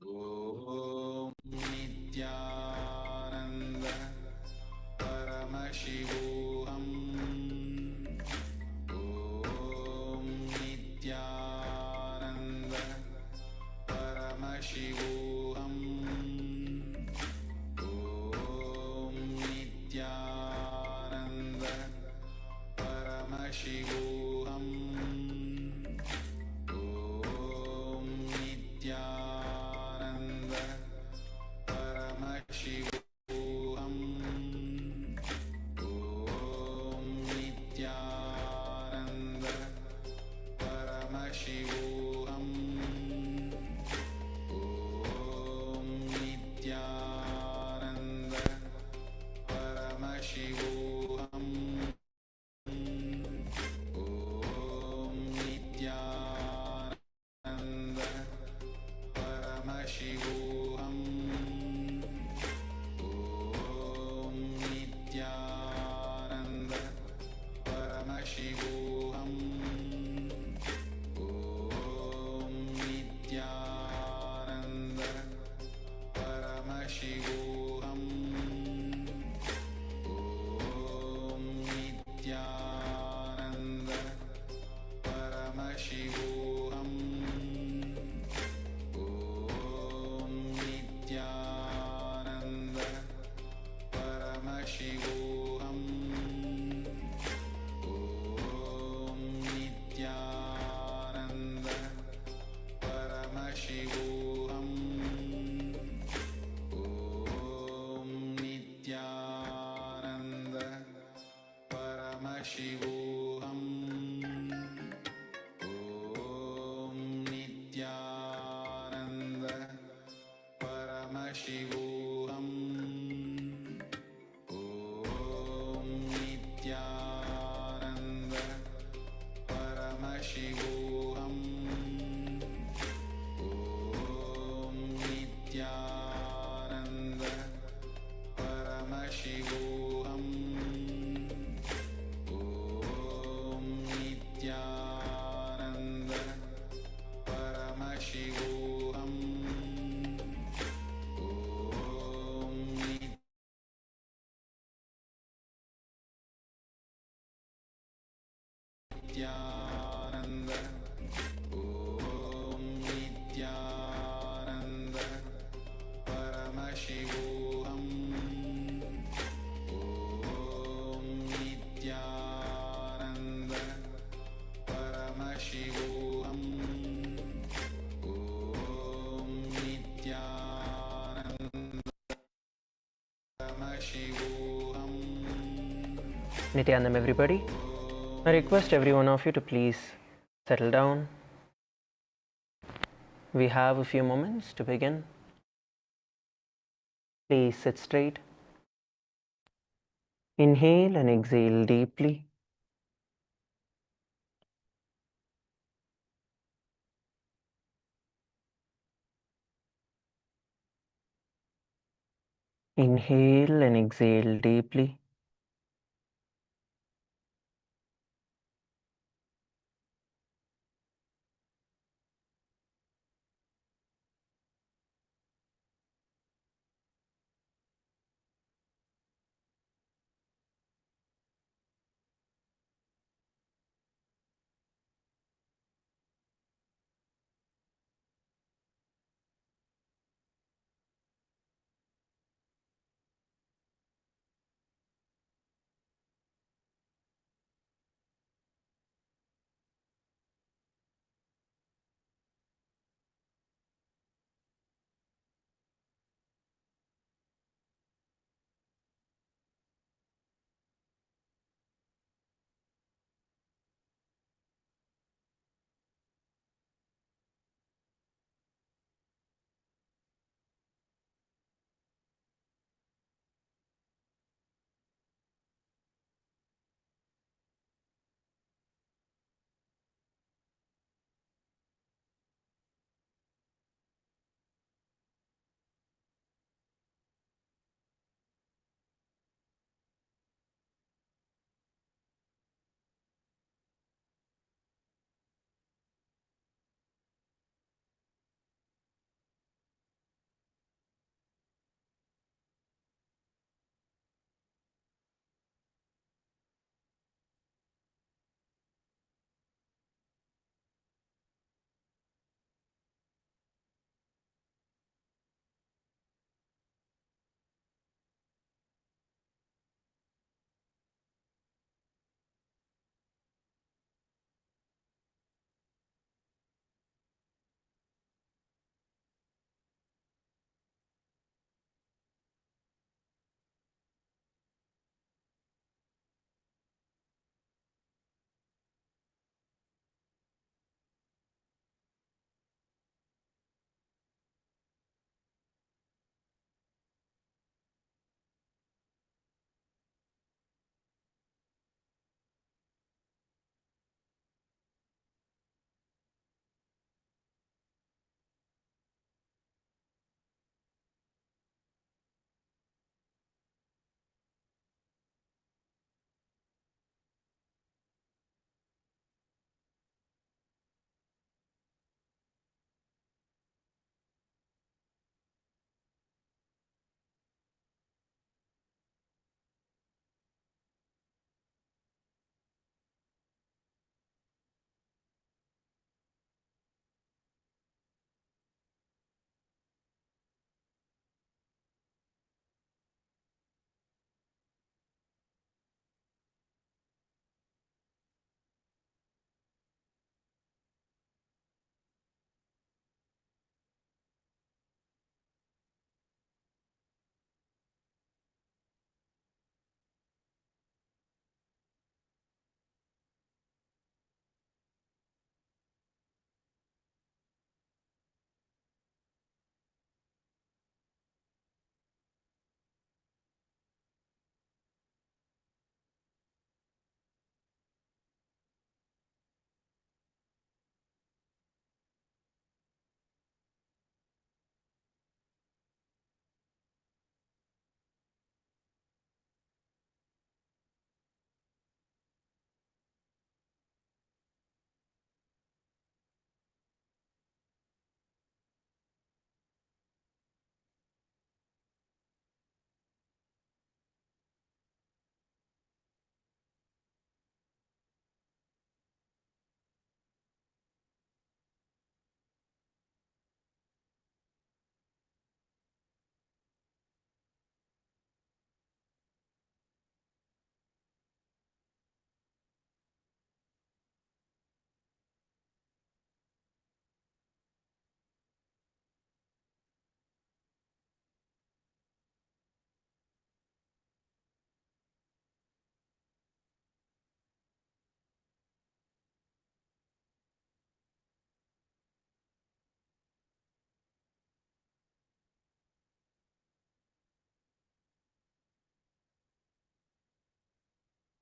Om Nithyananda Paramashivoham. Om Nithyananda Paramashivoham. Om Nithyananda Paramashivoham. Om Nithyananda Paramashivoham. Om Nithyananda Paramashivoham. Om Nithyananda Paramashivoham. Om Nithyananda Paramashivoham. Om Nithyananda Paramashivoham. Om Nithyananda Paramashivoham. Om Nithyananda Paramashivoham. Om Nithyananda Paramashivoham. Om Nithyananda Paramashivoham. Om Nithyananda Paramashivoham. Om Nithyananda Paramashivoham. Om Nithyananda Paramashivoham. Om Nithyananda Paramashivoham. Om Nithyananda Paramashivoham. Om Nithyananda. Om Nithyananda Paramashivoham. Om Nithyananda Paramashivoham. Om Nithyananda Paramashivoham. Nithyanandam, everybody. I request every one of you to please settle down. We have a few moments to begin. Please sit straight. Inhale and exhale deeply. Inhale and exhale deeply.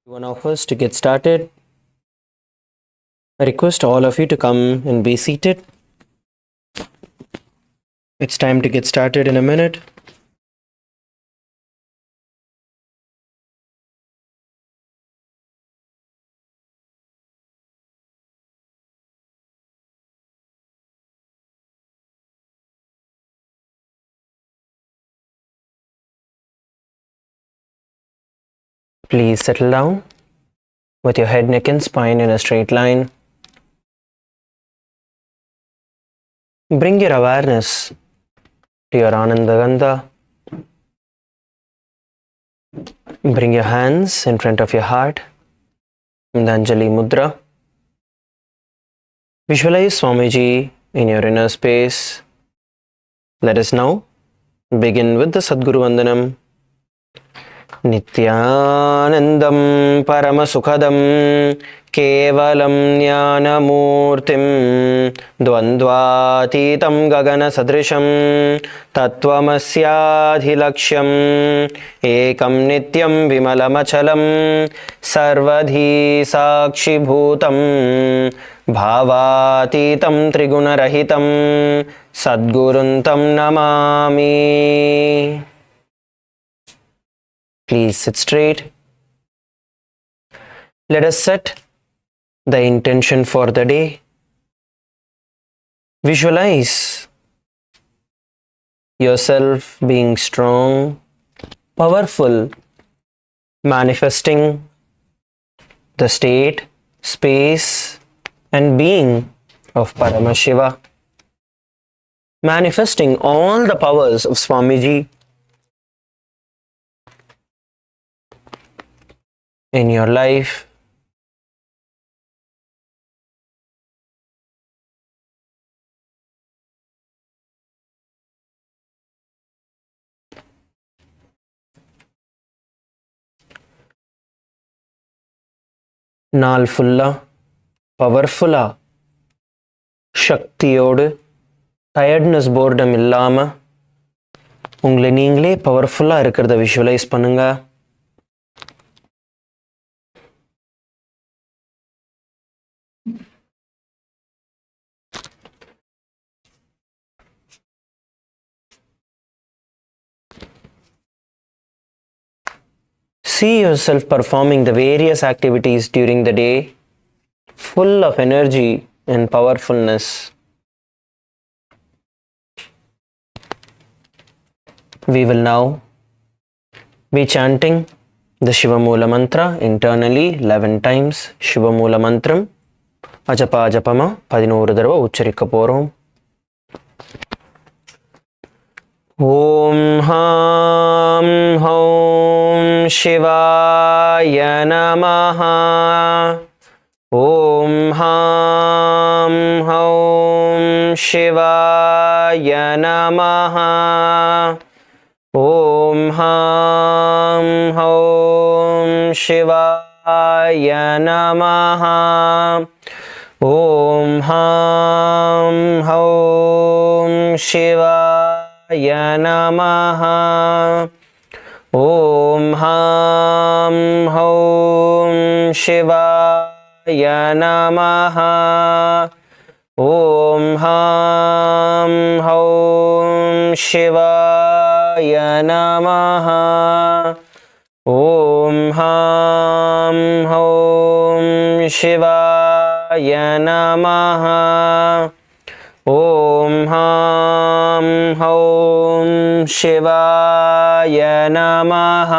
One of us to get started. I request all of you to come and be seated. It's time to get started in a minute. Please settle down with your head, neck and spine in a straight line. Bring your awareness to your Ananda Gandha. Bring your hands in front of your heart in the Anjali Mudra. Visualize Swamiji in your inner space. Let us now begin with the Sadguru Vandanam. Nithyanandam Paramasukhadam Kevalam Jnanamurtim Dvandvatitam Gagana Sadrisham Tattvamasyadhilaksham Ekam Nityam Vimalamachalam Sarvadhi Sakshibhutam Bhavatitam Trigunarahitam Sadguruntam Namami. Please sit straight. Let us set the intention for the day. Visualize yourself being strong, powerful, manifesting the state, space, and being of Paramashiva. Manifesting all the powers of Swamiji in your life. நாள்ஃபுல்லா பவர்ஃபுல்லா சக்தியோடு tiredness boredom இல்லாமல் உங்களை நீங்களே பவர்ஃபுல்லாக இருக்கிறத visualise பண்ணுங்க. See yourself performing the various activities during the day, full of energy and powerfulness. We will now be chanting the Shivamoola mantra internally 11 times. Shivamoola mantram ajapa ajapama 11 தடவை உச்சரிக்க போறோம். ஓம் ஹாம் ஹௌம் சிவாய நமஹ. ஓம் ஹாம் ஹௌம் சிவாய நமஹ. ஓம் ஹாம் ஹௌம் சிவாய நமஹ. ஓம் ஹாம் ஹௌம் சிவாய நமஹ. ஓம் ஹாம் ஹௌம் சிவாய நமஹ. ஓம் ஹாம் ஹௌம் சிவாய நமஹ. ஓம் ஹாம் ஹௌம் சிவாய நமஹ. ஓம் ஹாம் ஹௌம் சிவாய நமஹ.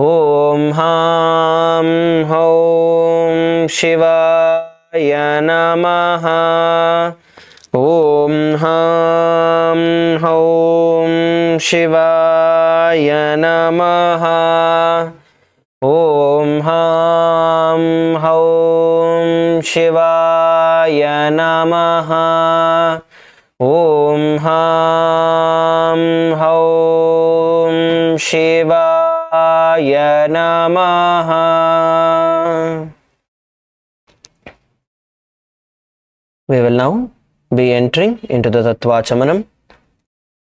ஓம் ஹாம் ஹௌம் சிவாய நமஹ. ஓம் ஹாம் ஹௌம் சிவாய நமஹ. ஓம் ஹாம் ஹௌம் சிவாய நமஹ. ஓம் ஹாம் ஹௌம் சிவாய நமஹ. We will now be entering into the Tattvachamanam.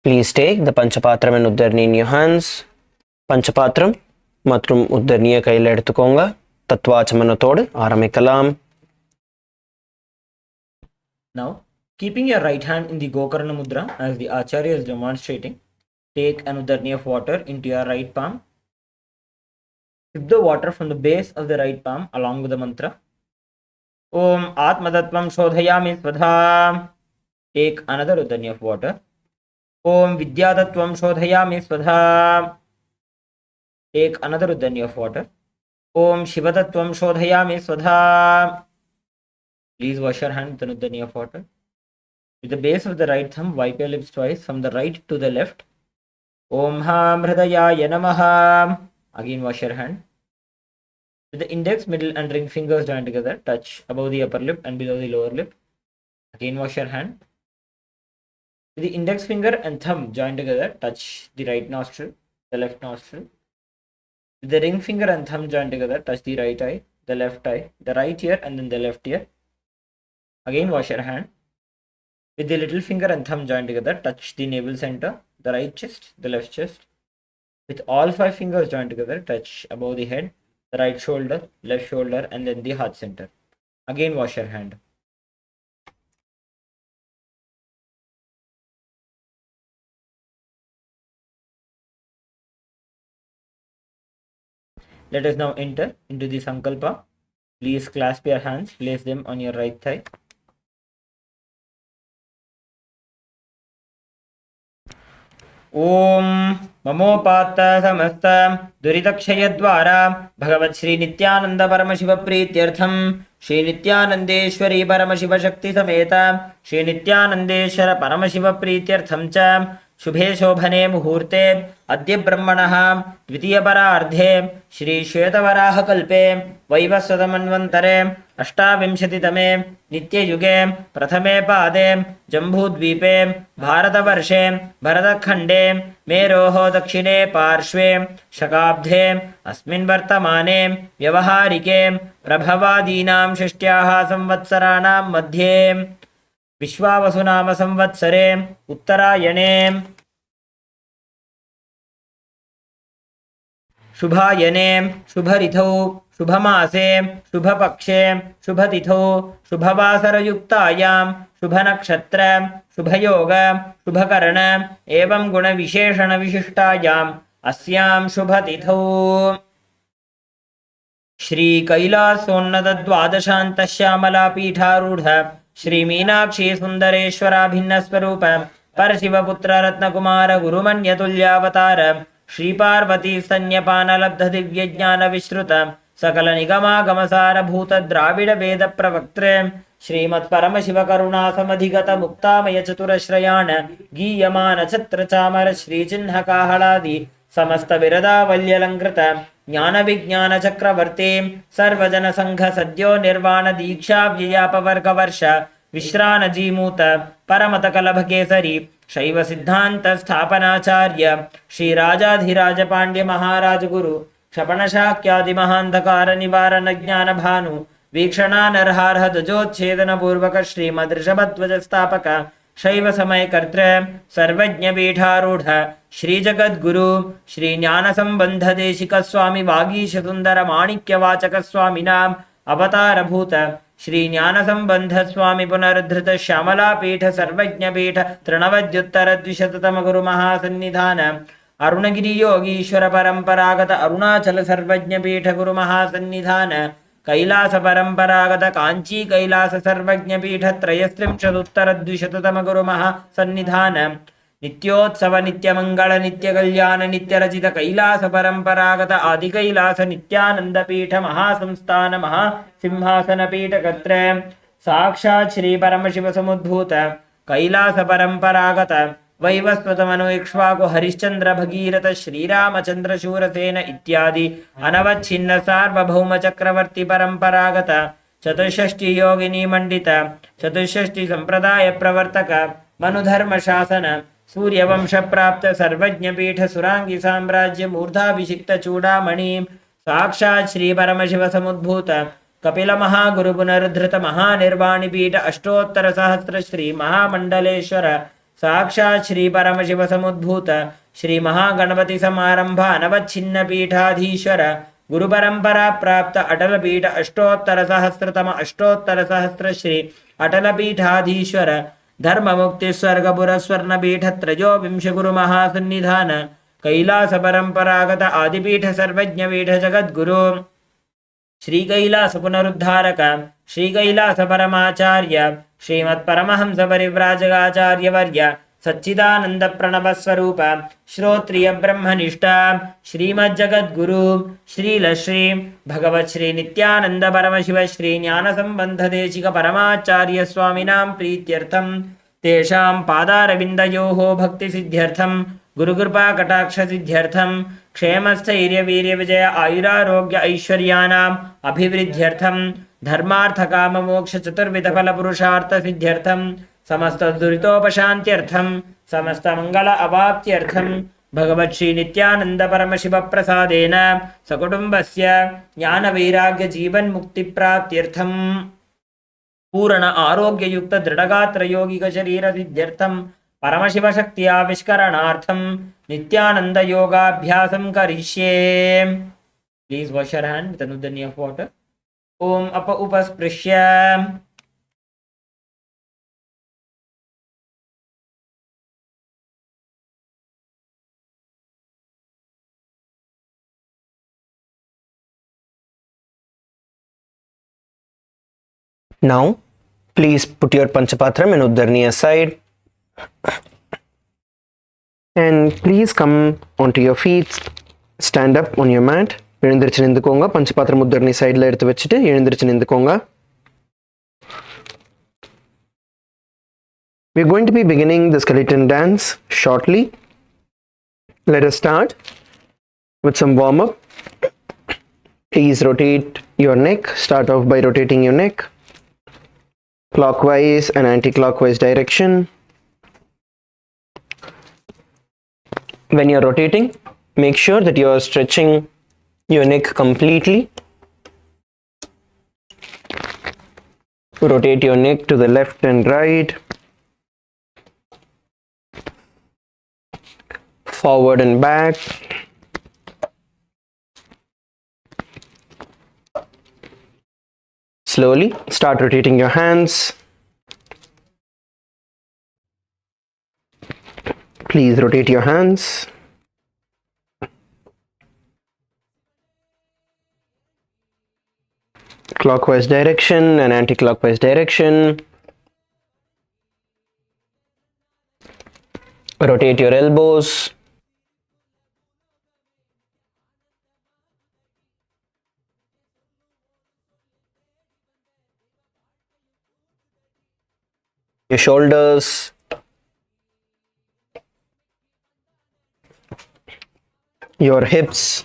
Please take the Panchapatram and Uddarni in your hands. Panchapatram மற்றும் உத்தரணியை கையில் எடுத்துக்கோங்க. தத்வாச்சமனத்தோடு ஆரம்பிக்கலாம். Now, keeping your right hand in the Gokarna Mudra as the Acharya is demonstrating, take an udarni of water into your right palm. Sip the water from the base of the right palm along with the mantra. Om Atmadattvam Shodhayami Svadha. Take another udarni of water. Om Vidyadattvam Shodhayami Svadha. Take another udarni of water. Om Shivadattvam Shodhayami Svadha. Please wash your hand with an udarni of water. With the base of the right thumb, wipe your lips twice from the right to the left. Om Ham Hridayaya Namaha. Again wash your hand. With the index, middle and ring fingers joined together, touch above the upper lip and below the lower lip. Again wash your hand. With the index finger and thumb joined together, touch the right nostril, the left nostril. With the ring finger and thumb joined together, touch the right eye, the left eye, the right ear and then the left ear. Again wash your hand. With the little finger and thumb joined together, touch the navel center, the right chest, the left chest. With all 5 fingers joined together, touch above the head, the right shoulder, left shoulder and then the heart center. Again wash your hand. Let us now enter into the Sankalpa. Please clasp your hands, place them on your right thigh. ओम ममोपात्त समस्त दुरितक्षयद्वारा भगवत् श्री नित्यानंद परमशिव प्रीत्यर्थम श्री नित्यानंदेश्वरी परमशिव शक्ति समेत श्री नित्यानंदेश्वर परमशिव प्रीत्यर्थम च शुभे शोभने मुहूर्ते अद्य ब्रह्मणः द्वितीय परार्धे श्री श्वेतवराह कल्पे वैवस्वतमन्वन्तरे अष्टाविंशतितमे नित्ययुगे प्रथमे पादे जम्बूद्वीपे भारतवर्षे भरतखण्डे मेरोः दक्षिणे पार्श्वे शकाब्धे अस्मिन् वर्तमाने व्यवहारिके प्रभवादीनां षष्ट्याः संवत्सराणां मध्ये विश्वावसुनाम संवत्सरे उत्तरायणे शुभायने शुभऋतौ शुभमासे शुभपक्षे शुभतिथौ शुभवासरयुक्तायां शुभनक्षत्र शुभयोग शुभकर्ण एवं गुणविशेषणविशिष्टायाम् अस्यां शुभतिथौ श्री कैलासोन्नत द्वादशान्त श्यामला पीठारूढ़ श्री मीनाक्षी सुंदरेश्वराभिन्न स्वरूप परशिवपुत्र रत्नकुमार गुरुमन्यतुल्यावतार श्री पार्वती स्तन्यपान लब्ध दिव्य ज्ञान विश्रुत सकल निगमागमसार भूत द्राविड वेद प्रवक्त्रे श्रीमत् परम शिव करुणा समधिगत मुक्तामय चतुरश्रयाण गीयमान छत्र चामर श्री चिन्ह काहलादि समस्त विरदावल्यलंकृत ज्ञान विज्ञान चक्रवर्ती सर्वजन संघ सद्यो निर्वाण दीक्षा व्ययापवर्ग वर्ष विश्रान जीमूत परमत कलभ केसरी शैव सिद्धांत स्थापनाचार्य श्री राजाधिराज पांड्य महाराज गुरु क्षपण शाक्यादि महांधकार निवारण ज्ञान भानु वीक्षणा नरहारह ध्वजोच्छेदन पूर्वक श्रीमदृषभध्वज स्थापक शैव समय कर्तृ सर्वज्ञ पीठारूढ़ श्री जगद्गुरु श्री ज्ञान संबंध देशिक स्वामी वागीश सुंदर माणिक्य वाचक स्वामिनाम अवतार भूत श्री ज्ञान संबंध स्वामी पुनरुद्धृत श्यामला पीठ सर्वज्ञ पीठ तृणवद्युत्तर द्विशततम गुरु महासन्निधान अरुणगिरि योगीश्वर परंपरागत अरुणाचल सर्वज्ञ पीठ गुरु महासन्निधान कैलास परंपरागत कांची कैलास सर्वज्ञ पीठ त्रयस्त्रिंशदुत्तर द्विशततम गुरु महासन्निधान नित्योत्सव नित्य मंगल नित्य कल्याण नित्य रचित कैलास परंपरागत आदि कैलास नित्यानंद पीठ महासंस्थान महासिंहासन पीठ कत्र साक्षात् श्री परमशिव समुद्भूत कैलास परंपरागत वैवस्वत मनु इक्ष्वाकु हरिश्चंद्र भगीरथ श्रीरामचंद्र शूरसेन इत्यादि अनवच्छिन्न सार्वभौम चक्रवर्ती परंपरागत चतुष्षष्टि योगिनी मंडित चतुष्षष्टि संप्रदाय प्रवर्तक मनुधर्म शासन सूर्यवंश प्राप्त सर्वज्ञ पीठ सुरांगी साम्राज्य मूर्धाभिषिक्त चूड़ामणि साक्षात् श्री परमशिव समुद्भूत कपिल महागुरु पुनरुद्धृत महानिर्वाणी पीठ अष्टोत्तर सहस्र श्री महामंडलेश्वर साक्षात् श्री परमशिव समुद्भूत श्री महागणपति समारंभ अनवच्छिन्न पीठाधीश्वर गुरु परंपरा प्राप्त अटल पीठ अष्टोत्तर सहस्र श्री अटल पीठाधीश्वर धर्म मुक्ति स्वर्गपुर स्वर्ण पीठ त्रयोविंश गुरु महासन्निधान कैलास परंपरागत आदिपीठ सर्वज्ञ पीठ जगद्गुरु श्री कैलास पुनरुद्धारक श्री कैलास परमाचार्य श्रीमत् परमहंस परिव्राजकाचार्य वर्य सच्चिदानंद प्रणव स्वरूप श्रोत्रिय ब्रह्मनिष्ठा श्रीमज्जगद्गुरु श्रील श्री भगवत् श्री नित्यानंद परमशिव श्री ज्ञान संबंध देशिक परमाचार्य स्वामिनां प्रीत्यर्थं तेषां पादारविन्दयोः भक्ति सिद्ध्यर्थं गुरुकृपा कटाक्ष सिद्ध्यर्थं क्षेमस्थैर्य वीर्य विजय आयुरारोग्य ऐश्वर्याणाम् अभिवृद्ध्यर्थं धर्मार्थ काम मोक्ष चतुर्विध फल पुरुषार्थ सिद्ध्यर्थं समस्त दुरितोपशान्त्यर्थं समस्त मंगल अवाप्त्यर्थं भगवत् श्री नित्यानंद परमशिव प्रसादेन सकुटुम्बस्य ज्ञान वैराग्य जीवन मुक्ति प्राप्त्यर्थं पूर्ण आरोग्य युक्त दृढ़गात्र यौगिक शरीर सिद्ध्यर्थं परमशिव शक्ति आविष्करणार्थं नित्यानंद योगाभ्यासं करिष्ये. Please wash your hand with anudani of water. Om apa upasprishya. Now, please put your Panchapatram and Uddarni aside. And please come onto your feet. Stand up on your mat. எழுந்திருச்சு நின்றுக்கோங்க. பஞ்சபாத்திரம் உத்தரணி சைடில் எடுத்து வச்சுட்டு எழுந்திருச்சு நின்றுக்கோங்க. We're going to be beginning the skeleton dance shortly. Let us start with some warm-up. Please rotate your neck. Start off by rotating your neck clockwise and anti-clockwise direction. When you're rotating, make sure that you're stretching your neck completely. Rotate your neck to the left and right, forward and back. Slowly start rotating your hands. Please rotate your hands. Clockwise direction and anti-clockwise direction. Rotate your elbows. Your shoulders. Your hips.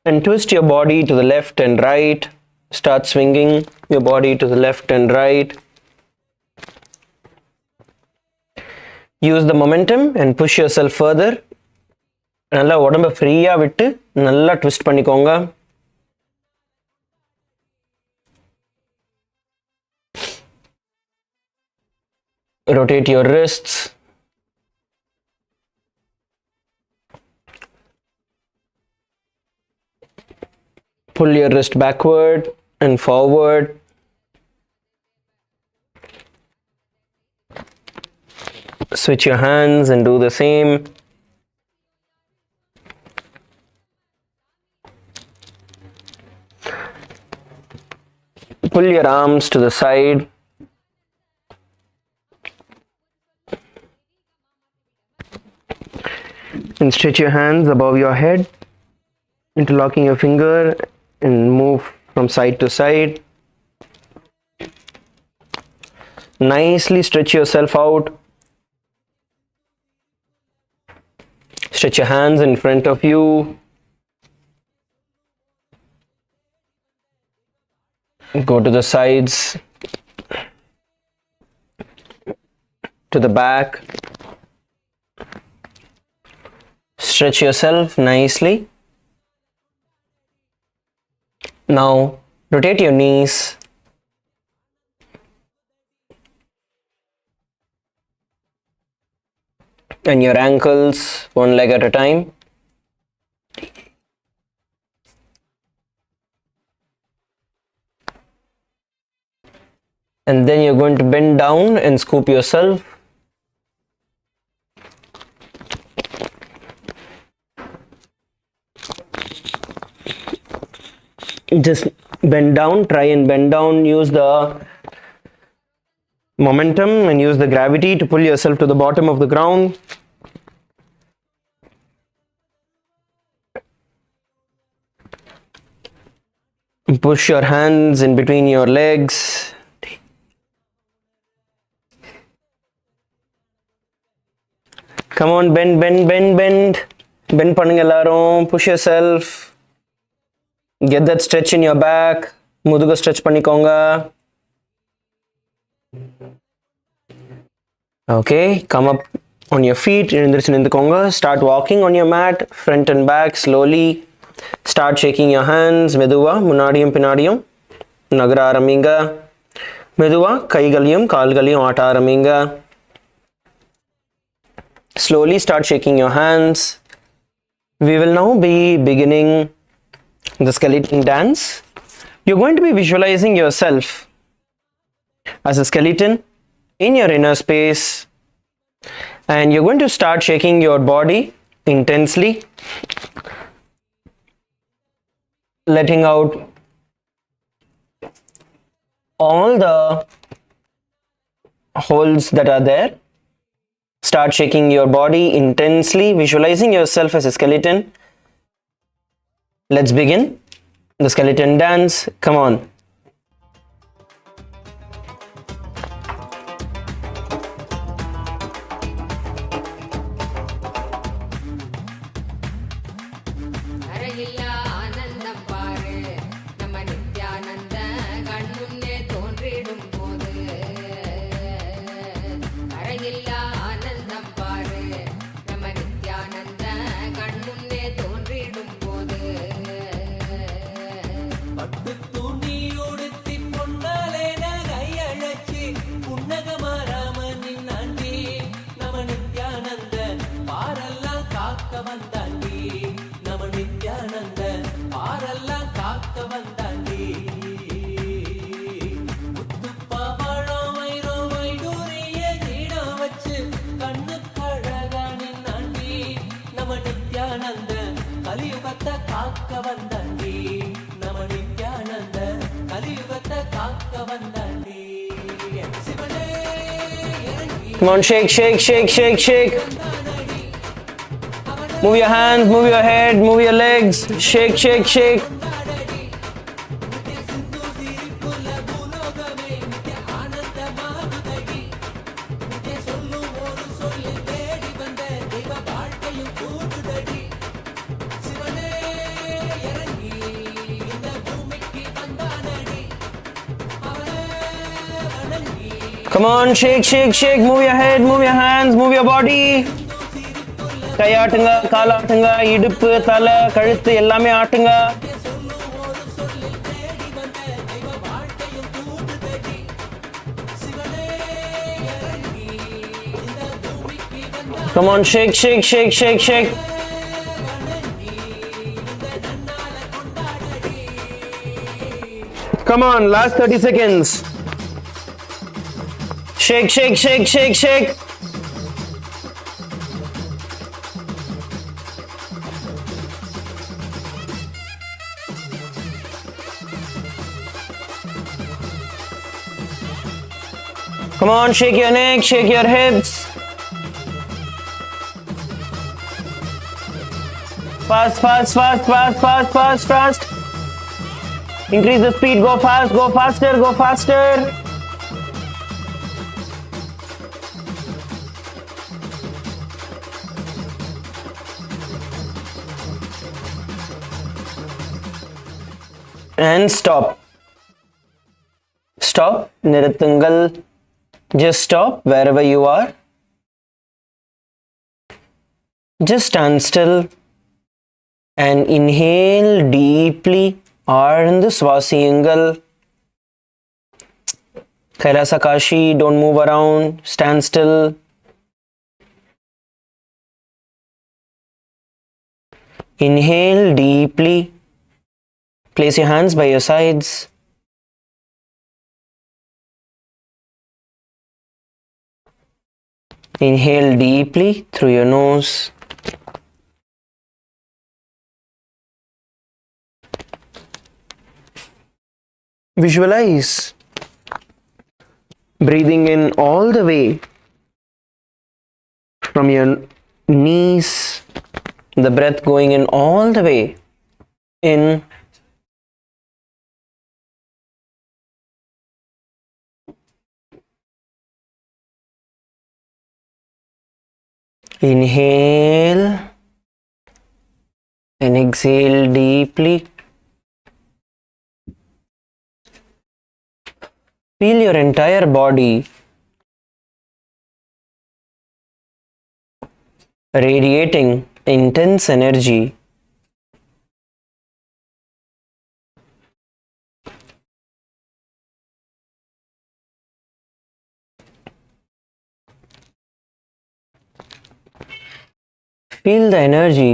And twist your body to the left and right. Start swinging your body to the left and right. Use the momentum and push yourself further. நல்லா உடம்ப ஃப்ரீயா விட்டு நல்லா twist பண்ணிக்கோங்க. Rotate your wrists. Pull your wrist backward and forward. Switch your hands and do the same. Pull your arms to the side. And stretch your hands above your head, interlocking your finger and move from side to side. Nicely stretch yourself out. Stretch your hands in front of you. Go to the sides, to the back. Stretch yourself nicely. Now rotate your knees. And your ankles, one leg at a time. And then you're going to bend down and scoop yourself. Just bend down, try and bend down, use the momentum and use the gravity to pull yourself to the bottom of the ground. Push your hands in between your legs. Come on, bend, bend, bend, bend. Bend பண்ணுங்க எல்லாரும். Push yourself. Get that stretch in your back. முதுக stretch பண்ணிக்கோங்க. Okay, come up on your feet. எழுந்திருச்சு நின்னுக்கோங்க. Start walking on your mat, front and back slowly. Start shaking your hands. மெதுவா முன்னாடியும் பின்னாடியும் நகர ஆரம்பிங்க. மெதுவா கைகளையும் கால்களையும் ஆட்ட ஆரம்பிங்க. Slowly start shaking your hands. We will now be beginning the skeleton dance. You're going to be visualizing yourself as a skeleton in your inner space, and you're going to start shaking your body intensely, letting out all the holes that are there. Start shaking your body intensely, visualizing yourself as a skeleton. Let's begin the skeleton dance. Come on. அறையில்லா ஆனந்தம் பாரு நம்ம நித்யானந்த கண்முன்னே தோன்றிடும் போது அறையில்லா ஆனந்தம் பாரு நம்ம நித்யானந்த கண்முன்னே தோன்றிடும் போது பட்டு துணி உடுத்தி பொன்னாலே நகையழச்சி புன்னகமாராமனின் ஆண்டி நம நித்யானந்த பாரெல்லாம் காக்க வந்தாண்டி நம நித்யானந்த பாரெல்லாம் காக்க வந்தாண்டி முத்துப்பவழம் வைரம் வைடூரிய நீடம் வச்சு கண்ணு கழகானின் ஆண்டி நம நித்யானந்த கலியுகத்தை காக்க வந்தாண்டி நம நித்யானந்த கலியுகத்தை காக்க வந்தாண்டி சிவனே இறங்கி Come on, shake, shake, shake, shake, shake. Move your hands, move your head, move your legs. Shake, shake, shake. கொண்டாடடி நித்ய சிந்து சிரிப்புல பூலோகமே நித்ய ஆனந்தமாகுதடி நித்ய சொல்லும் ஒரு சொல்லி தேடி வந்த தெய்வ வாழ்க்கையும் கூடுதடி சிவனே இறங்கி இந்த பூமிக்கு வந்தானடி அவனே வணங்கி Come on, shake, shake, shake. Move your head, move your hands, move your body. கையாட்டுங்க, காலாட்டுங்க, இடுப்பு, தலை, கழுத்து எல்லாமே ஆட்டுங்க. சொல்லும் ஒரு சொல்லி தேடி வந்த தெய்வ வாழ்க்கையும் கூடுதடி சிவனே இறங்கி இந்த பூமிக்கு Vandhanadi Come on, shake, shake, shake, shake, shake. Come on, last 30 seconds. Shake, shake, shake, shake, shake. Come on, shake your neck, shake your hips. Fast, fast, fast, fast, fast, fast, fast. Increase the speed, go fast, go faster, go faster. And stop. Stop. நிறுத்துங்கள். Just stop wherever you are. Just stand still and inhale deeply ஆழ்ந்து சுவாசியுங்கள். Kailasa Kashi, don't move around, stand still. Inhale deeply. Place your hands by your sides. Inhale deeply through your nose. Visualize breathing in all the way from your knees, the breath going in all the way in. Inhale and exhale deeply. Feel your entire body radiating intense energy. Feel the energy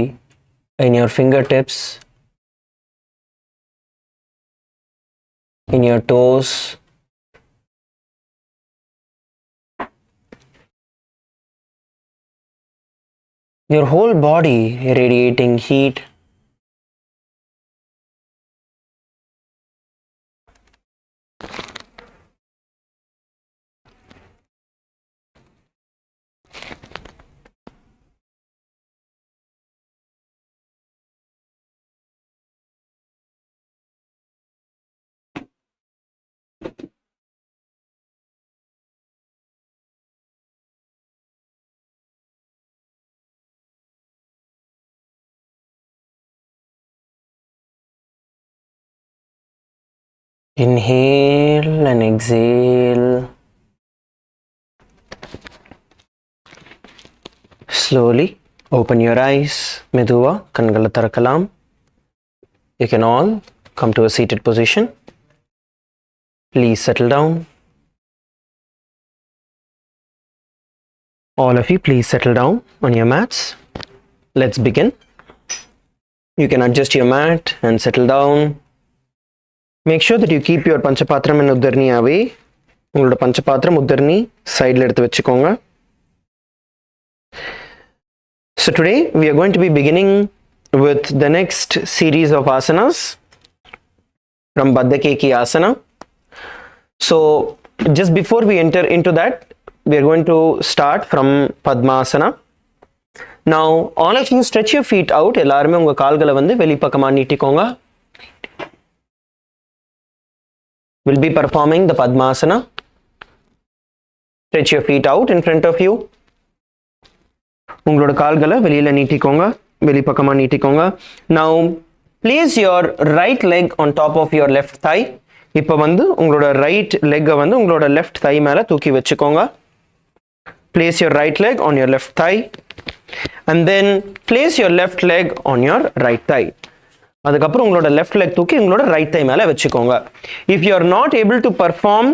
in your fingertips, in your toes, your whole body radiating heat. Inhale and exhale. Slowly open your eyes. Meduva கண்களை திறக்கலாம். You can all come to a seated position. Please settle down. All of you, please settle down on your mats. Let's begin. You can adjust your mat and settle down. Make sure that you keep your Panchapatram and Uddarni away. உங்களோட பஞ்சபாத்திரம் உத்தர்னி சைடில் எடுத்து வச்சுக்கோங்க. So today we are going to be beginning with the next series of asanas from Baddha Asana. So just before we enter into that, we are going to start from Padmasana. Now all of you stretch your feet out. எல்லாருமே உங்க கால்களை வந்து வெளிப்பக்கமா நீட்டிக்கோங்க. We'll be performing the Padmasana. Stretch your feet out in front of you. உங்களோட கால்களை வெளியில நீட்டிக்கோங்க, வெளிப்பக்கமா நீட்டிக்கோங்க. Now place your right leg on top of your left thigh. இப்போ வந்து உங்களோட ரைட் லெக்கை வந்து உங்களோட லெஃப்ட் thigh மேல தூக்கி வச்சுக்கோங்க. Place your right leg on your left thigh and then place your left leg on your right thigh. அதுக்கப்புறம் உங்களோட லெஃப்ட் லெக் தூக்கி உங்களோட ரைட் thigh மேல வச்சுக்கோங்க. If you are not able to perform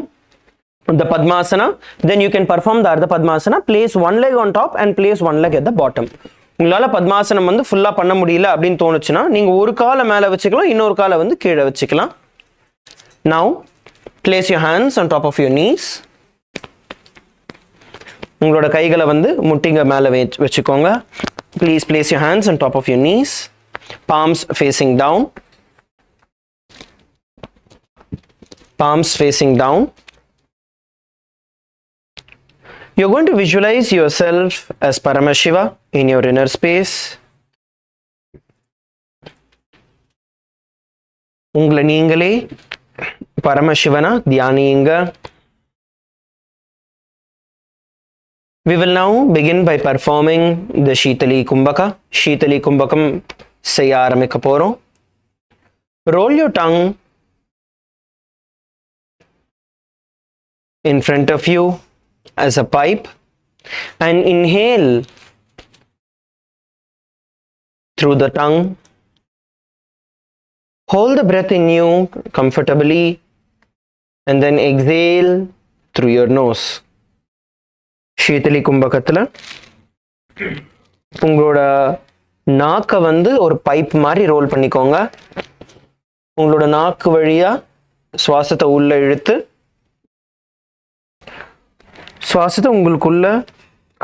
the Padmasana, then you can perform the Ardha Padmasana. Place one leg on top and place one leg at the bottom. உங்களால பத்மாசனம் வந்து ஃபுல்லா பண்ண முடியல அப்படின்னு தோணுச்சுன்னா நீங்க ஒரு காலை மேல வச்சுக்கலாம், இன்னொரு காலை வந்து கீழே வச்சுக்கலாம். Now place your hands on top of your knees. உங்களோட கைகளை வந்து முட்டிங்க மேல வச்சுக்கோங்க. Please place your hands on top of your knees. Palms facing down. Palms facing down. You're going to visualize yourself as Paramashiva in your inner space. உங்களை நீங்களே பரமசிவனா தியானியுங்க. We will now begin by performing the Shitali Kumbhaka. Shitali Kumbhakam செய்ய ஆரம்பிக்க போறோம். Roll your tongue in front of you as a pipe and inhale through the tongue. Hold the breath in you comfortably and then exhale through your nose. Shitali Kumbhakathila உங்களோட நாக்கை வந்து ஒரு pipe மாதிரி role பண்ணிக்கோங்க. உங்களோட நாக்கு வழியா சுவாசத்தை உள்ள இழுத்து சுவாசத்தை உங்களுக்குள்ள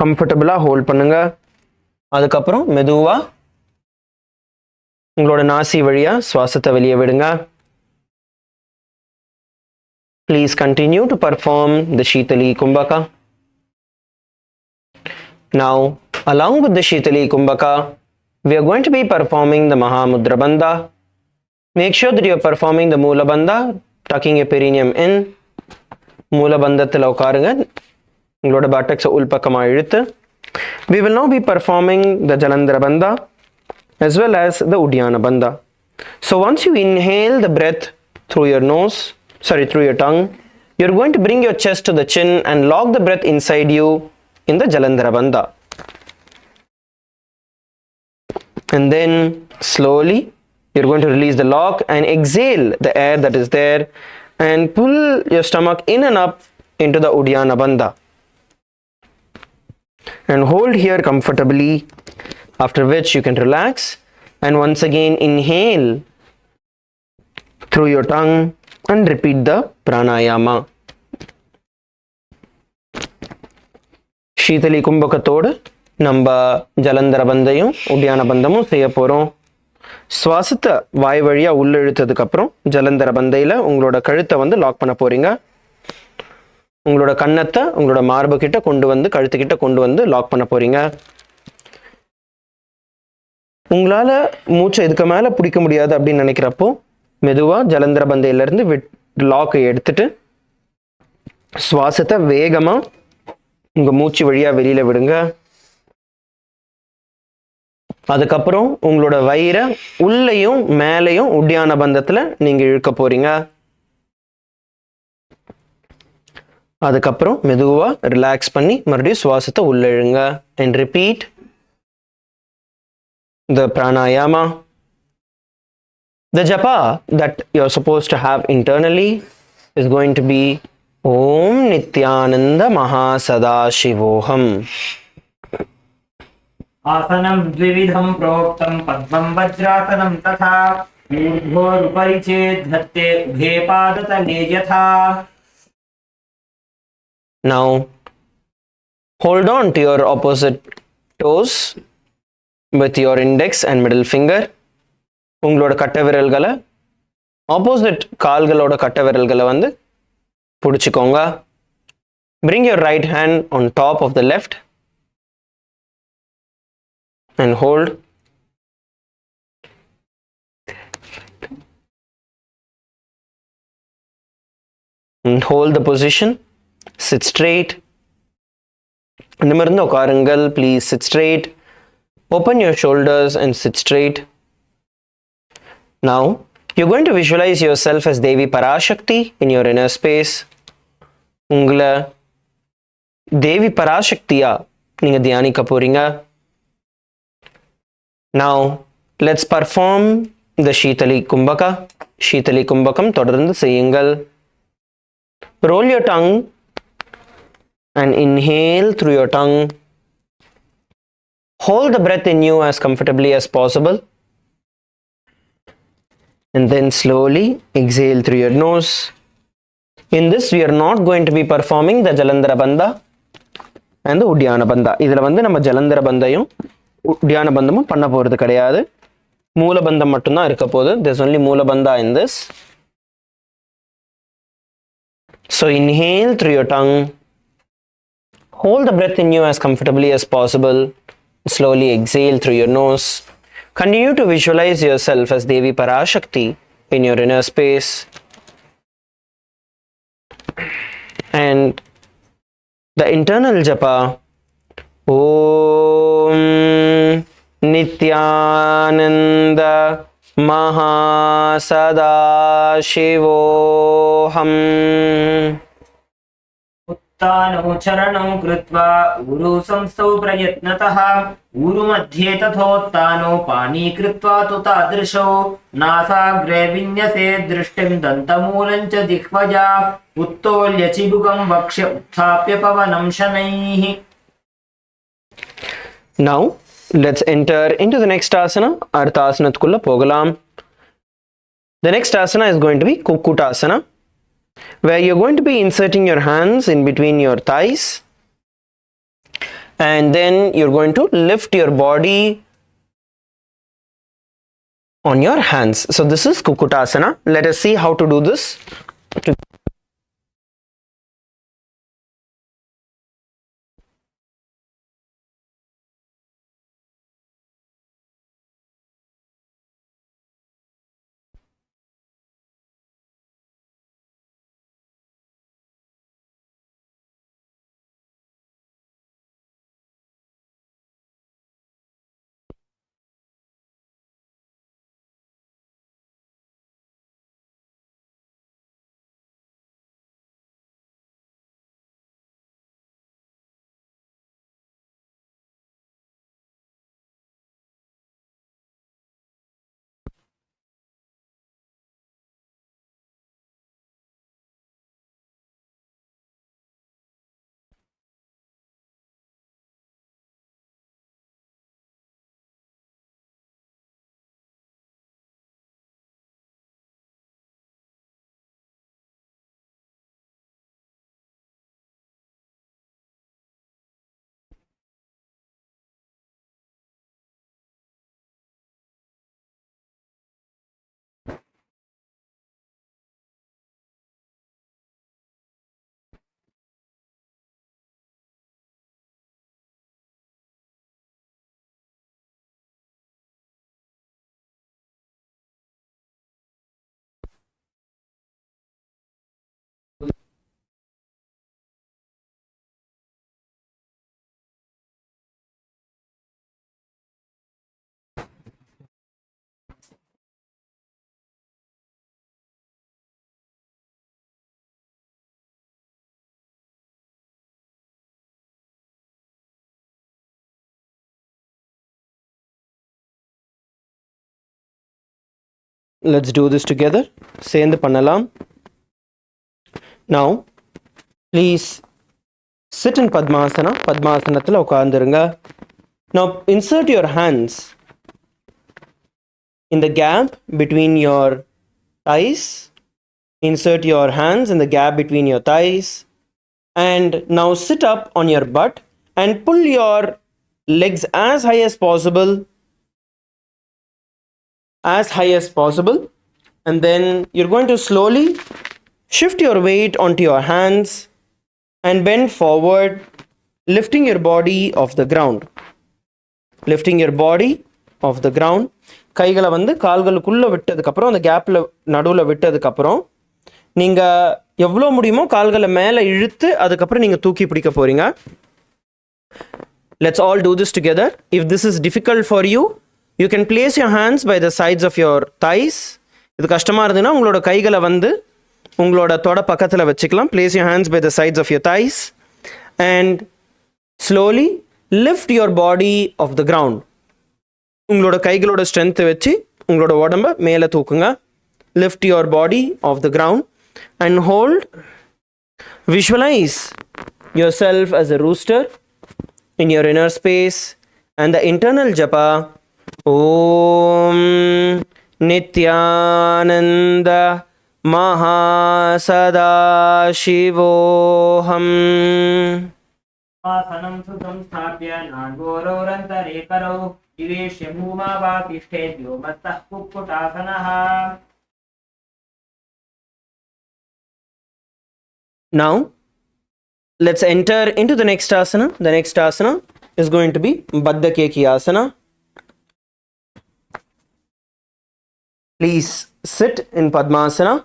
கம்ஃபர்டபுளாக ஹோல்ட் பண்ணுங்க. அதுக்கப்புறம் மெதுவாக உங்களோட நாசி வழியா சுவாசத்தை வெளியே விடுங்க. Please continue to perform the Shitali Kumbhaka. Now, along with the Shitali Kumbhaka, we are going to be performing the Mahamudra Bandha. Make sure that you are performing the Moola Bandha, tucking your perineum in. Moola Bandhathila ukarunga. உங்களோட buttocks உள்பக்கமாக இழுத்து. We will now be performing the Jalandhara Bandha as well as the Uddiyana Bandha. So once you inhale the breath through your tongue, you're going to bring your chest to the chin and lock the breath inside you in the Jalandhara Bandha. And then slowly you're going to release the lock and exhale the air that is there and pull your stomach in and up into the Uddiyana Bandha. And hold here comfortably, after which you can relax and once again inhale through your tongue and repeat the pranayama. Shitali Kumbhakathodu நம்ம ஜலந்தர பந்தையும் உடியான பந்தமும் செய்ய போகிறோம். சுவாசத்தை வாய் வழியாக உள்ள இழுத்ததுக்கப்புறம் ஜலந்தர பந்தையில் உங்களோட கழுத்தை வந்து லாக் பண்ண போகிறீங்க. உங்களோட கன்னத்தை உங்களோட மார்பு கிட்ட கொண்டு வந்து கழுத்துக்கிட்ட கொண்டு வந்து லாக் பண்ண போகிறீங்க. உங்களால் மூச்சை இதுக்கு மேலே பிடிக்க முடியாது அப்படின்னு நினைக்கிறப்போ மெதுவாக ஜலந்தர பந்தையிலேருந்து லாக்கை எடுத்துட்டு சுவாசத்தை வேகமாக உங்கள் மூச்சு வழியாக வெளியில் விடுங்க. அதுக்கப்புறம் உங்களோட வயிறை உள்ளேயும் மேலேயும் உட்டியான பந்தத்தில் நீங்கள் இழுக்க போகிறீங்க. அதுக்கப்புறம் மெதுவாக ரிலாக்ஸ் பண்ணி மறுபடியும் சுவாசத்தை உள்ளே இழுங்க. And repeat the pranayama. The japa that you're supposed to have internally is going to be Om Nithyananda Mahasadaशिवोऽहम्. आसनं द्विविधं प्रोक्तं पद्मं वज्रासनं तथा ऊर्ध्वोरुपरि चेद्धत्ते उभे पादतले यथा. Now hold on to your opposite toes with your index and middle finger. உங்களோட கட்டை விரல்களை opposite கால்களோட கட்டை விரல்களை வந்து பிடிச்சிக்கோங்க. Bring your right hand on top of the left and hold. And hold the position. Sit straight. நிமிர்ந்து உட்காருங்கள். Please sit straight. Open your shoulders and sit straight. Now, you're going to visualize yourself as Devi Parashakti in your inner space. உங்களை தேவி பராசக்தியா நீங்க தியானிக்க போறீங்க. Now, let's perform the Shitali Kumbhaka. Shitali Kumbhakam தொடர்ந்து செய்யுங்கள். Roll your tongue and inhale through your tongue. Hold the breath in you as comfortably as possible. And then slowly exhale through your nose. In this, we are not going to be performing the Jalandhara Bandha and the Uddiyana Bandha. இதில் வந்து நம்ம ஜலந்தர பந்தையும் உட்டியான பந்தமும் பண்ண போகிறது கிடையாது. மூல பந்தம் மட்டும்தான் இருக்க போகுது. There's only மூல பந்தா in this. So inhale through your tongue. Hold the breath in you as comfortably as possible. Slowly exhale through your nose. Continue to visualize yourself as Devi Parashakti in your inner space. And the internal japa, Om Nithyananda Mahasadaशिवोऽहम्. तानौ चरणौ कृत्वा ऊरु संस्थौ प्रयत्नतः ऊरुमध्ये तथोत्तानौ पाणी कृत्वा तु तादृशौ नासाग्रे विन्यसे दृष्टिं दन्तमूलं च जिह्वजा उत्तोल्य चिबुकं वक्ष्य उत्थाप्य पवनं शनैः. Now let's enter into the next asana. Arthasanathkulla pogalam. The next asana is going to be Kukutasana, where you're going to be inserting your hands in between your thighs, and then you're going to lift your body on your hands. So this is Kukutasana. Let us see how to do this. Let's do this together. சேர்ந்து பண்ணலாம். Now, please sit in Padmasana. Padmasanathila உட்கார்ந்துருங்க. Now, insert your hands in the gap between your thighs. Insert your hands in the gap between your thighs. And now sit up on your butt and pull your legs as high as possible. As high as possible. And then you're going to slowly shift your weight onto your hands and bend forward, lifting your body off the ground. Lifting your body off the ground. கைகளை வந்து கால்களுக்குள்ளே விட்டதுக்கப்புறம் அந்த கேப்பில் நடுவில் விட்டதுக்கப்புறம் நீங்கள் எவ்வளோ முடியுமோ கால்களை மேலே இழுத்து அதுக்கப்புறம் நீங்கள் தூக்கி பிடிக்க போகிறீங்க. Let's all do this together. If this is difficult for you, you can place your hands by the sides of your thighs. இது கஷ்டமாக இருந்ததுன்னா உங்களோட கைகளை வந்து உங்களோட தொட பக்கத்தில் வச்சுக்கலாம். Place your hands by the sides of your thighs and slowly lift your body off the ground. உங்களோட கைகளோட ஸ்ட்ரென்த்தை வச்சு உங்களோட உடம்பை மேலே தூக்குங்க. Lift your body off the ground and hold. Visualize yourself as a rooster in your inner space and the internal japa Om Nithyananda Mahasadaशिवोऽहम्. आसनं सुतं स्थाप्य नाङ्गोरौरन्तरे करौ निवेश्य भूमावातिष्ठेद्यो मत्तः कुक्कुटासनः. Now, let's enter into the next asana. The next asana is going to be Baddha Keki asana. Please sit in Padmasana.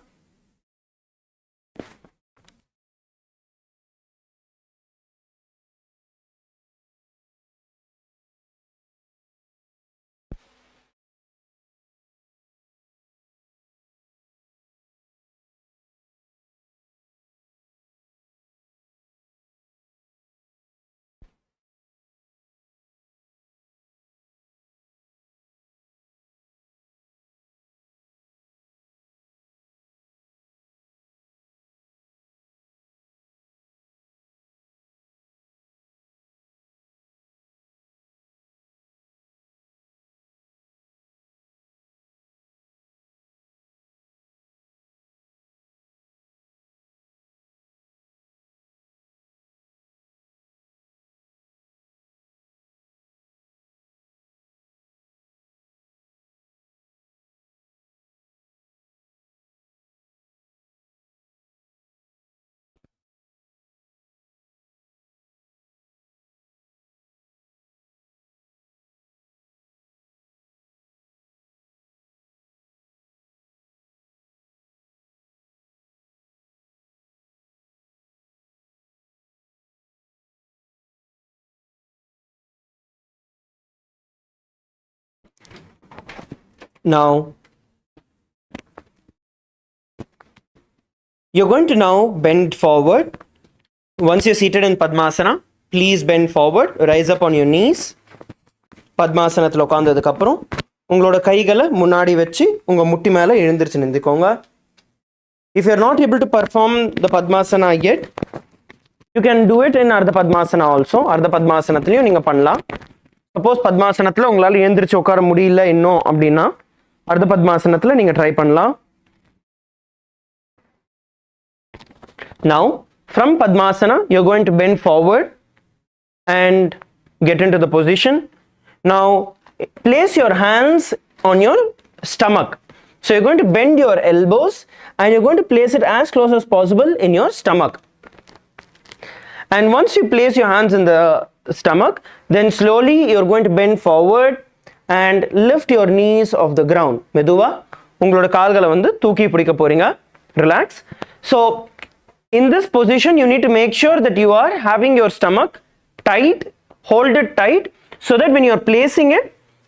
Now, you're going to now bend forward. Once you're seated in Padmasana, please bend forward, rise up on your knees. பத்மாசனத்தில் உட்காந்ததுக்கப்புறம் உங்களோட கைகளை முன்னாடி வச்சு உங்கள் முட்டி மேலே எழுந்திரிச்சு நின்றுக்கோங்க. If you're not able to perform the Padmasana yet, you can do it in Ardha Padmasana also. Ardha Padmasanathலையும் நீங்கள் பண்ணலாம். சப்போஸ் பத்மாசனத்தில் உங்களால் எழுந்திரிச்சு உட்கார முடியல இன்னும் அப்படின்னா அர்த்த பத்மாசனத்தில் நீங்கள் ட்ரை பண்ணலாம். Now, from Padmasana, you're going to bend forward and get into the position. Now, place your hands on your stomach. So, you're going to bend your elbows and you're going to place it as close as possible in your stomach. And once you place your hands in the stomach, then slowly you're going to bend forward and lift your knees off the ground. மெதுவா உங்களோட கால்களை வந்து தூக்கி பிடிக்க போறீங்க. Relax. So, in this position, you need to make sure that you are having your stomach tight, hold it tight, so that when you are placing it,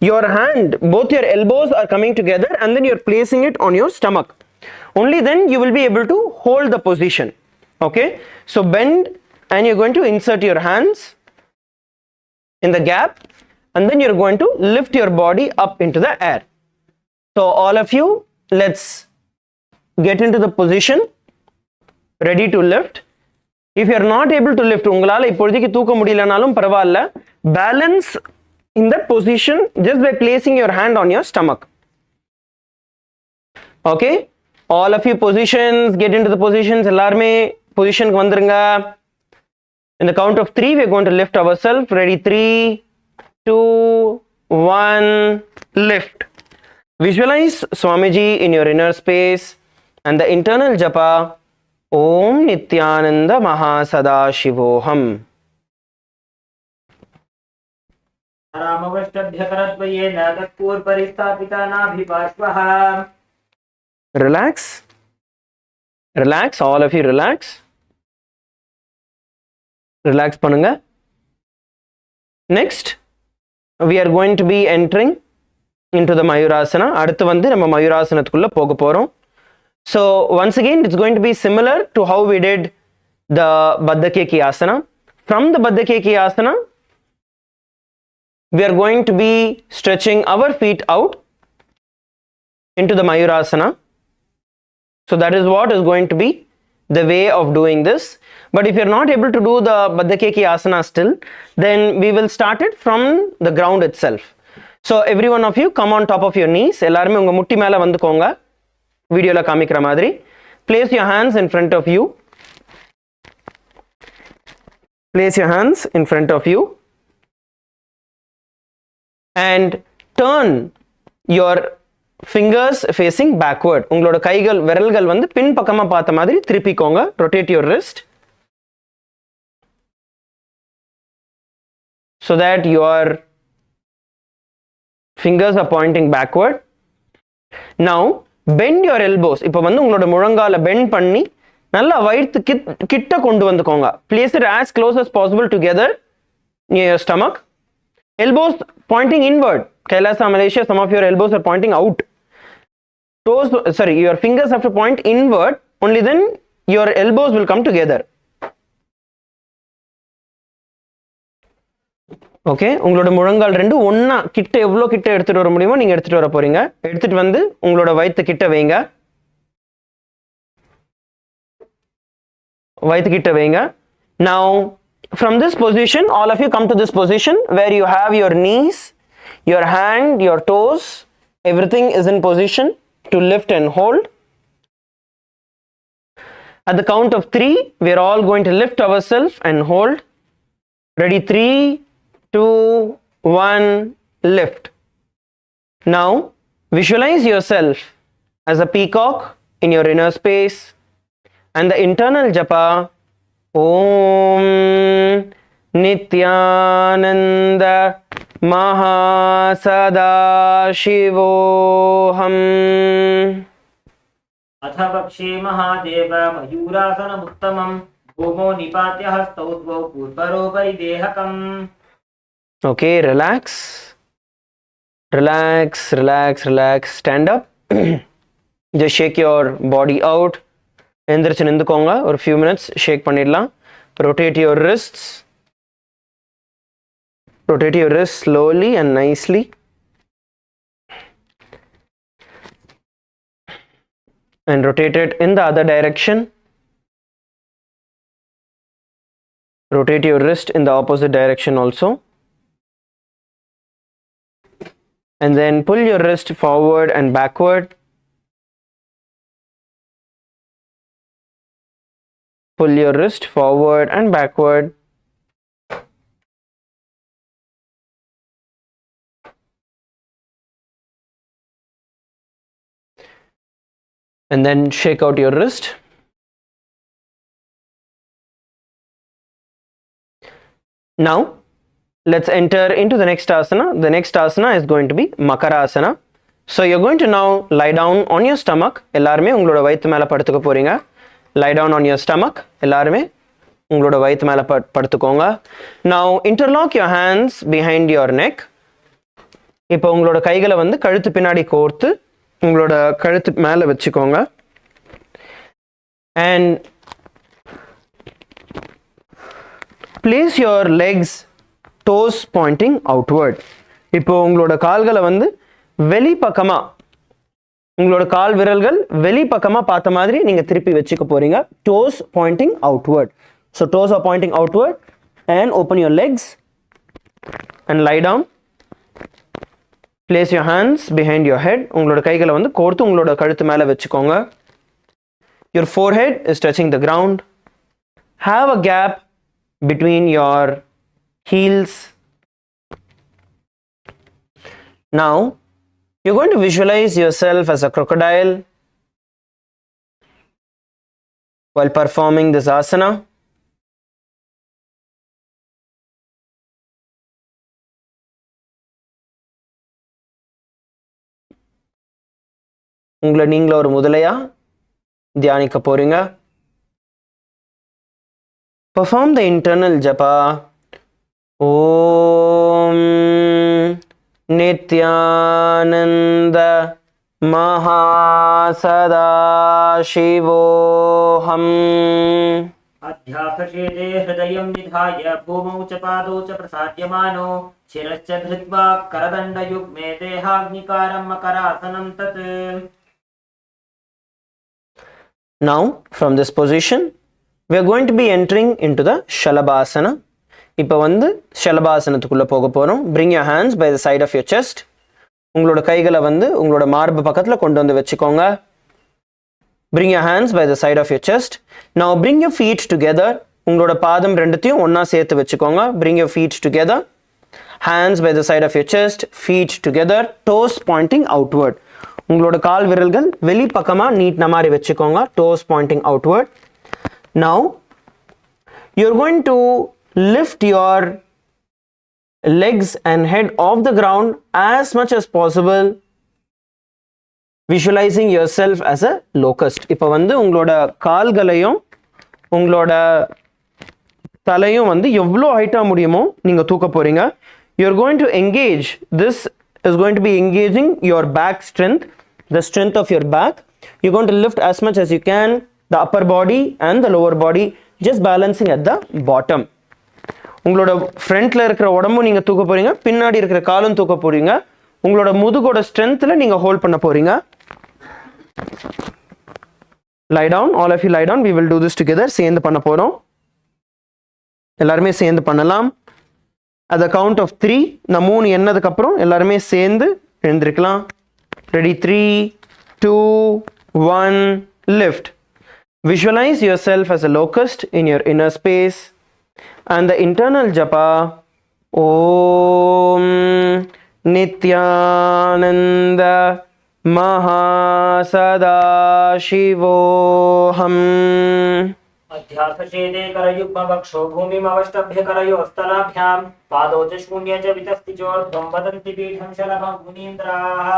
your hand, both your elbows are coming together and then you are placing it on your stomach. Only then you will be able to hold the position. Okay? So bend and you're going to insert your hands in the gap and then you're going to lift your body up into the air. So all of you, let's get into the position. Ready to lift. If you are not able to lift, உங்களால் இப்பொழுதைக்கு தூக்க முடியலனாலும் பரவாயில்ல, balance in that position just by placing your hand on your stomach. Okay, all of you positions, get into the positions. எல்லாருமே positionக்கு வந்துருங்க. In the count of 3, we are going to lift ourselves. Ready? 3, 2, 1, lift. Visualize Swamiji in your inner space and the internal japa. Om Nithyananda Mahasada Shivoham. Relax. Relax. All of you relax. Relax பண்ணுங்க. Next, we are going to be entering into the Mayurasana. அடுத்து வந்து நம்ம மயூராசனத்துக்குள்ள போக போறோம். So once again, it's going to be similar to how we did the Baddhakeki Asana. From the Baddhakeki Asana, we are going to be stretching our feet out into the Mayurasana. So that is what is going to be the way of doing this. But if you're not able to do the Baddhakeki Asana still, then we will start it from the ground itself. So every one of you come on top of your knees. எல்லாருமே உங்க முட்டி மேல வந்துக்கோங்க. வீடியோல காமிக்கிற மாதிரி. Place your hands in front of you. Place your hands in front of you. And turn your fingers facing backward. உங்களோட கைகள் விரல்கள் வந்து பின் பக்கமா பார்த்த மாதிரி திருப்பிக்கோங்க. Rotate your wrist. So that your fingers are pointing backward. Now, bend your elbows. இப்போ வந்து உங்களோட முழங்கால bend பண்ணி நல்லா வயிற்று கிட்ட கொண்டு வந்துக்கோங்க. Place it as close as possible together near your stomach. Elbows pointing inward. Kailasa, Malaysia, some of your elbows are pointing out. Toes, sorry, your fingers have to point inward. Only then your elbows will come together. Okay, உங்களோட முழங்கால் ரெண்டு ஒன்னா கிட்ட எவ்வளோ கிட்ட எடுத்துட்டு வர முடியுமோ நீங்க எடுத்துட்டு வர போறீங்க. எடுத்துட்டு வந்து உங்களோட வயிற்று கிட்ட வைங்க. வயிற்று கிட்ட வைங்க. Now from this position, all of you come to this position where you have your knees, your hand, your toes, everything is in position to lift and hold. At the count of 3, we are all going to lift ourselves and hold. Ready? 3, 2, 1, lift. Now visualize yourself as a peacock in your inner space and the internal japa Om Nithyananda Mahasada Shivoham. अथ वक्षे महादेव मयूरासनमुत्तमं भूमौ निपात्य हस्तौ द्वौ पूर्वरोपरि देहकम्. Okay, relax. Relax, relax, relax. Stand up. Just shake your body out. எந்திரிச்சு நின்றுக்கோங்க. ஒரு few minutes shake பண்ணிடலாம். Rotate your wrists. Rotate your wrists slowly and nicely. And rotate it in the other direction. Rotate your wrist in the opposite direction also. And then pull your wrist forward and backward. Pull your wrist forward and backward. And then shake out your wrist. Now let's enter into the next asana. The next asana is going to be Makarasana. So you're going to now lie down on your stomach. எல்லாருமே உங்களோட வயித்து மேல படுத்துக்க போறீங்க. Lie down on your stomach. எல்லாருமே உங்களோட வயித்து மேல படுத்துக்கோங்க. Now interlock your hands behind your neck. இப்போ உங்களோட கைகளை வந்து கழுத்து பின்னாடி கோர்த்து உங்களோட கழுத்து மேல வச்சுக்கோங்க. And place your legs toes pointing outward. இப்போ உங்களோட கால்களை வந்து வெளி பக்கமா உங்களோட கால் விரல்கள் வெளி பக்கமா பார்த்த மாதிரி நீங்க திருப்பி வச்சுக்க போறீங்க. Toes pointing outward. So toes are pointing outward and open your legs and lie down. Place your hands behind your head. உங்களோட கைகளை வந்து கோர்த்து உங்களோட கழுத்து மேல வச்சுக்கோங்க. Your forehead is touching the ground. Have a gap between your heels. Now you're going to visualize yourself as a crocodile while performing this asana. உங்களை நீங்கள ஒரு முதலையா தியானிக்க போறீங்க. Perform the internal japa. Om Nithyananda Mahasadaशिवोऽहम्. अध्यात्मशेते हृदयं निधाय भूमौ च पादौ च प्रसाद्यमानो शिरश्च धृत्वा करदण्डयुग्मे देहाग्निकारं मकरासनं तत्. Now from this position we are going to be entering into the Shalabhasana. இப்போ வந்து ஷலபாசனத்துக்குள்ள போக போறோம். Bring your hands by the side of your chest. உங்களோட கைகளை வந்து உங்களோட மார்பு பக்கத்துல கொண்டு வந்து வச்சுக்கோங்க. Bring your hands by the side of your chest. Now bring your feet together. உங்களோட பாதம் ரெண்டுத்தையும் ஒண்ணா சேர்த்து வச்சுக்கோங்க. Bring your feet together. Hands by the side of your chest, feet together, toes pointing outward. உங்களோட கால் விரல்கள் வெளி பக்கமா நீட்டின மாதிரி வச்சுக்கோங்க. Toes pointing outward. Now you're going to lift your legs and head off the ground as much as possible, visualizing yourself as a locust. இப்போ வந்து உங்களோட கால்களையும் உங்களோட தலையும் வந்து எவ்வளோ ஹைட்டா முடியுமோ நீங்க தூக்க போறீங்க. You're going to engage. This is going to be engaging your back strength, the strength of your back. You're going to lift as much as you can, the upper body and the lower body, just balancing at the bottom. உங்களோட ஃப்ரண்ட்ல இருக்கிற உடம்பும் நீங்க தூக்க போறீங்க, பின்னாடி இருக்கிற காலும் தூக்க போறீங்க. உங்களோட முதுகோட ஸ்ட்ரென்த்ல நீங்க ஹோல்ட் பண்ண போறீங்க. Lie down, all of you lie down. We will do this together. சேர்ந்து பண்ண போறோம். எல்லாரும் சேர்ந்து பண்ணலாம். At the count of 3, நான் 3 எண்ணதுக்கு அப்புறம் எல்லாரும் சேர்ந்து எழுந்திருக்கலாம். Ready? 3, 2, 1, lift. Visualize yourself as a locust in your inner space. And the internal japa, Om Nithyananda Mahasadaशिवोऽहम्. अध्यात्मशेते करयुग्मवक्षो भूमिमवष्टभ्य करयोस्तलाभ्यां पादौ च शून्ये च वितस्तिचोर्ध्वं वदन्ति पीठं शलभं मुनीन्द्राः.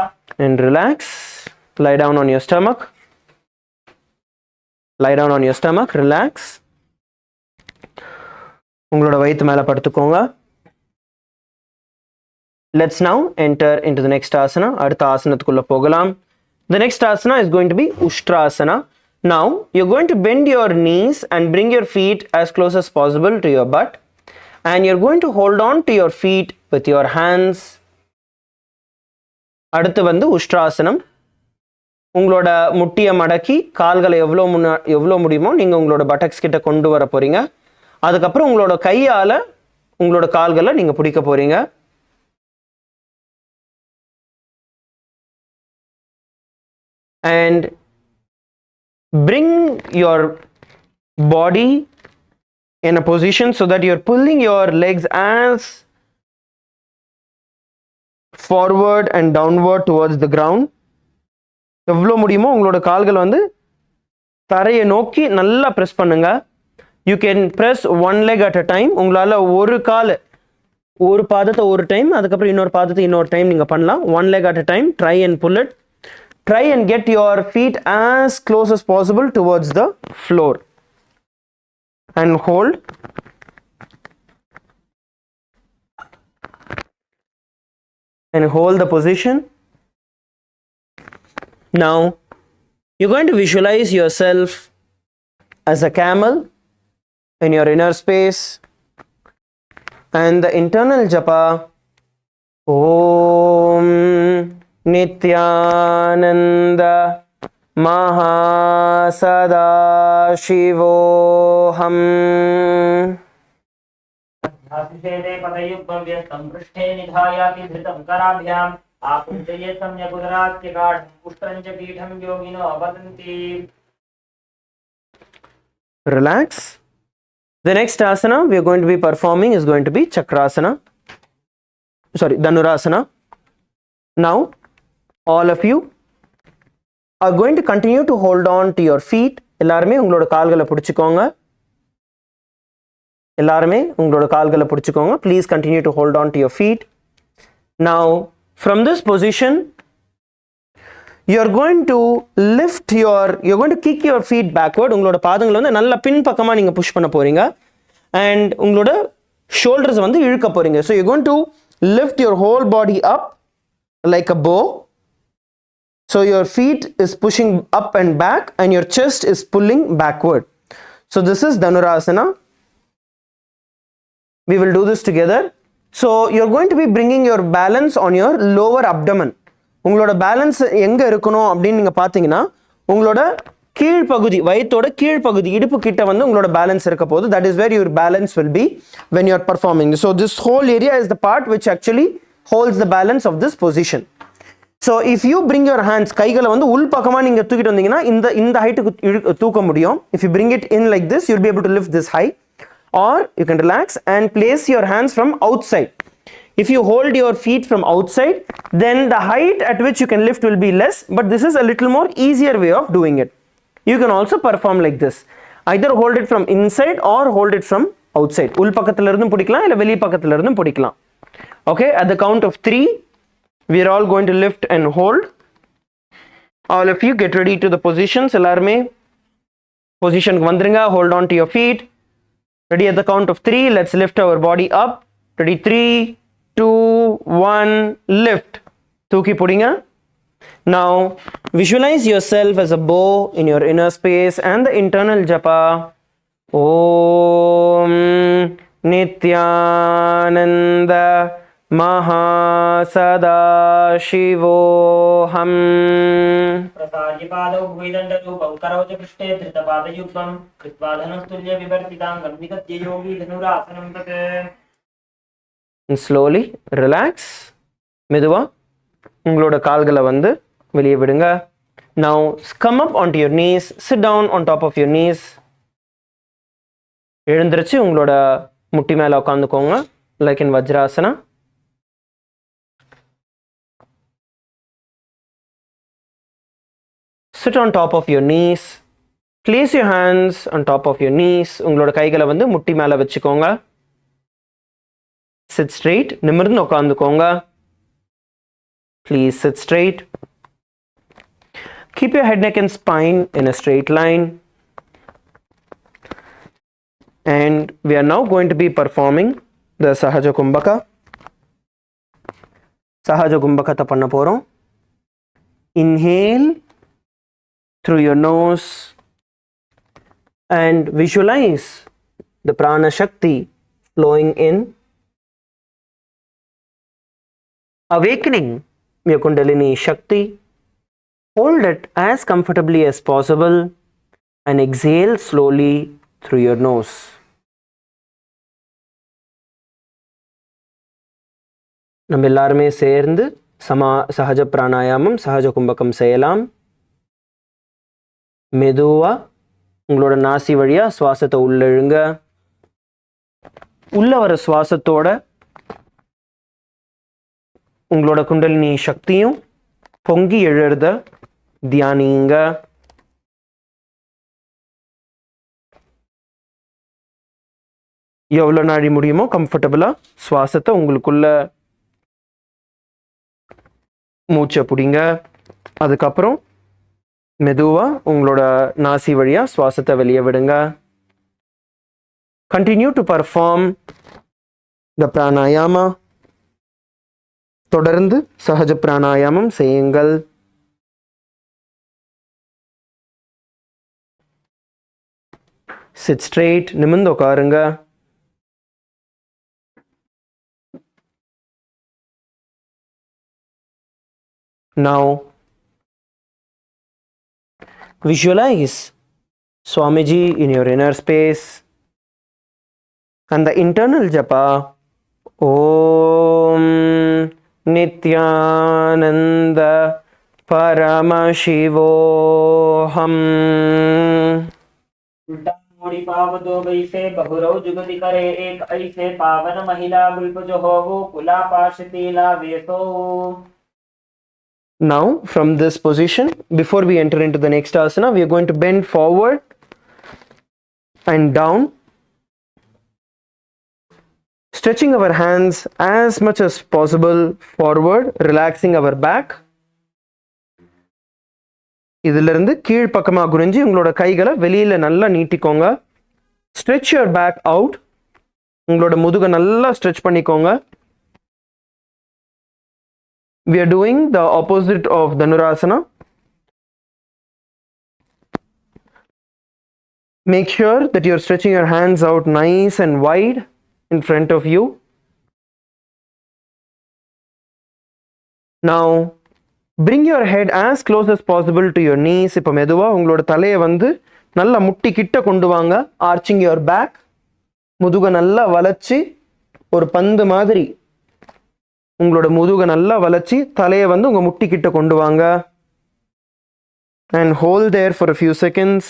And relax. Lie down on your stomach. Lie down on your stomach. Relax. உங்களோட வயித்து மேல படுத்துக்கோங்க. Let's now enter into the next asana. அடுத்த ஆசனத்துக்குள்ள போகலாம். The next asana is going to be Ushtrasana. Now you're going to bend your knees and bring your feet as close as possible to your butt, and you're going to hold on to your feet with your hands. அடுத்து வந்து உஷ்ட்ராசனம். உங்களோட முட்டியை மடக்கி கால்களை எவ்வளோ முடியுமோ நீங்கள் உங்களோட பட்டக்ஸ் கிட்ட கொண்டு வர போகிறீங்க. அதுக்கப்புறம் உங்களோட கையால் உங்களோட கால்களை நீங்கள் பிடிக்க போகிறீங்க. And bring your body in a position so that you're pulling your legs as forward and downward towards the ground. எவ்வளோ முடியுமோ உங்களோட கால்கள் வந்து தரையை நோக்கி நல்லா ப்ரெஸ் பண்ணுங்க. You can press one leg at a time. உங்களால் ஒரு பாதத்தை ஒரு டைம், அதுக்கப்புறம் இன்னொரு பாதத்தை இன்னொரு டைம் நீங்கள் பண்ணலாம். One leg at a time. Try and pull it. Try and get your feet as close as possible towards the floor and hold. And hold the position. Now you're going to visualize yourself as a camel in your inner space, and the internal japa Om Nithyananda Mahasadaशिवोऽहम्. ध्यासिषेदे पदयुग्मव्यस्तं पृष्ठे निधायाति धृतं कराभ्याम् आकुञ्चये सम्यगुदरात्यगाढं पुष्टं च पीठं योगिनो वदन्ति. Relax. The next asana we are going to be performing is going to be Chakrasana. Dhanurasana. Now all of you are going to continue to hold on to your feet. எல்லாருமே உங்களோட கால்களை பிடிச்சுக்கோங்க. Please continue to hold on to your feet. Now from this position you're going to kick your feet backward. உங்களோட பாதங்களை வந்து நல்ல பின் பக்கமா நீங்க push பண்ண போறீங்க. And உங்களோட shoulders வந்து இழுக்க போறீங்க. So you're going to lift your whole body up like a bow. So your feet is pushing up and back and your chest is pulling backward. So this is Dhanurasana. We will do this together. So you're going to be bringing your balance on your lower abdomen. உங்களோட balance எங்க இருக்கணும் அப்படின்னு நீங்க பாத்தீங்கன்னா உங்களோட கீழ்ப்பகுதி, வயித்தோட கீழ்ப்பகுதி, இடுப்பு கிட்ட வந்து உங்களோட பேலன்ஸ் இருக்க போகுது. That is where your balance will be when you are performing. So this whole area is the part which actually holds the balance of this position. So if you bring your hands, கைகளை வந்து உள் பக்கமா நீங்க தூக்கிட்டு வந்தீங்கன்னா இந்த ஹைட்டுக்கு தூக்க முடியும். If you bring it in like this, you'll be able to lift this high. Or you can relax and place your hands from outside. If you hold your feet from outside, then the height at which you can lift will be less, but this is a little more easier way of doing it. You can also perform like this. Either hold it from inside or hold it from outside. உள் பக்கத்துல இருந்தும் பிடிக்கலாம் இல்ல வெளி பக்கத்துல இருந்தும் பிடிக்கலாம். Okay, at the count of 3 we are all going to lift and hold. All of you get ready to the positions. எல்லாருமே பொசிஷனுக்கு வந்துருங்க. Hold on to your feet. Ready at the count of 3. Let's lift our body up. Ready? 3, 2, 1, lift. தூக்கி புடிங்க. Now visualize yourself as a bow in your inner space and the internal japa Om Nithyananda Mahasadaशिवोऽहम्. प्रसार्य पादौ भुविदण्डरूपं करोच पृष्ठे धृतपादयुग्मं कृत्वा धनुस्तुल्य विवर्तिताङ्गं विगत्य योगी धनुरासनं तत्. And slowly relax. மெதுவா உங்களோட கால்களை வந்து வெளியே விடுங்க. Now come up onto your knees. Sit down on top of your knees. எழுந்திருச்சு உங்களோட முட்டி மேல உட்காந்துக்கோங்க. Like in Vajrasana. Sit on top of your knees. Place your hands on top of your knees. உங்களோட கைகளை வந்து முட்டி மேல வச்சுக்கோங்க. Sit straight. நிமிர்ந்து உட்காந்துக்கோங்க. Please sit straight. Keep your head, neck and spine in a straight line. And we are now going to be performing the Sahaja Kumbhaka. Sahaja கும்பகத்தை பண்ண போகிறோம். Inhale through your nose and visualize the prana shakti flowing in, awakening your kundalini shakti. Hold it as comfortably as possible and exhale slowly through your nose. நம்ம எல்லாருமே சேர்ந்து சஹஜ பிராணாயாமம் சஹஜ கும்பகம் செய்யலாம். மெதுவா உங்களோட நாசி வழியா சுவாசத்தை உள்ளிழுங்க. உள்ள வர சுவாசத்தோட உங்களோட குண்டலினி சக்தியும் பொங்கி எழுறத தியானிங்க. எவ்வளோ நாழி முடியுமோ கம்ஃபர்டபுளா சுவாசத்தை உங்களுக்குள்ள மூச்சை பிடிங்க. அதுக்கப்புறம் மெதுவா உங்களோட நாசி வழியா சுவாசத்தை வெளியே விடுங்க. கண்டினியூ டு பர்ஃபார்ம் த பிராணாயாமா. தொடர்ந்து சஹஜ பிராணாயாமம் செய்யுங்கள். சிட் ஸ்ட்ரெயிட், நிமிர்ந்து உட்காருங்க. Now visualize Swamiji in your inner space and the internal japa Om Nithyananda Paramashivoham. उल्टा मोड़ी पाव दो गई से बहुरव जुगति करे एक ऐसे पावन महिला गुल्प जो हो वो कुला पाश तीला वेसो. Now from this position, before we enter into the next asana, we are going to bend forward and down, stretching our hands as much as possible forward, relaxing our back. இதிலிருந்து கீழ் பக்கமாக குனிஞ்சு உங்களோட கைகளை வெளியில் நல்லா நீட்டிக்கோங்க. Stretch your back out. உங்களோட முதுகை நல்லா ஸ்ட்ரெச் பண்ணிக்கோங்க. We are doing the opposite of Dhanurasana. Make sure that you are stretching your hands out nice and wide in front of you. Now bring your head as close as possible to your knees. இப்போ மெதுவா உங்களோட தலையை வந்து நல்லா முட்டி கிட்ட கொண்டு வாங்க. Arching your back. முதுகை நல்லா வளைச்சி ஒரு பந்து மாதிரி உங்களோட முதுகை நல்லா வளைச்சி தலையை வந்து உங்க முட்டி கிட்ட கொண்டு வாங்க. And hold there for a few seconds,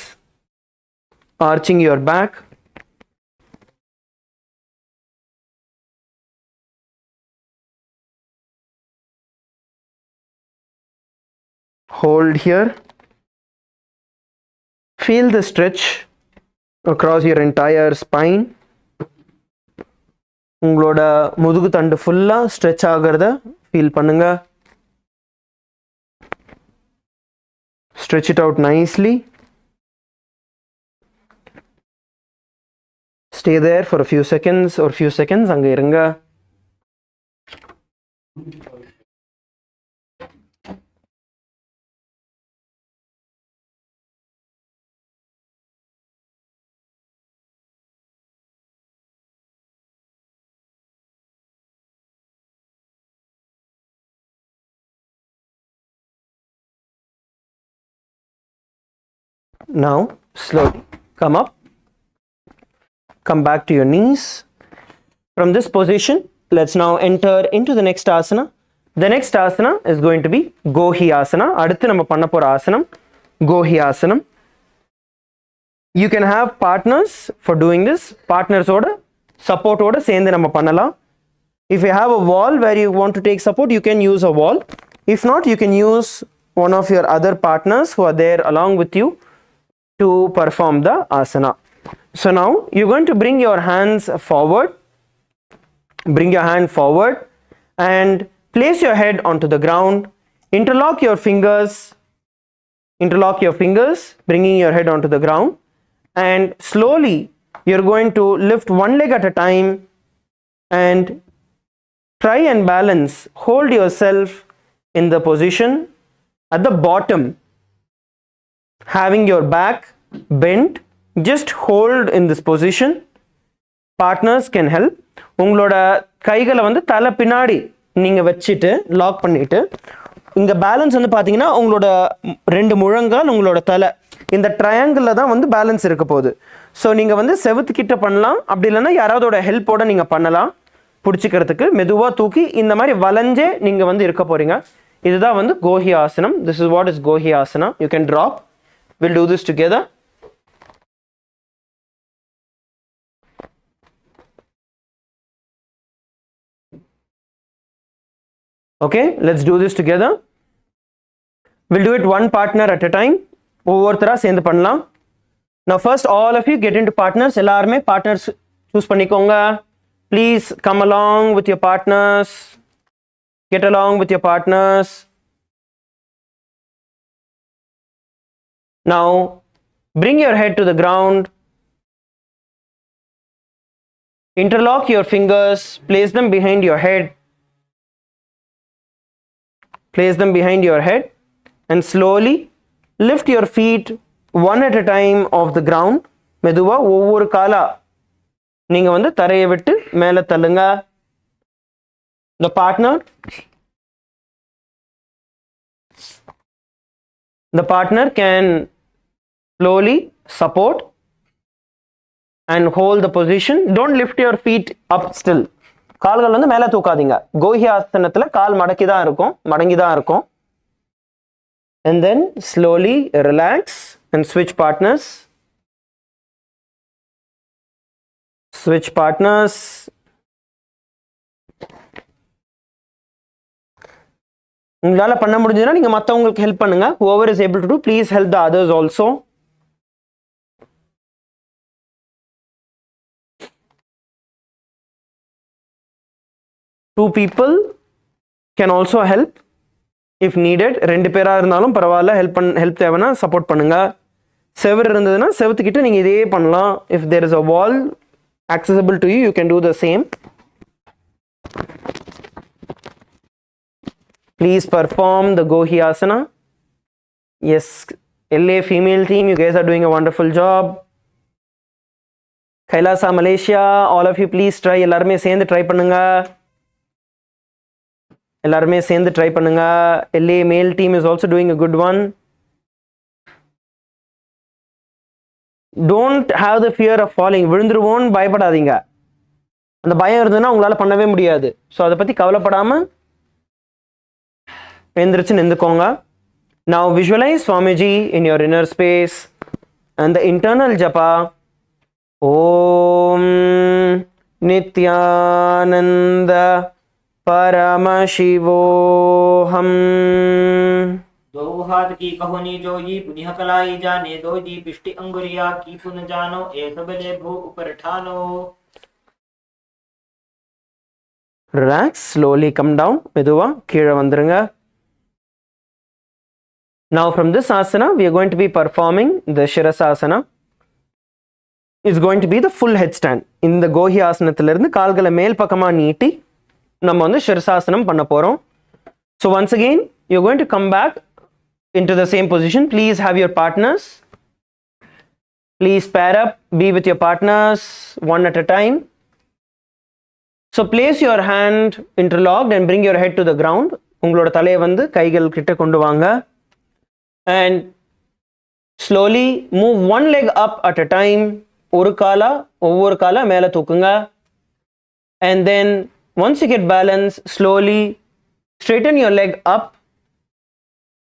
arching your back. Hold here. Feel the stretch across your entire spine. உங்களோட முதுகு தண்டு ஃபுல்லா ஸ்ட்ரெச் ஆகிறத ஃபீல் பண்ணுங்க. Stretch it out nicely. Stay there for a few seconds or few seconds அங்க இருங்க. Now slowly come up, come back to your knees. From this position, let's now enter into the next asana. The next asana is going to be Gohi asana. அடுத்து நம்ம பண்ண போற ஆசனம் Gohi asanam. You can have partners for doing this. Partners ஓட support ஓட சேர்ந்து நம்ம பண்ணலாம். If you have a wall where you want to take support, you can use a wall. If not, you can use one of your other partners who are there along with you to perform the asana. So now you're going to bring your hands forward. Bring your hand forward and place your head onto the ground. Interlock your fingers. Interlock your fingers, bringing your head onto the ground. And slowly you're going to lift one leg at a time and try and balance. Hold yourself in the position at the bottom, having your back bent. Just hold in this position. Partners can help. உங்களோட கைகளை வந்து தலை பின்னாடி நீங்கள் வச்சுட்டு lock பண்ணிவிட்டு இங்கே balance வந்து பார்த்தீங்கன்னா உங்களோட 2 முழங்கால் உங்களோட தலை இந்த ட்ரையாங்கிளில் தான் வந்து பேலன்ஸ் இருக்க போகுது. ஸோ நீங்கள் வந்து செவுத்துக்கிட்ட பண்ணலாம், அப்படி இல்லைன்னா யாராவதோட ஹெல்ப்போடு நீங்கள் பண்ணலாம். பிடிச்சிக்கிறதுக்கு மெதுவாக தூக்கி இந்த மாதிரி வளைஞ்சே நீங்கள் வந்து இருக்க போகிறீங்க. இதுதான் வந்து கோஹி ஆசனம். This is what is கோஹி asana. You can drop. Will do this together. Okay, let's do this together. We'll do it one partner at a time. ஒவ்வொருத்தரா சேர்ந்து பண்ணலாம். Now first all of you get into partners. எல்லாருமே partners choose பண்ணிக்கோங்க. Please come along with your partners. Get along with your partners. Now bring your head to the ground. Interlock your fingers. Place them behind your head. Place them behind your head and slowly lift your feet one at a time off the ground. மெதுவா ஒவ்வொரு காலா நீங்க வந்து தரையை விட்டு மேலே தள்ளுங்க. The partner can slowly support and hold the position. Don't lift your feet up still. கால்கள் வந்து மேலே தூக்காதீங்க. கோஹி ஆசனத்தில் கால் மடங்கி தான் இருக்கும். And then slowly relax and switch partners. உங்களால் பண்ண முடிஞ்சதுன்னா நீங்கள் மற்றவங்களுக்கு ஹெல்ப் பண்ணுங்க. whoever is able to do, please help the others also. Two people can also help if needed. 2 பேரா இருந்தாலும் பரவாயில்ல. ஹெல்ப் தேவைன்னா சப்போர்ட் பண்ணுங்க. செவர் இருந்ததுன்னா செவத்துக்கிட்ட நீங்கள் இதே பண்ணலாம். if there is a wall accessible to you, you can do the same. Please perform the Gohi Asana. Yes, LA female team, you guys are doing a wonderful job. Kailasa Malaysia, all of you please try. எல்லாருமே சேர்ந்து try பண்ணுங்க. LA male team is also doing a good one. Don't have the fear of falling. விழுந்துருவோன்னு பயப்படாதீங்க. அந்த பயம் இருந்ததுன்னா உங்களால் பண்ணவே முடியாது. ஸோ அதை பற்றி கவலைப்படாமல் எழுந்திரிச்சு நின்றுக்கோங்க. Now visualize Swamiji in your inner space and the internal japa. Om Nithyananda परमशिवोऽहम्. दो हाथ की कहोनी जोगी पुनिह कलाई जाने दो जी पिष्टि अंगुरिया की पुन जानो एक बले भू ऊपर ठानो. Relax, slowly come down. மெதுவா கீழே வந்துருங்க. Now from this asana we are going to be performing the Shirasasana. It's going to be the full headstand. இந்த கோஹி ஆசனத்திலிருந்து கால்களை மேல் பக்கமா நீட்டி நம்ம வந்து ஷிரசாசனம் பண்ண போறோம். So once again you're going to come back into the same position. Please have your partners. Please pair up, be with your partners one at a time. So place your hand interlocked and bring your head to the ground. உங்களோட தலையை வந்து கைகள் கிட்ட கொண்டு வாங்க. And slowly move one leg up at a time. ஒவ்வொரு காலா மேலே தூக்குங்க. And then once you get balance, slowly straighten your leg up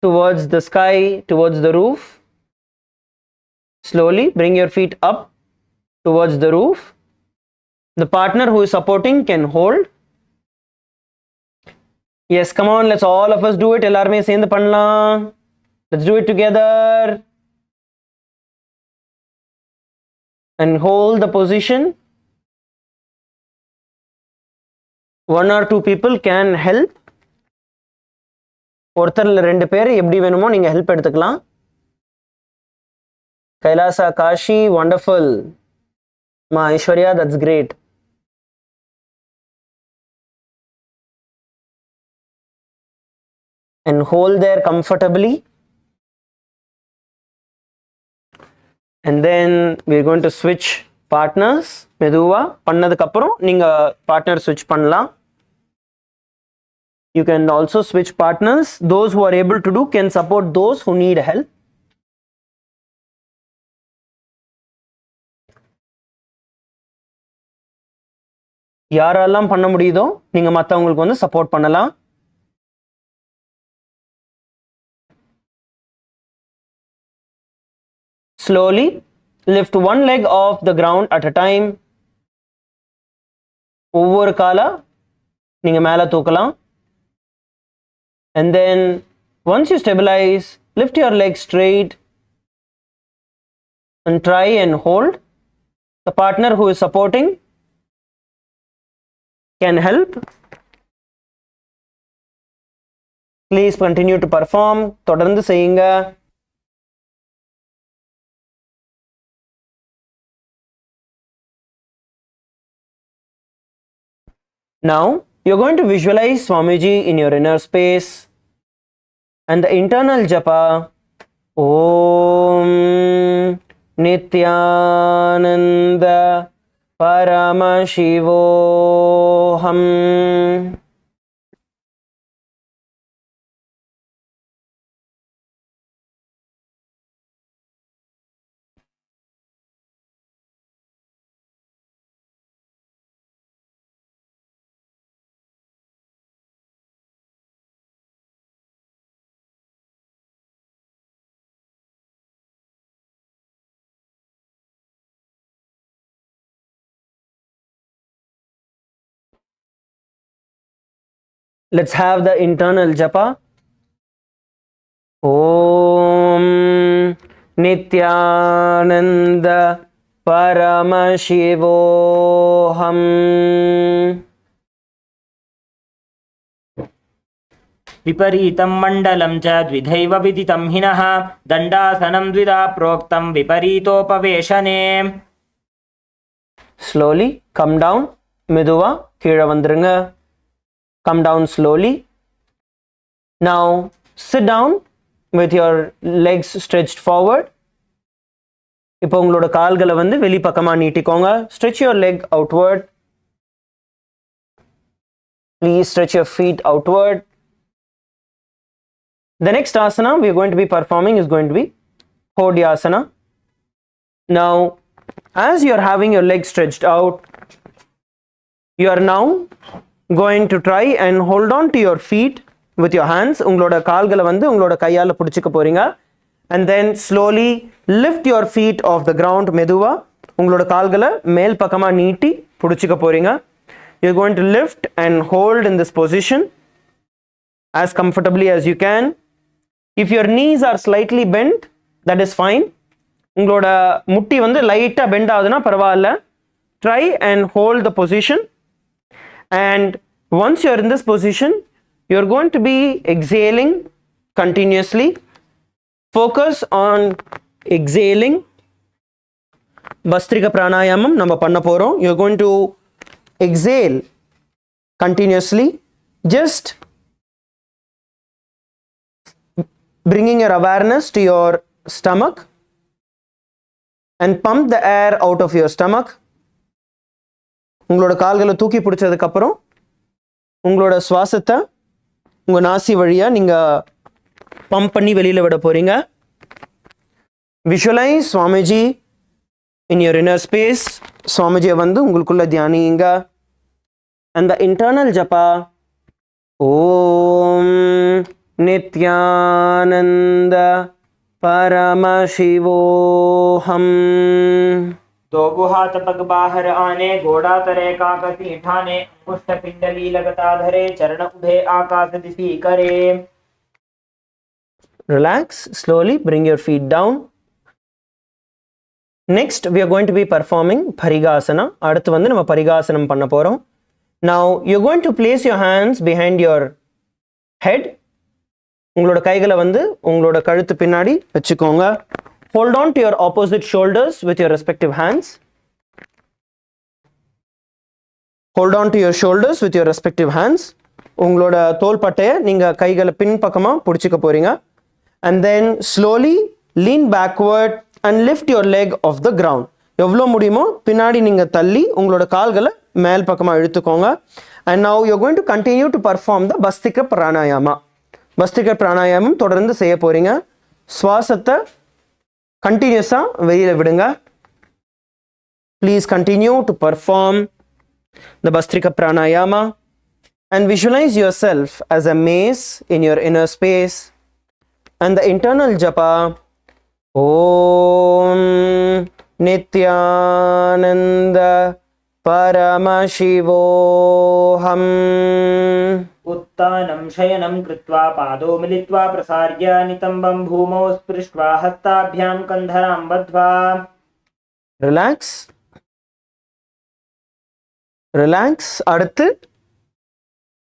towards the sky, towards the roof. Slowly bring your feet up towards the roof. The partner who is supporting can hold. Yes, come on, let's all of us do it. எல்லாருமே சேர்ந்து பண்ணலாம். Let's do it together. And hold the position. 1 or 2 people can help. ஒருத்தர்ல 2 பேர் எப்படி வேணுமோ நீங்க help எடுத்துக்கலாம். Kailasa Kashi, wonderful. Ma Aishwarya, that's great. and hold there comfortably. And then we're going to switch partners. மெதுவா பண்ணதுக்கு அப்புறம் நீங்க பார்ட்னர் switch பண்ணலாம். You can also switch partners. Those who are able to do can support those who need help. யாரெல்லாம் பண்ண முடியுதோ நீங்க மத்தவங்களுக்கு வந்து சப்போர்ட் பண்ணலாம். Slowly lift one leg off the ground at a time. ஒவ்வொரு காலா நீங்க மேல தூக்கலாம். And then once you stabilize, lift your leg straight and try and hold. The partner who is supporting can help. Please continue to perform. தொடர்ந்து செய்யுங்க. Now you're going to visualize Swamiji in your inner space and the internal japa Om Nithyananda Paramashivoham. Let's have the internal japa. Om Nithyananda Paramashivoham. विपरीतं मण्डलं च द्विधैव विदितं हिनः दण्डासनं द्विधा प्रोक्तं विपरीतोपवेशने. Slowly come down. மெதுவா கீழே வந்துருங்க. Come down slowly. Now sit down with your legs stretched forward. இப்போ உங்களோட கால்களை வந்து வெளி பக்கமா நீட்டிக்கோங்க. Stretch your leg outward. Please stretch your feet outward. The next asana we are going to be performing is going to be Hodyasana. Now as you are having your legs stretched out, you are now going to try and hold on to your feet with your hands. உங்களோட கால்களை வந்து உங்களோட கையால பிடிச்சுக்க போறீங்க. And then slowly lift your feet off the ground. மெதுவா உங்களோட கால்களை மேல் பக்கமா நீட்டி பிடிச்சுக்க போறீங்க. You're going to lift and hold in this position as comfortably as you can. If your knees are slightly bent, that is fine. உங்களோட முட்டி வந்து லைட்டா பெண்ட் ஆகுதுன்னா பரவாயில்ல. Try and hold the position. And once you are in this position, you are going to be exhaling continuously. Focus on exhaling. Bastrika pranayamam நம்ம பண்ண போறோம். You are going to exhale continuously. Just bringing your awareness to your stomach and pump the air out of your stomach. உங்களோட கால்களை தூக்கி பிடிச்சதுக்கு அப்புறம் உங்களோட சுவாசத்தை உங்க நாசி வழியா நீங்க பம்ப் பண்ணி வெளியில விட போறீங்க. Visualize Swamiji in your inner space. Swamiji வந்து உங்களுக்குள்ள தியானிங்க. And the internal japa Om Nithyananda Paramashivoham. दो हाथ पग बाहर आने घोड़ा तरे काकसी ठाने अंगुष्ठ पिंडली लगाताधरे चरण उभे आकाश दिशि करे. Relax, slowly bring your feet down. Next we are going to be performing Parigasana. அடுத்து வந்து நம்ம பரிகாசனம் பண்ண போறோம். Now you're going to place your hands behind your head. உங்களோட கைகளை வந்து உங்களோட கழுத்து பின்னாடி வச்சுக்கோங்க. Hold on to your opposite shoulders with your respective hands. Hold on to your shoulders with your respective hands. உங்களோட தோள்பட்டையை நீங்கள் கைகளை பின்பக்கமாக பிடிச்சிக்க போகிறீங்க. And then slowly lean backward and lift your leg off the ground. எவ்வளோ முடியுமோ பின்னாடி நீங்கள் தள்ளி உங்களோட கால்களை மேல் பக்கமாக இழுத்துக்கோங்க. And now you going to continue to perform the Bhastrika pranayama. Bhastrika பிராணாயாமம் தொடர்ந்து செய்ய போகிறீங்க. சுவாசத்தை கண்டினியூஸாக வெளியில் விடுங்க. Please continue to perform the Bastrika Pranayama and visualize yourself as a mace in your inner space and the internal japa Om Nithyananda Paramashivoham. उत्तानं शयनं कृत्वा पादौ मिलित्वा प्रसार्य नितम्बं भूमौ स्पृष्ट्वा हस्ताभ्यां कन्धरां बद्ध्वा. ரிலாக்ஸ். அடுத்து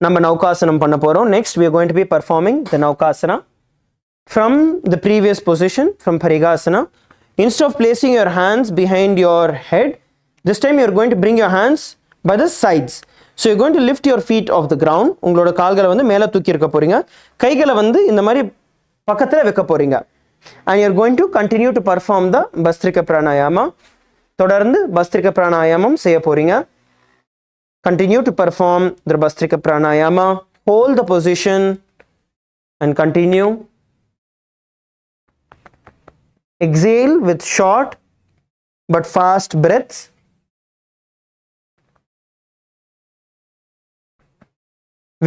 நம்ம நௌகாசனம் பண்ண போகிறோம். Next we are going to be performing the நௌகாசனா from the previous position, from Parigasana. Instead of placing your hands behind your head, this time you are going to bring your hands by the sides. So you are going to lift your feet off the ground. உங்களோட கால்களை வந்து மேலே தூக்கி இருக்க போகிறீங்க. கைகளை வந்து இந்த மாதிரி பக்கத்தில் வைக்க போகிறீங்க. and you are going to continue to perform the Bastrika Pranayama. தொடர்ந்து பஸ்திரிக பிராணாயாமம் செய்ய போகிறீங்க. Continue to perform the Bastrika Pranayama. Hold the position and continue. Exhale with short but fast breaths.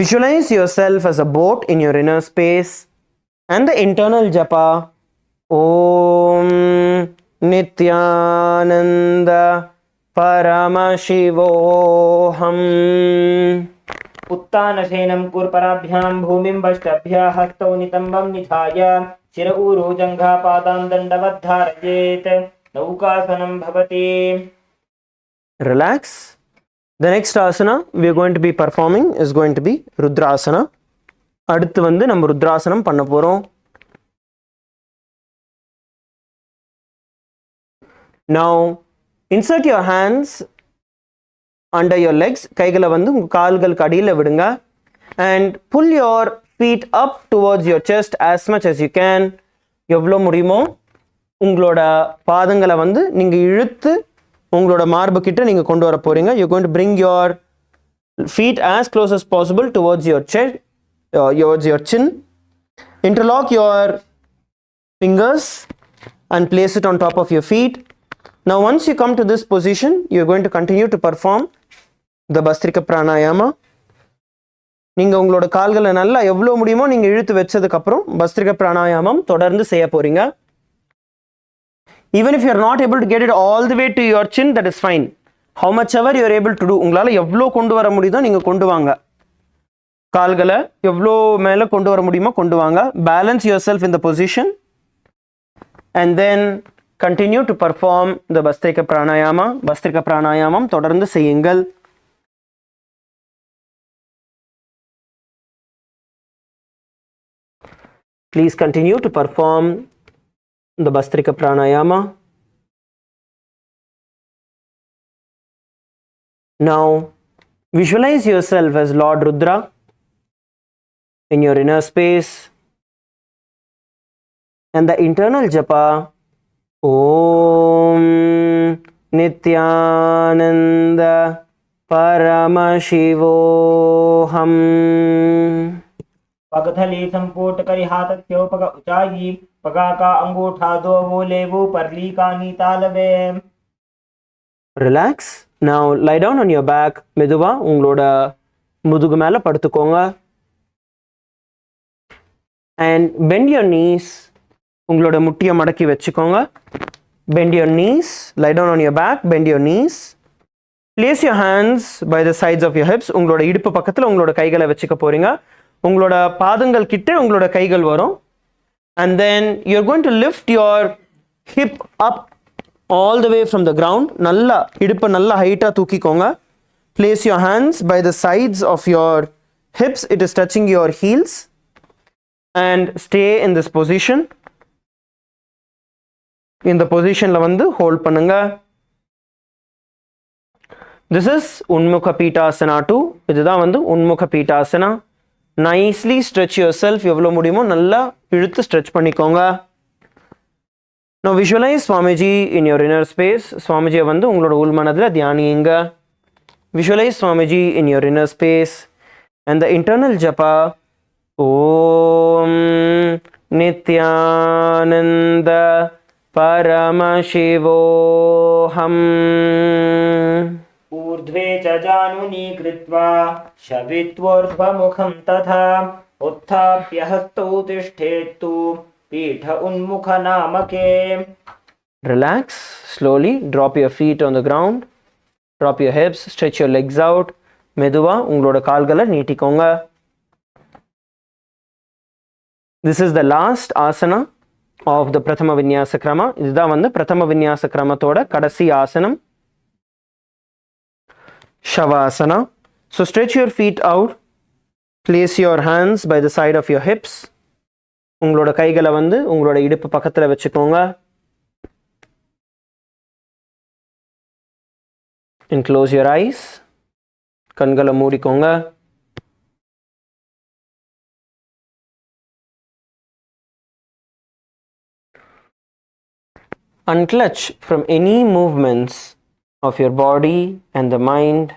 Visualize yourself as a boat in your inner space and the internal japa Om Nithyananda Paramashivoham. उत्तानशयनं कुर्पराभ्यां भूमिं वष्टभ्यः हस्तौ नितम्बं निधाय शिर ऊरो जङ्घापादां दण्डवद्धारयेत्. नौकासनं भवति. Relax. The next asana we are going to be performing is going to be Rudrasana. அடுத்து வந்து நம்ம ருத்ராசனம் பண்ண போகிறோம். Now insert your hands under your legs. கைகளை வந்து உங்கள் கால்களுக்கு அடியில் விடுங்க. and pull your feet up towards your chest as much as you can. எவ்வளோ முடியுமோ உங்களோட பாதங்களை வந்து நீங்கள் இழுத்து உங்களோட மார்பு கிட்ட நீங்கள் கொண்டு வர போகிறீங்க. you're going to bring your feet as close as possible towards your chest, towards your chin. Interlock your fingers and place it on top of your feet. Now once you come to this position, you are going to continue to perform the Bastrika Pranayama. நீங்கள் உங்களோட கால்களை நல்லா எவ்வளோ முடியுமோ நீங்கள் இழுத்து வச்சதுக்கப்புறம் பஸ்திரிக பிராணாயாமம் தொடர்ந்து செய்ய போகிறீங்க. Even if you are not able to get it all the way to your chin, that is fine. How much ever you are able to do, உங்களால் எவ்வளோ கொண்டு வர முடியுதோ நீங்கள் கொண்டு வாங்க. கால்களை எவ்வளோ மேலே கொண்டு வர முடியுமோ கொண்டு வாங்க. Balance yourself in the position and then continue to perform the Bastrika Pranayama. Bastrika Pranayamam தொடர்ந்து செய்யுங்கள். Please continue to perform the Bastrika Pranayama. Now visualize yourself as Lord Rudra in your inner space and the internal japa Om Nithyananda Paramashivoham. पगथली संपुट करि हाथस्यो पग उचाई पगा का अंगूठा दो वो ले वो परली का नीतालवे. Relax. Now lie down on your back. மெதுவா உங்களோட முதுகு மேல படுத்துக்கோங்க. And bend your knees. உங்களோட முட்டியை மடக்கி வச்சுக்கோங்க. Bend your knees. Lie down on your back. Bend your knees. Place your hands by the sides of your hips. உங்களோட இடுப்பு பக்கத்தில் உங்களோட கைகளை வச்சுக்க போறீங்க. உங்களோட பாதங்கள் கிட்ட உங்களோட கைகள் வரும். And then you're going to lift your hip up all the way from the ground. நல்லா இடுப்பை நல்லா ஹைட்டாக தூக்கிக்கோங்க. Place your hands by the sides of your hips. It is touching your heels. And stay in this position. இந்த பொசிஷன்ல வந்து hold பண்ணுங்க. This is Unmukha Pitasana 2. இதுதான் வந்து Unmukha Pitasana. nicely stretch yourself. எவ்வளோ முடியுமோ நல்லா இழுத்து stretch பண்ணிக்கோங்க. Now visualize Swamiji in your inner space. Swamijiயை வந்து உங்களோட உள்மனதில் தியானியுங்க. Visualize Swamiji in your inner space and the internal japa Om Nithyananda Paramashivoham. ऊर्ध्वे च जानुनी कृत्वा शवित्वोर्ध्वमुखं तथा उत्थाप्य हस्तौ तिष्ठेत्तु पीठ उन्मुखनामके. Relax slowly. Drop your feet on the ground. Drop your hips. Stretch your legs out. மெதுவா உங்களோட கால்களை நீட்டிக்கோங்க. This is the last asana of the Prathama Vinyasa Krama. இதுதான் வந்து பிரதம விநியாச கிரமத்தோட கடைசி ஆசனம். Shavasana. So stretch your feet out. Place your hands by the side of your hips. உங்களோட கைகளை வந்து உங்களோட இடுப்பு பக்கத்துல வச்சுக்கோங்க. And close your eyes. கண்களை மூடிக்கோங்க. Unclutch from any movements of your body and the mind.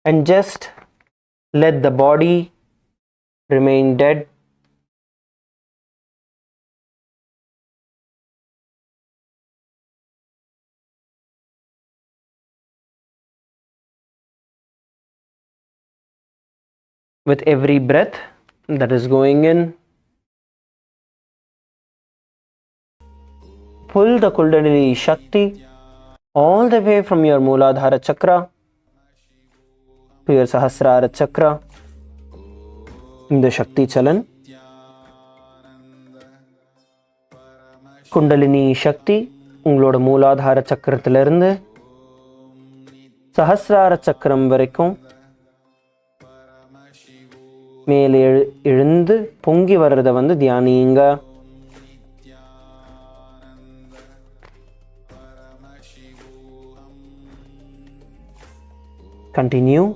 And just let the body remain dead. With every breath that is going in, pull the Kundalini Shakti all the way from your Mooladhara Chakra to your Sahasrara Chakra. இந்த சக்தி சலன் குண்டலினி சக்தி உங்களோட மூலாதார சக்கரத்திலிருந்து சஹஸ்ரார சக்கரம் வரைக்கும் மேலே எழுந்து பொங்கி வர்றதை வந்து தியானியுங்க. Continue.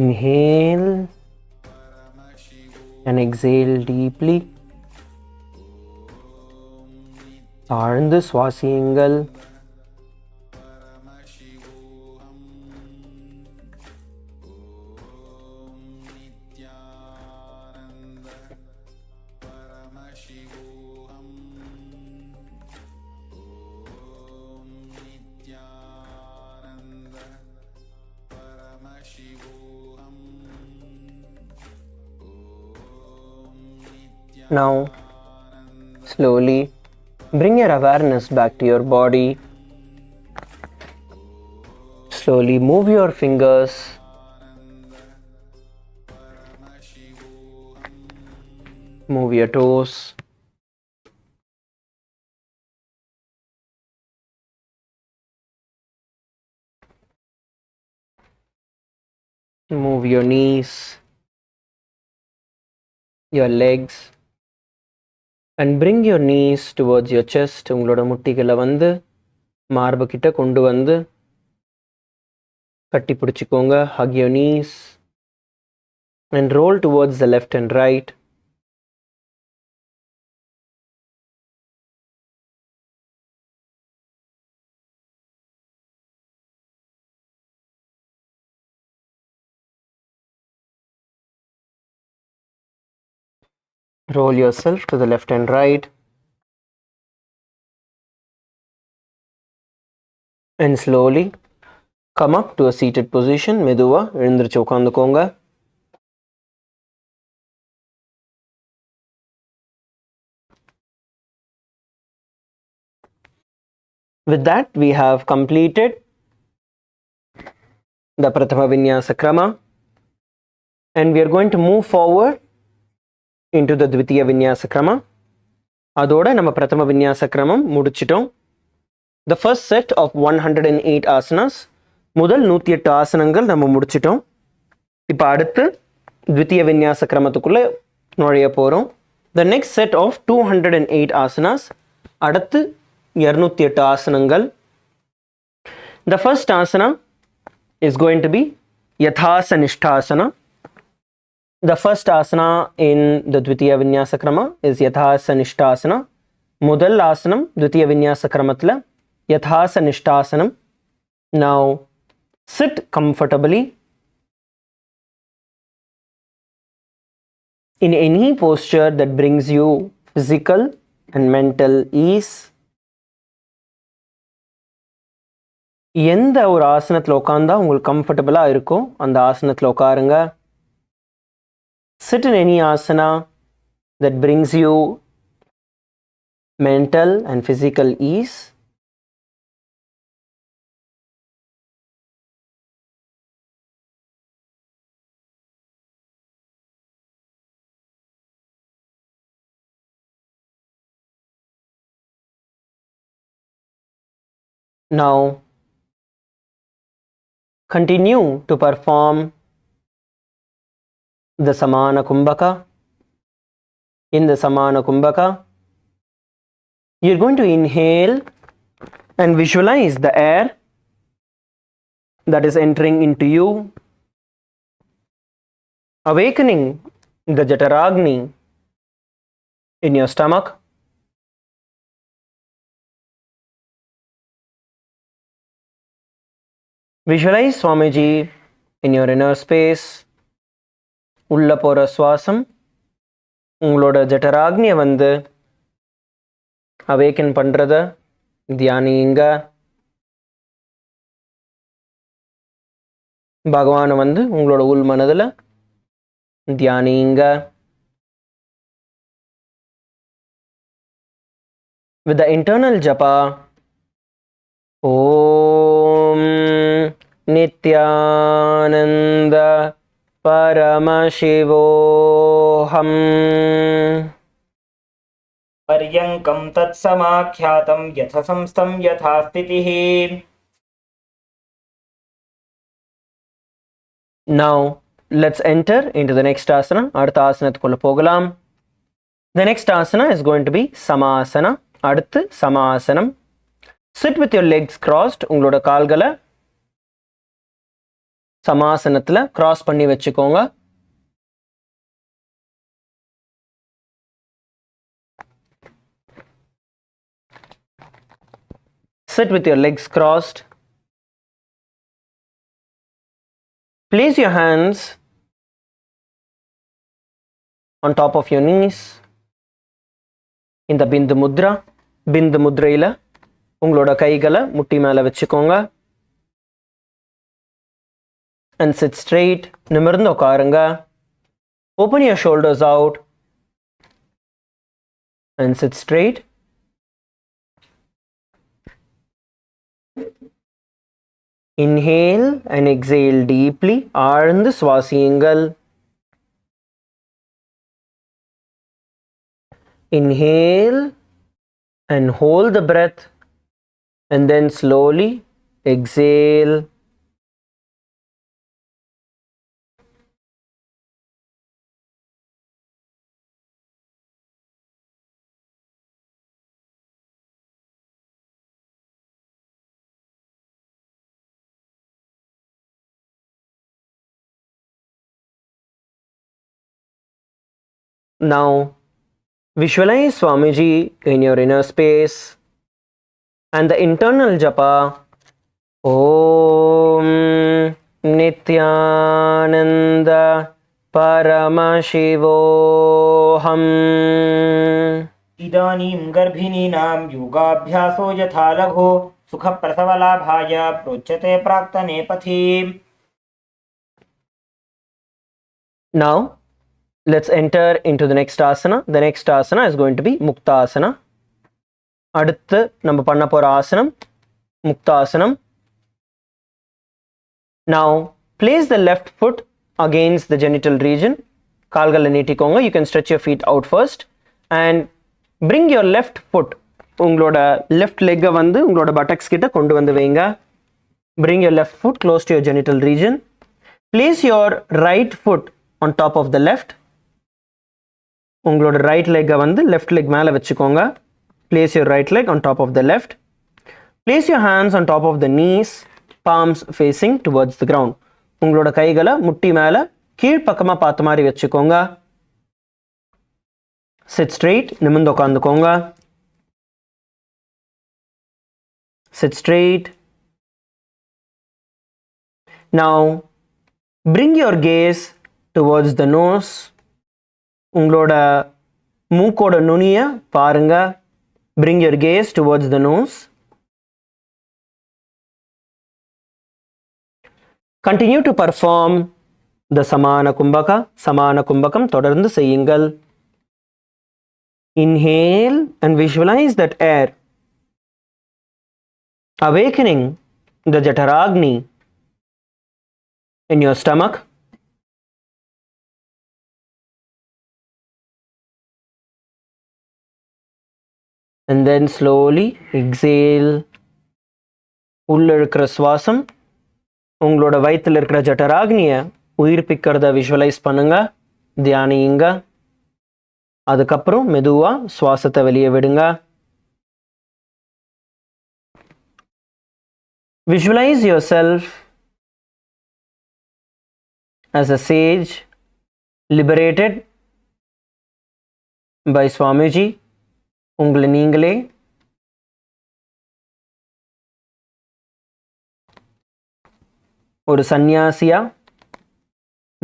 Inhale and exhale deeply. ஆழ்ந்து சுவாசியுங்கள். Now, slowly bring your awareness back to your body. Slowly move your fingers. Move your toes. Move your knees, your legs. and bring your knees towards your chest. உங்களோட முட்டிகளை வந்து மார்பு கிட்ட கொண்டு வந்து கட்டி பிடிச்சிக்கோங்க. Hug your knees and roll towards the left and right. Roll yourself to the left and right. And slowly come up to a seated position. மெதுவா எழுந்திருச்சு உட்காந்துக்கோங்க. With that, we have completed the Prathama Vinyasa Krama, and we are going to move forward into the Dvitiya Vinyasa Krama. அதோட நம்ம பிரதம வின்யாச கிரமம் முடிச்சிட்டோம். The first set of 108 asanas, முதல் 108 ஆசனங்கள் நம்ம முடிச்சிட்டோம். இப்போ அடுத்து த்விதிய வின்யாச கிரமத்துக்குள்ள நுழைய போகிறோம். The next set of 208 asanas, அடுத்து 208 ஆசனங்கள். The first asana is going to be Yathasa Nishthasana. The first asana in the Dvitiya Vinyasa Krama is Yathasa Nishthasana. முதல் ஆசனம் Dvitiya Vinyasa Kramathla Yathasa Nishtasanam. Now sit comfortably in any posture that brings you physical and mental ease. எந்த ஒரு ஆசனத்தில் உட்கார்ந்தா உங்களுக்கு கம்ஃபர்டபுளாக இருக்கோ அந்த ஆசனத்தில் உட்காருங்க. Sit in any asana that brings you mental and physical ease. Now continue to perform the Samana Kumbhaka. In the Samana Kumbhaka, you're going to inhale and visualize the air that is entering into you, awakening the Jataragni in your stomach. Visualize Swamiji in your inner space. உள்ள போகிற சுவாசம் உங்களோட ஜட்டராக்னியை வந்து awaken பண்ணுறத தியானிங்க. பகவானை வந்து உங்களோட உள் மனதில் தியானிங்க. With the internal japa, Om Nithyananda Paramashivoham. पर्यङ्कं तत्समाख्यातं यथसंस्थं यथा स्थितिः. Now let's enter into the next asana. அடுத்த ஆசனத்துக்குள்ள போகலாம். The next asana is going to be Samasana. அடுத்து சமாசனம். Sit with your legs crossed. உங்களோட கால்களை சமாசனத்தில் cross பண்ணி வச்சுக்கோங்க. Sit with your legs crossed. Place your hands on top of your knees in the Bindu Mudra. Bindu Mudraila உங்களோட கைகளை முட்டி மேலே வச்சுக்கோங்க. And sit straight. நிமிர்ந்து உட்காருங்க. Open your shoulders out and sit straight. Inhale and exhale deeply. ஆழ்ந்து சுவாசியுங்கள். Inhale and hold the breath and then slowly exhale. Now, visualize Swamiji in your inner space and the internal japa Om Nithyananda Paramashivoham. इदानीं गर्भिणीनां योगाभ्यासो यथा लघो सुखप्रसवलाभाय प्रोच्यते प्राक्तने पथि. Now, let's enter into the next asana. The next asana is going to be Muktasana. அடுத்து நம்ம பண்ண போற ஆசனம் முக்தாசனம். Now, place the left foot against the genital region. கால்களை நீட்டிக்கோங்க. You can stretch your feet out first and bring your left foot. உங்களோட left leg வந்து உங்களோட buttocks கிட்ட கொண்டு வந்து வைங்க. Bring your left foot close to your genital region. Place your right foot on top of the left. உங்களோட right leg வந்து left leg மேல வச்சுக்கோங்க. Place your right leg on top of the left. Place your hands on top of the knees, palms facing towards the ground. உங்களோட கைகளை முட்டி மேல கீழ் பக்கமா பார்த்த மாதிரி வச்சுக்கோங்க. Sit straight, நிமிர்ந்து உட்கார்ந்துக்கோங்க. Sit straight. Now, bring your gaze towards the nose. உங்களோட மூக்கோட நுனிய பாருங்க. Bring your gaze towards the nose. Continue to perform the Samana Kumbhaka. Samana Kumbhakam தொடர்ந்து செய்யுங்கள். Inhale and visualize that air awakening the Jataragni in your stomach. And then slowly exhale. உள்ள இருக்கிற சுவாசம் உங்களோட வயிற்றில் இருக்கிற ஜட்டராக்னியை உயிர்ப்பிக்கிறத விஷுவலைஸ் பண்ணுங்க, தியானியுங்க. அதுக்கப்புறம் மெதுவா சுவாசத்தை வெளியே விடுங்க. Visualize yourself as a sage liberated by Swamiji. உங்களை நீங்களே ஒரு சந்நியாசியா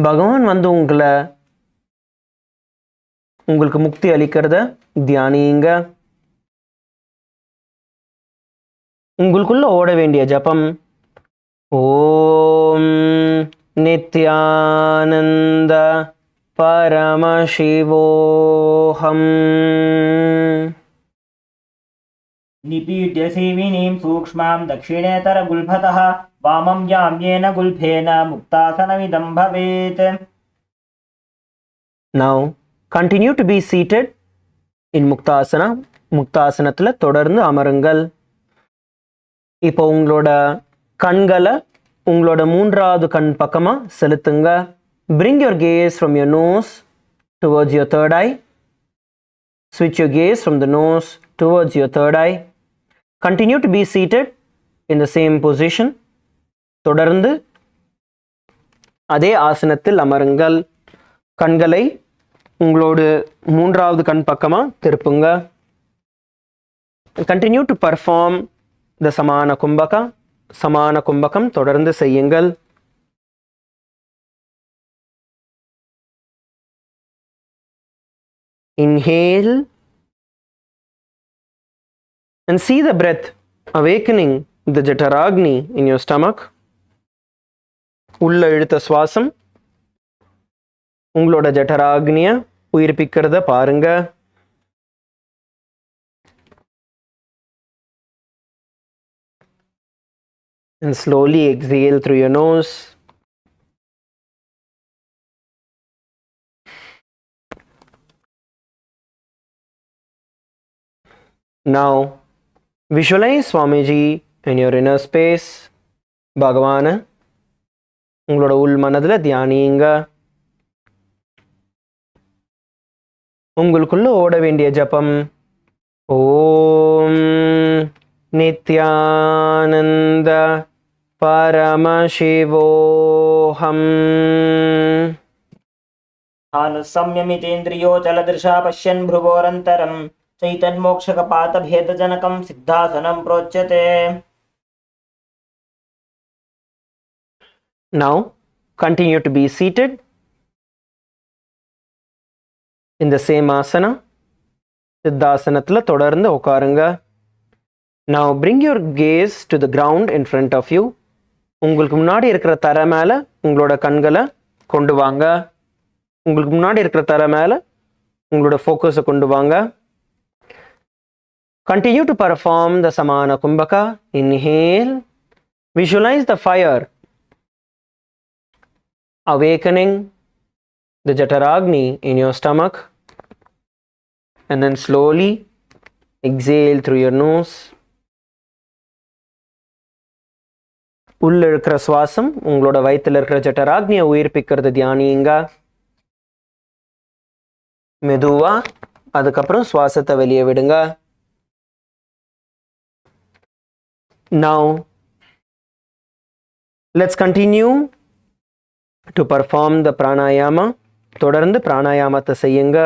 பகவான் வந்து உங்களுக்கு முக்தி அளிக்கிறத தியானியுங்க. உங்களுக்குள்ள ஓட வேண்டிய ஜபம் ஓம் நித்யானந்த பரமசிவோஹம். निपीड्य सेविनीं सूक्ष्मां दक्षिणेतरगुल्भतः वामं याम्येन गुल्फेन मुक्तासनमिदं भवेत्. Now, continue to be seated in Muktasana. முக்தாசனத்துல தொடர்ந்து அமருங்கள். இப்போ உங்களோட கண்களை உங்களோட மூன்றாவது கண் பக்கமா செலுத்துங்க. Bring your gaze from your nose towards your third eye. Switch your gaze from the nose towards your third eye. Continue to be seated in the same position. தொடர்ந்து அதே ஆசனத்தில் அமருங்கள். கண்களை உங்களோட மூன்றாவது கண் பக்கமா திருப்புங்க. Continue to perform the Samana Kumbhaka. சமான கும்பகம் தொடர்ந்து செய்யுங்கள். Inhale and see the breath awakening the Jataragni in your stomach. உள்ள இழுத்த சுவாசம் உங்களோட ஜட்டராக்னிய உயிர்ப்பிக்கிறத பாருங்க. And slowly exhale through your nose. Now, visualize Swamiji in your inner space. Bhagavana, உங்களோட உள் மனதில் தியானியுங்க. உங்களுக்குள்ள ஓட வேண்டிய ஜபம் ஓம் நித்யானந்த பரமசிவோஹம். मानसंयमितेन्द्रियो जलदृशा पश्यन् भ्रुवोरन्तरं चैतन्मोक्षकपातभेदजनकं सिद्धासनं प्रोच्यते. Now continue to be seated in the same asana. சித்தாசனத்தில் தொடர்ந்து உட்காருங்க. Now bring your gaze to the ground in front of you. உங்களுக்கு முன்னாடி இருக்கிற தரை மேலே உங்களோட கண்களை கொண்டு வாங்க. உங்களுக்கு முன்னாடி இருக்கிற தரை மேலே உங்களோட ஃபோக்கஸை கொண்டு வாங்க. Continue to perform the Samana Kumbhaka. Inhale. Visualize the fire awakening the Jataragni in your stomach. And then slowly exhale through your nose. உள்ள இருக்கிற சுவாசம் உங்களோட வயிற்றில் இருக்கிற ஜட்டராக்னியை உயிர்ப்பிக்கிறது தியானிங்க. மெதுவா அதுக்கப்புறம் சுவாசத்தை வெளியே விடுங்க. Now let's continue to perform the pranayama. தொடர்ந்து பிராணாயாமத்தை செய்யுங்க.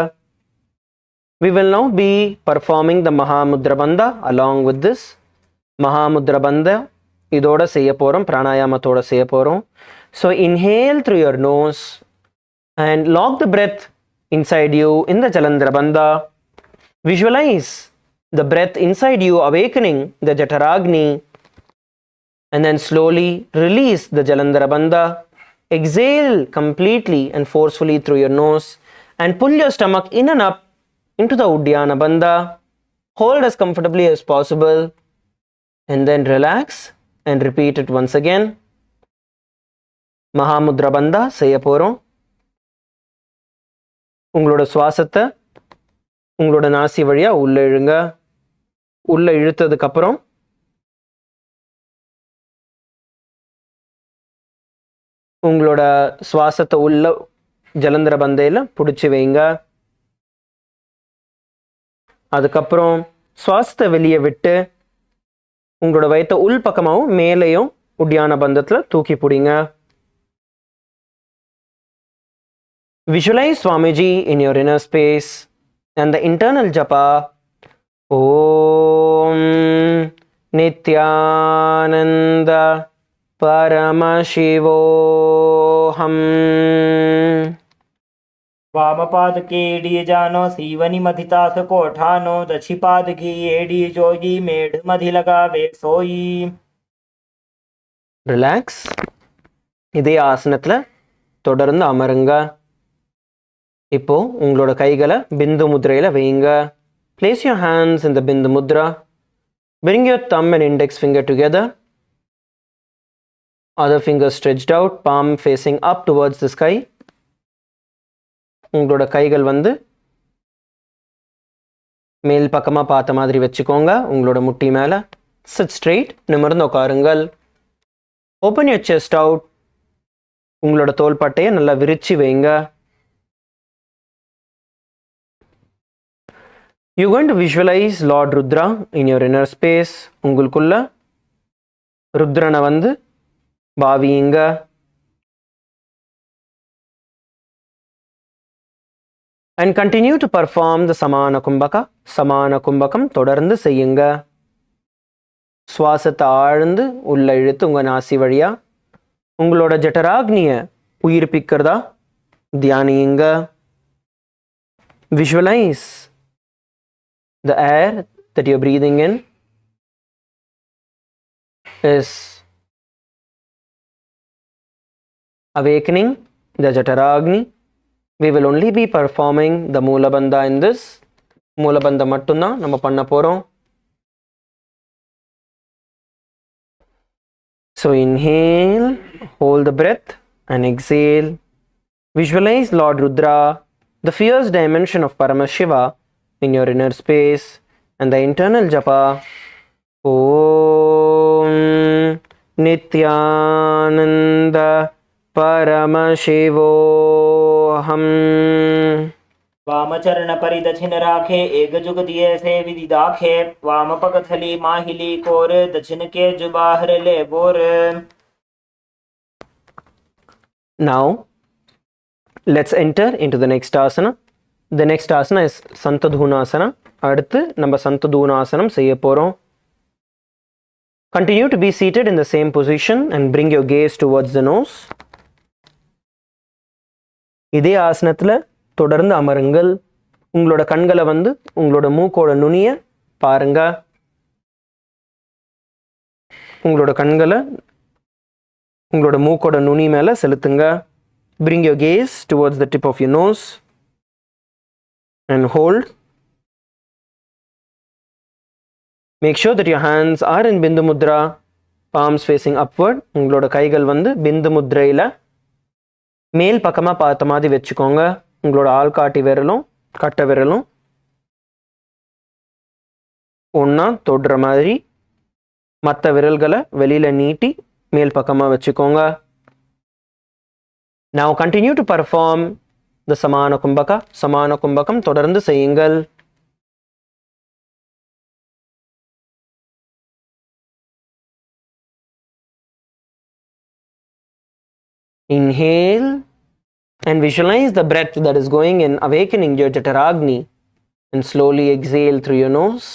We will now be performing the Mahamudra Bandha along with this. Mahamudra Bandha இதோட செய்ய போகிறோம், பிராணாயாமத்தோட செய்ய போகிறோம். So inhale through your nose and lock the breath inside you in the Jalandhara Bandha. Visualize the breath inside you awakening the Jataragni and then slowly release the Jalandhara Bandha. Exhale completely and forcefully through your nose and pull your stomach in and up into the Uddiyana Bandha. Hold as comfortably as possible and then relax and repeat it once again. Mahamudra Bandha செய்ய போகிறோம். உங்களோட சுவாசத்தை உங்களோட நாசி வழியாக உள்ளே இழுங்க. உள்ளே இழுத்ததுக்கப்புறம் உங்களோட சுவாசத்தை உள்ள ஜலந்தர பந்தையில் பிடிச்சி வைங்க. அதுக்கப்புறம் சுவாசத்தை வெளியே விட்டு உங்களோட வயிற்ற உள் பக்கமாகவும் மேலேயும் உட்டியான பந்தத்தில் தூக்கி பிடிங்க. Visualize Swamiji in your inner space and the internal japa. Om Nithyananda Paramashivoham. वामपाद की एडी जानो सीवनी मधिता कोठानो दक्षिपाद की एडी जोगी मेढ़ मधि लगावे सोई. ரிலாக்ஸ். இதே ஆசனத்தில் தொடர்ந்து அமருங்க. இப்போ உங்களோட கைகளை பிந்து முத்ரையில் வையுங்க. Place your hands in the Bindu Mudra. Bring your thumb and index finger together. Other finger stretched out, palm facing up towards the sky. உங்களோட கைகள் மேல் பக்கமாக பார்த்த மாதிரி வச்சுக்கோங்க. உங்களோட முட்டி மேலே sit straight. நிமிர்ந்து உட்காருங்கள். Open your chest out. உங்களோட தோள்பட்டையை நல்லா விரிச்சு வைங்க. You're going to visualize Lord Rudra in your inner space. உங்களுக்குள்ள ருத்ரனை பாவியுங்க. And continue to perform the Samana Kumbhaka. Samana Kumbhakam தொடர்ந்து செய்யுங்க. சுவாசத்தை ஆழ்ந்து உள்ள இழுத்து உங்கள் நாசி வழியா உங்களோட ஜட்டராக்னியை உயிர்ப்பிக்கிறதா தியானியுங்க. Visualize the air that you're breathing in is awakening the Jataragni. We will only be performing the Moola Bandha in this. Moola Bandha மட்டும்தான் நம்ம பண்ண போகிறோம். So inhale, hold the breath and exhale. Visualize Lord Rudra, the fierce dimension of Paramashiva in your inner space and the internal japa. Om Nithyananda Paramashivoham. वामचरण परिदक्षिण राखे एक जुग दिए से विधि दाखे. वाम पग थली माहिली कोर दक्षिण के जुबाहर ले bore. Now let's enter into the next asana. The next asana is Santadhunasana. அடுத்து நம்ம சந்ததூனாசனம் செய்ய போகிறோம். Continue to be seated in the same position and bring your gaze towards the nose. இதே ஆசனத்தில் தொடர்ந்து அமருங்கள். உங்களோட கண்களை வந்து உங்களோட மூக்கோட நுனியை பாருங்க. உங்களோட கண்களை உங்களோட மூக்கோட நுனி மேலே செலுத்துங்க. Bring your gaze towards the tip of your nose and hold. Make sure that your hands are in Bindu Mudra, palms facing upward. உங்களோட கைகள் வந்து பிந்து முத்ரையில் மேல் பக்கமாக பார்த்த மாதிரி வச்சுக்கோங்க. உங்களோட ஆள்காட்டி விரலும் கட்டை விரலும் ஒன்றா தொடுற மாதிரி மற்ற விரல்களை வெளியில் நீட்டி மேல் பக்கமாக வச்சுக்கோங்க. Now continue to perform the Samana Kumbhaka. Samana Kumbhakam தொடர்ந்து செய்யுங்கள். Inhale and visualize the breath that is going in, awakening your Jataragni, and slowly exhale through your nose.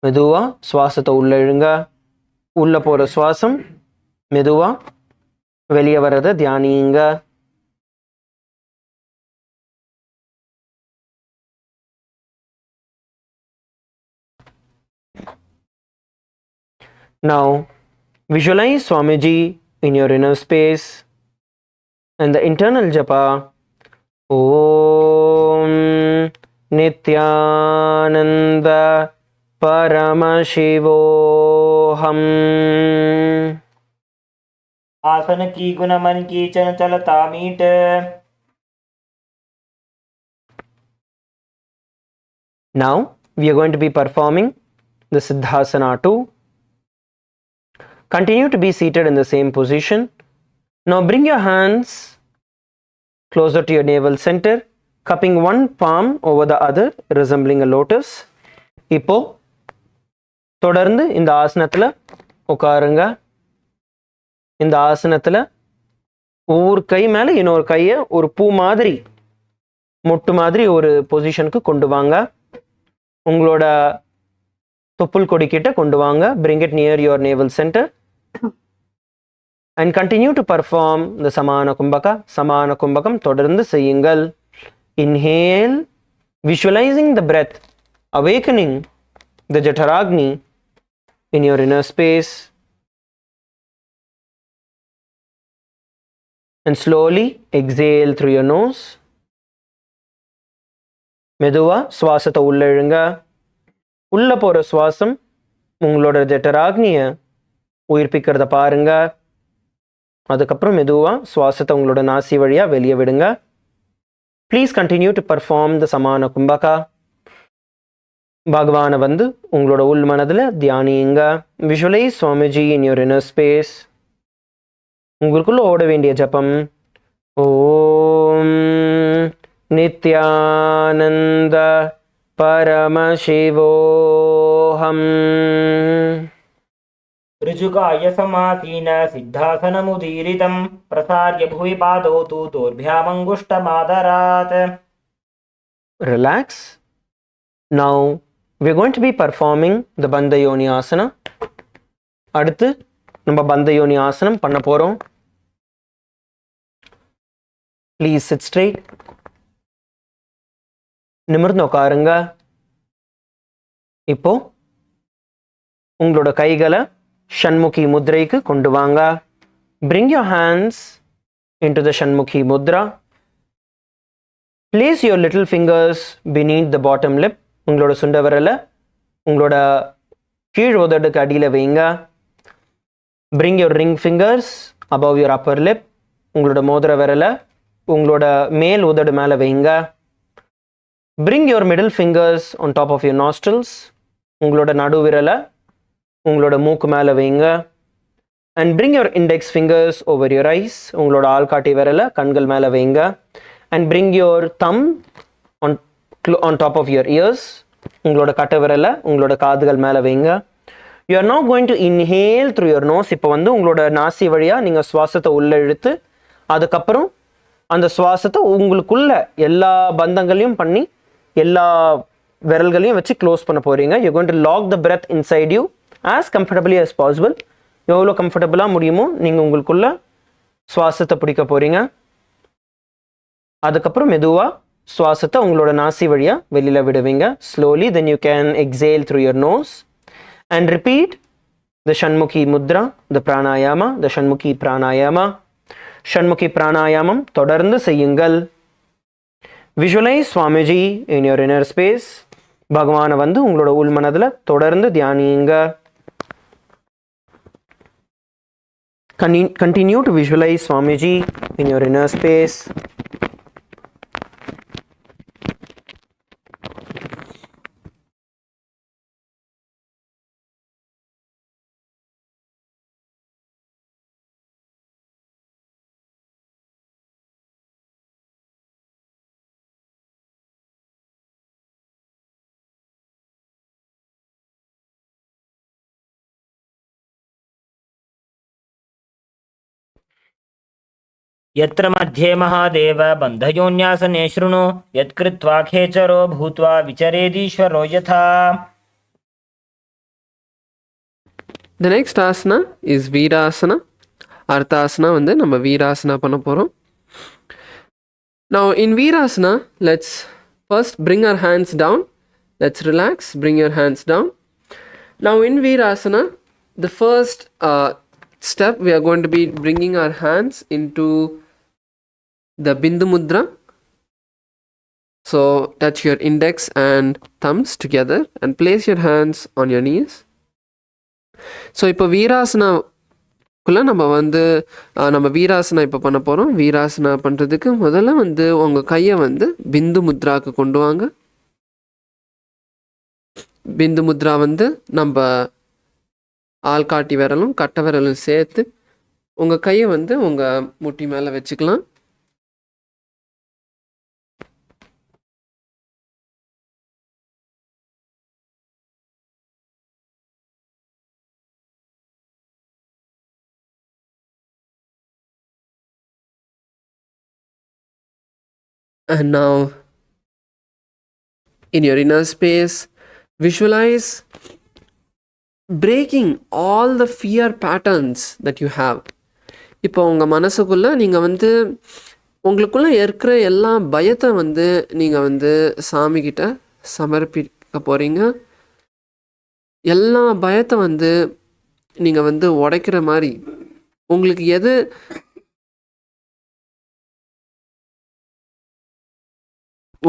மெதுவா சுவாசத்தை உள்ள இழுங்க. உள்ள போற சுவாசம் மெதுவா வெளியே வரதை தியானியுங்க. Now visualize Swamiji in your inner space and the internal japa Om Nithyananda Paramashivoham. आसन की गुण मन की चन चलता meet. Now we are going to be performing the Siddhasana too. Continue to be seated in the same position. Now bring your hands closer to your navel center, cupping one palm over the other, resembling a lotus. இப்போ தொடர்ந்து இந்த ஆசனத்தில் உட்காருங்க. இந்த ஆசனத்தில் ஒவ்வொரு கை மேலே இன்னொரு கையை ஒரு பூ மாதிரி மொட்டு மாதிரி ஒரு பொசிஷனுக்கு கொண்டு வாங்க. உங்களோட தொப்புள் கொடிக்கிட்ட கொண்டு வாங்க. Bring it near your navel center and continue to perform the Samana Kumbhaka. Samana Kumbhakam தொடர்ந்து செய்யுங்கள். Inhale, visualizing the breath, awakening the Jataragni in your inner space. And slowly exhale through your nose. மெதுவா சுவாசத்தை உள்ள இழுங்க. உள்ள போற சுவாசம் உங்களோட ஜட்டராக்னிய உயிர்ப்பிக்கிறத பாருங்க. அதுக்கப்புறம் மெதுவா சுவாசத்தை உங்களோட நாசி வழியா வெளியே விடுங்க. Please continue to perform the Samana Kumbhaka. பகவானை வந்து உங்களோட உள் மனதில் தியானியுங்க. Visualize Swamiji in your inner space. உங்களுக்குள்ள ஓட வேண்டிய ஜபம் ஓம் நித்யானந்த பரமசிவோஹம். ऋजुकाय समासीन सिद्धासनमुदीरितं प्रसार्य भुवि पादौ तु दोर्भ्यामङ्गुष्टमादरात्. Relax. Now we are going to be performing the Bandha Yoni Asana. அடுத்து நம்ம பந்த யோனி ஆசனம் பண்ண போகிறோம். Please sit straight. நிமிர்ந்து உட்காருங்க. இப்போ உங்களோட கைகளை ஷண்முகி முத்ரைக்கு கொண்டு வாங்க. Bring your hands into the Shanmukhi Mudra. Place your little fingers beneath the bottom lip. உங்களோட சுண்ட விரலை உங்களோட கீழ் உதடுக்கு அடியில் வைங்க. Bring your ring fingers above your upper lip. உங்களோட மோதிர விரலை உங்களோட மேல் உதடு மேலே வைங்க. Bring your middle fingers on top of your nostrils. உங்களோட நடு விரலை உங்களோட மூக்கு மேலே வைங்க. And bring your index fingers over your eyes. உங்களோட ஆள்காட்டி விரலை கண்கள் மேலே வைங்க. And bring your thumb on top of your ears. உங்களோட கட்டை விரலை உங்களோட காதுகள் மேலே வைங்க. You are now going to inhale through your nose. இப்போ வந்து உங்களோட நாசி வழியாக நீங்கள் சுவாசத்தை உள்ளே இழுத்து அதுக்கப்புறம் அந்த சுவாசத்தை உங்களுக்குள்ள எல்லா பந்தங்களையும் பண்ணி எல்லா விரல்களையும் வச்சு க்ளோஸ் பண்ண போகிறீங்க. You going to lock the breath inside you as comfortably as possible. எவ்வளோ கம்ஃபர்டபுளாக முடியுமோ நீங்கள் உங்களுக்குள்ள சுவாசத்தை பிடிக்க போகிறீங்க. அதுக்கப்புறம் மெதுவாக சுவாசத்தை உங்களோட நாசி வழியாக வெளியில் விடுவீங்க. Slowly then you can exhale through your nose and repeat the Shanmukhi mudra, the pranayama, the Shanmukhi pranayama. Shanmukhi பிராணாயாமம் தொடர்ந்து செய்யுங்கள். Visualise Swamiji in your inner space. பகவானை வந்து உங்களோட உள்மனதில் தொடர்ந்து தியானியுங்க. Continue to visualize Swamiji in your inner space. यत्र मध्ये महादेव बन्धयोन्यासने शृणु यत्कृत्वा खेचरो भूत्वा विचरेदीश्वरो यथा. The next asana is Virasana. Arthasana வந்து நம்ம Virasana பண்ண போறோம். Now in Virasana, let's first bring our hands down. Let's relax, bring your hands down. Now in Virasana, the first step, we are going to be bringing our hands into the Bindu Mudra. So touch your index and thumbs together and place your hands on your knees. So இப்போ வீராசனாக்குள்ளே நம்ம வீராசனா இப்போ பண்ண போகிறோம். வீராசனா பண்ணுறதுக்கு முதல்ல உங்கள் கையை பிந்து முத்ராவுக்கு கொண்டு வாங்க. பிந்து முத்ரா நம்ம ஆள்காட்டி விரலும் கட்டை விரலும் சேர்த்து உங்கள் கையை உங்கள் முட்டி மேலே வச்சுக்கலாம். And now in your inner space, visualize breaking all the fear patterns that you have. இப்போ உங்கள் மனசுக்குள்ளே நீங்கள் உங்களுக்குள்ளே இருக்கிற எல்லா பயத்தை நீங்கள் சாமிக்கிட்ட சமர்ப்பிக்க போகிறீங்க. எல்லா பயத்தை நீங்கள் உடைக்கிற மாதிரி உங்களுக்கு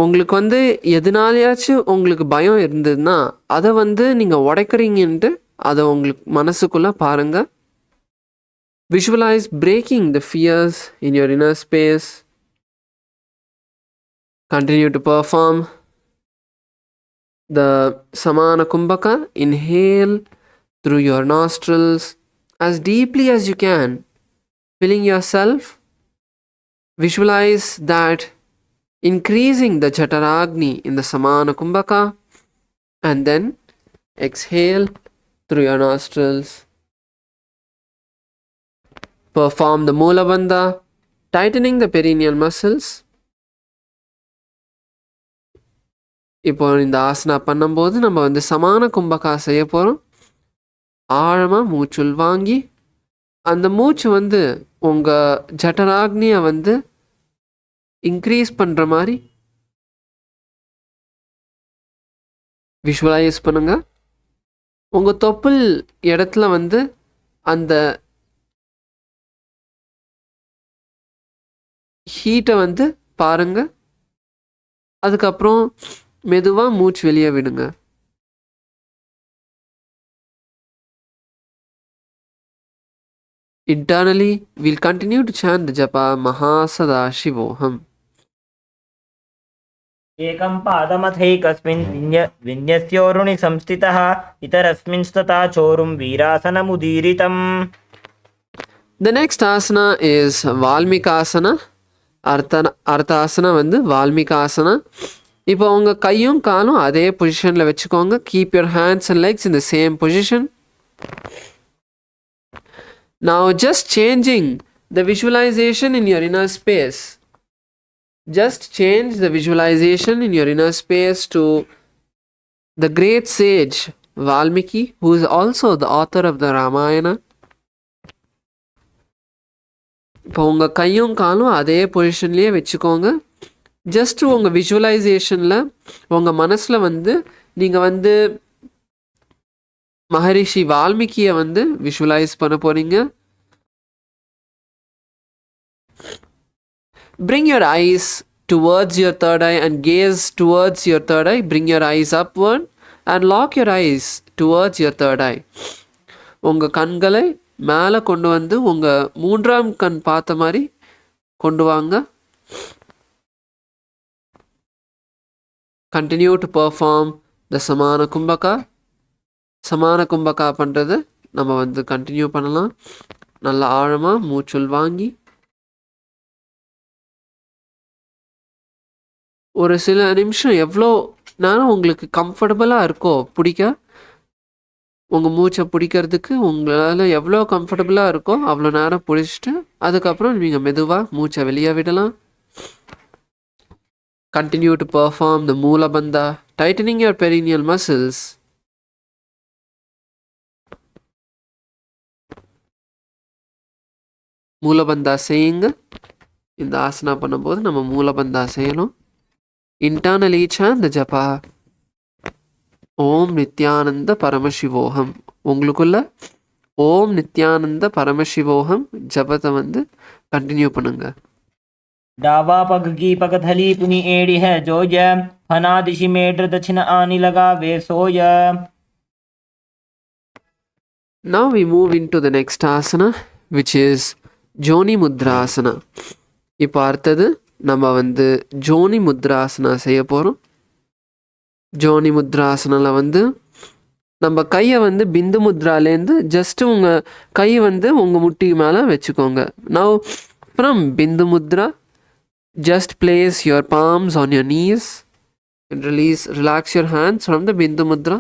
உங்களுக்கு எதுனாலையாச்சும் உங்களுக்கு பயம் இருந்ததுன்னா அதை நீங்கள் உடைக்கிறீங்கன்ட்டு அதை உங்களுக்கு மனசுக்குள்ளே பாருங்கள். Visualize breaking the fears in your inner space. Continue to perform the Samana Kumbhaka. Inhale through your nostrils as deeply as you can, filling yourself. Visualize that increasing the Jataragni in the Samana Kumbhaka, and then exhale through your nostrils. Perform the Mula Bandha, tightening the perineal muscles. இப்போ இந்த ஆசனா பண்ணும்போது நம்ம சமான கும்பகா செய்ய போகிறோம். ஆழமாக மூச்சுள் வாங்கி அந்த மூச்சு உங்கள் ஜட்டராக்னியை இன்க்ரீஸ் பண்ணுற மாதிரி விஷுவலைஸ் பண்ணுங்க. உங்கள் தொப்புள் இடத்துல அந்த ஹீட்டை பாருங்க. அதுக்கப்புறம் மெதுவாக மூச்சு வெளியே விடுங்க. Internally, we'll continue to chant the japa Mahasada Shivoham. एकं पादमथैकस्मिन् विन्यस्योरुणि संस्थितः इतरस्मिंस्तथा चोरुं वीरासनमुदीरितम्. The next asana is Valmikasana. Arthasana Valmikasana. இப்போ உங்கள் கையும் காலும் அதே பொசிஷனில் வச்சுக்கோங்க. Keep your hands and legs in the same position. Now just changing the visualization in your inner space. Just change the visualization in your inner space to the great sage Valmiki, who is also the author of the Ramayana. இப்போ உங்கள் கையும் காலும் அதே பொசிஷன்லேயே வச்சுக்கோங்க. Just உங்கள் விஷுவலைசேஷனில் உங்கள் மனசில் வந்து நீங்கள் வந்து மகரிஷி வால்மீகியை வந்து விஷுவலைஸ் பண்ண போகிறீங்க. Bring your eyes towards your third eye and gaze towards your third eye. Bring your eyes upward and lock your eyes towards your third eye. உங்கள் கண்களை மேலே கொண்டு வந்து உங்கள் மூன்றாம் கண் பார்த்த மாதிரி கொண்டு வாங்க. Continue to perform the Samana Kumbhaka. சமான கும்பகா பண்ணுறது நம்ம வந்து கண்டினியூ பண்ணலாம். நல்லா ஆழமாக மூச்சுள் வாங்கி ஒரு சில நிமிஷம் எவ்வளோ நேரம் உங்களுக்கு கம்ஃபர்டபுளாக இருக்கோ பிடிக்க, உங்கள் மூச்சை பிடிக்கிறதுக்கு உங்களால் எவ்வளோ கம்ஃபர்டபுளாக இருக்கோ அவ்வளோ நேரம் பிடிச்சிட்டு அதுக்கப்புறம் நீங்கள் மெதுவாக மூச்சை வெளியே விடலாம். Continue to perform the Moola Bandha, tightening your perineal muscles. மூலபந்தா செய்யுங்க. இந்த ஆசனா பண்ணும்போது நம்ம மூலபந்தா செய்யணும். இன்டர்னலி சாந்த ஜபா ஓம் நித்யானந்த பரமசிவோகம். உங்களுக்குள்ள ஓம் நித்யானந்த பரமசிவோகம் ஜபத்தை வந்து கண்டினியூ பண்ணுங்க. डावा पग की पगथली पुनि एड़ी है जोय, फना दिशि मेड्र दक्षिण आनी लगा वे सोय. Now we move into the next asana, which is ஜோனி முத்ராசனா. இப்போ அடுத்தது நம்ம வந்து ஜோனி முத்ராசனா செய்ய போகிறோம். ஜோனி முத்ராசனில் வந்து நம்ம கையை வந்து பிந்து முத்ராலேருந்து ஜஸ்ட்டு உங்கள் கை வந்து உங்கள் முட்டிக்கு மேலே வச்சுக்கோங்க. Now from Bindu Mudra just place your palms on your knees and relax your hands from the bindu mudra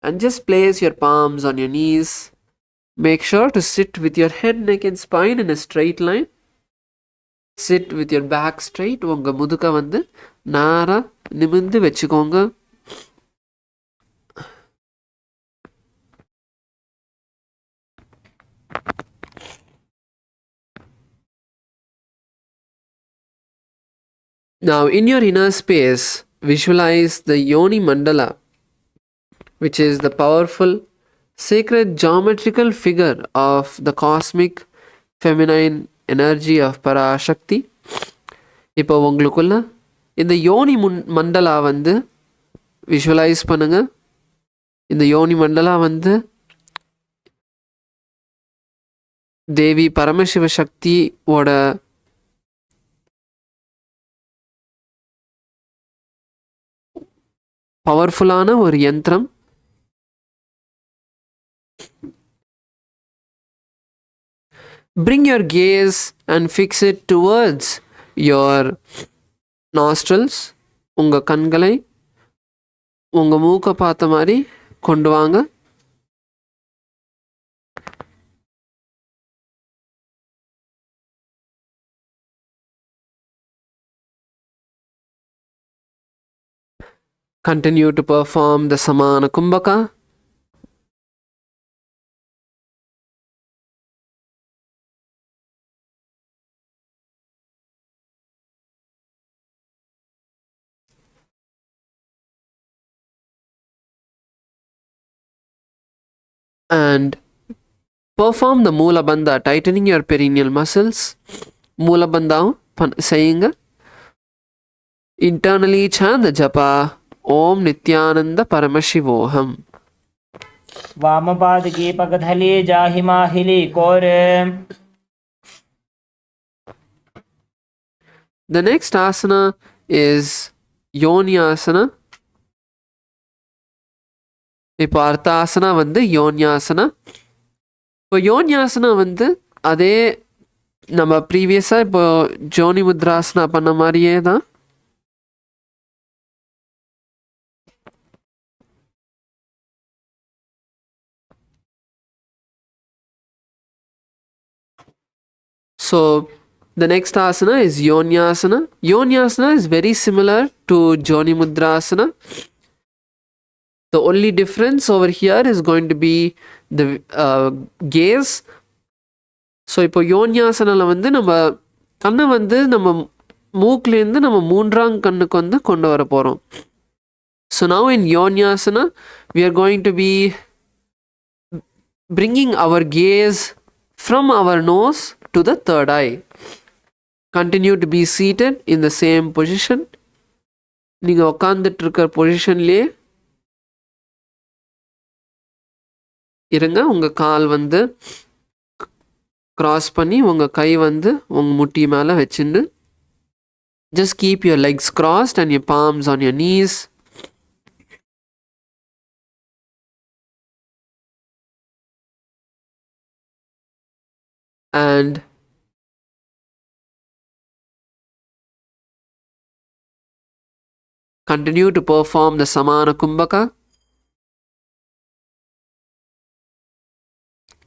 and just place your palms on your knees. Make sure to sit with your head, neck and spine in a straight line. Sit with your back straight. உங்க முதுக வந்து நேரா நிமிர்ந்து வச்சுக்கோங்க. Now in your inner space, visualize the Yoni Mandala, which is the powerful sacred geometrical figure of the cosmic feminine energy of Parashakti. இப்போ உங்களுக்குள்ள இந்த யோனி மண்டலா வந்து விஷுவலைஸ் பண்ணுங்க. இந்த யோனி மண்டலா வந்து தேவி பரமசிவ சக்தியோட பவர்ஃபுல்லான ஒரு யந்திரம். Bring your gaze and fix it towards your nostrils. உங்கள் கண்களை உங்கள் மூக்கை பார்த்த மாதிரி கொண்டு வாங்க. Continue to perform the Samana Kumbhaka. And perform the Moola Bandha, tightening your perineal muscles. Moola Bandha saying internally chant the japa Om Nithyananda Paramashivoham. वामपाद की पगथली जाहि माहिली core. The next asana is Yonyasana. இப்போ அடுத்த ஆசனா வந்து யோன்யாசனா. இப்போ யோன்யாசனா வந்து அதே நம்ம ப்ரீவியஸாக இப்போ ஜோனி முத்ராசனா பண்ண மாதிரியே தான். So the next asana is Yonyasana. Yonyasana is very similar to Joni Mudrasana. The only difference over here is going to be the gaze. So இப்போ யோன்யாசனில் வந்து நம்ம கண்ணை வந்து நம்ம மூக்குலேருந்து நம்ம மூன்றாம் கண்ணுக்கு வந்து கொண்டு வர போகிறோம். ஸோ நவ் இன் யோன்யாசனா we are going to be bringing our gaze from our nose to the third eye. Continue to be seated in the same position. நீங்கள் உட்காந்துட்டு இருக்கிற பொசிஷன்லேயே இருங்க. உங்கள் கால் வந்து க்ராஸ் பண்ணி உங்கள் கை வந்து உங்கள் முட்டி மேலே வச்சுண்டு just keep your legs crossed and your palms on your knees. And continue to perform the Samana Kumbhaka.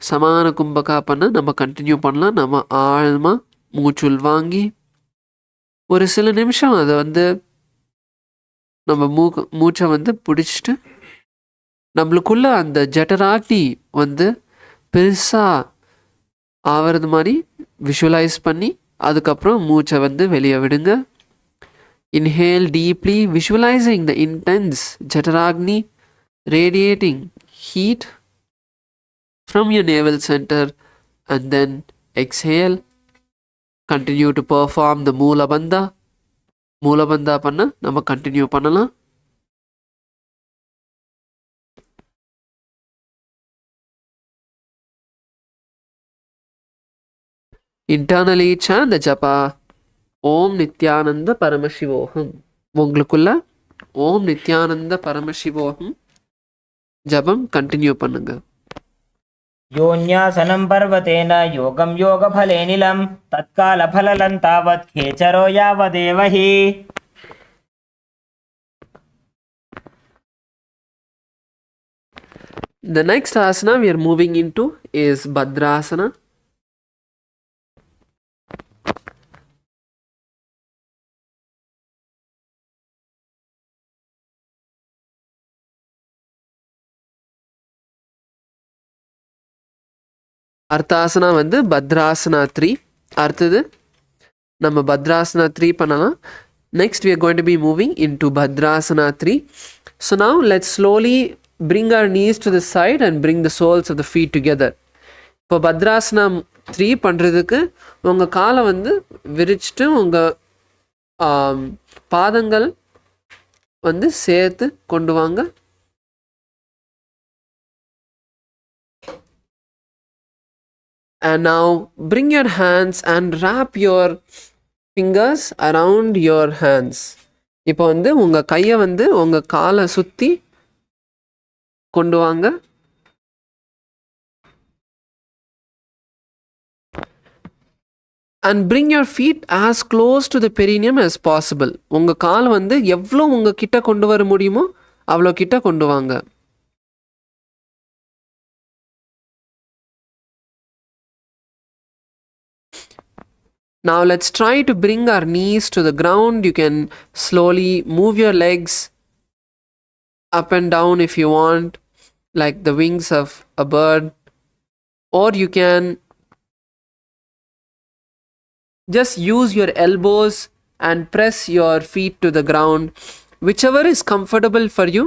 சமான கும்பகா பண்ண நம்ம கண்டினியூ பண்ணலாம். நம்ம ஆழமாக மூச்சுள் வாங்கி ஒரு சில நிமிஷம் அதை வந்து நம்ம மூச்சை வந்து பிடிச்சிட்டு நம்மளுக்குள்ள அந்த ஜட்டராக்னி வந்து பெருசாக ஆகிறது மாதிரி விஷுவலைஸ் பண்ணி அதுக்கப்புறம் மூச்சை வந்து வெளியே விடுங்க. Inhale deeply, visualizing the intense Jataragni radiating heat from your navel center, and then exhale. Continue to perform the Moola Bandha. Moola Bandha panna nama continue pannalam. Internally chant the japa Om Nithyananda Paramashivoham. உங்களுக்குள்ள ஓம் நித்யானந்த பரமசிவோகம் ஜபம் continue பண்ணுங்க. योन्यासनं पर्वतेन योगं योगफलेनिलं तत्कालफललं तावत् खेचरो यावदेव हि. The next asana we are moving into is Bhadrasana. அர்த்தாசனா வந்து பத்ராசனா 3. அடுத்தது நம்ம பத்ராசனா 3 பண்ணலாம். Next we are going to be moving into Bhadrasana 3. So now let's slowly bring our knees to the side and bring the soles of the feet together. இப்போ பத்ராசனா 3 பண்ணுறதுக்கு உங்கள் காலை வந்து விரிச்சிட்டு உங்கள் பாதங்கள் வந்து சேர்த்து கொண்டு வாங்க. And now bring your hands and wrap your fingers around your hands. இப்போ வந்து உங்கள் கையை வந்து உங்கள் காலை சுற்றி கொண்டு வாங்க. And bring your feet as close to the perineum as possible. உங்கள் கால் வந்து எவ்வளோ உங்கள் கிட்ட கொண்டு வர முடியுமோ அவ்வளோ கிட்ட கொண்டு வாங்க. Now let's try to bring our knees to the ground. You can slowly move your legs up and down if you want, like the wings of a bird, or you can just use your elbows and press your feet to the ground, whichever is comfortable for you.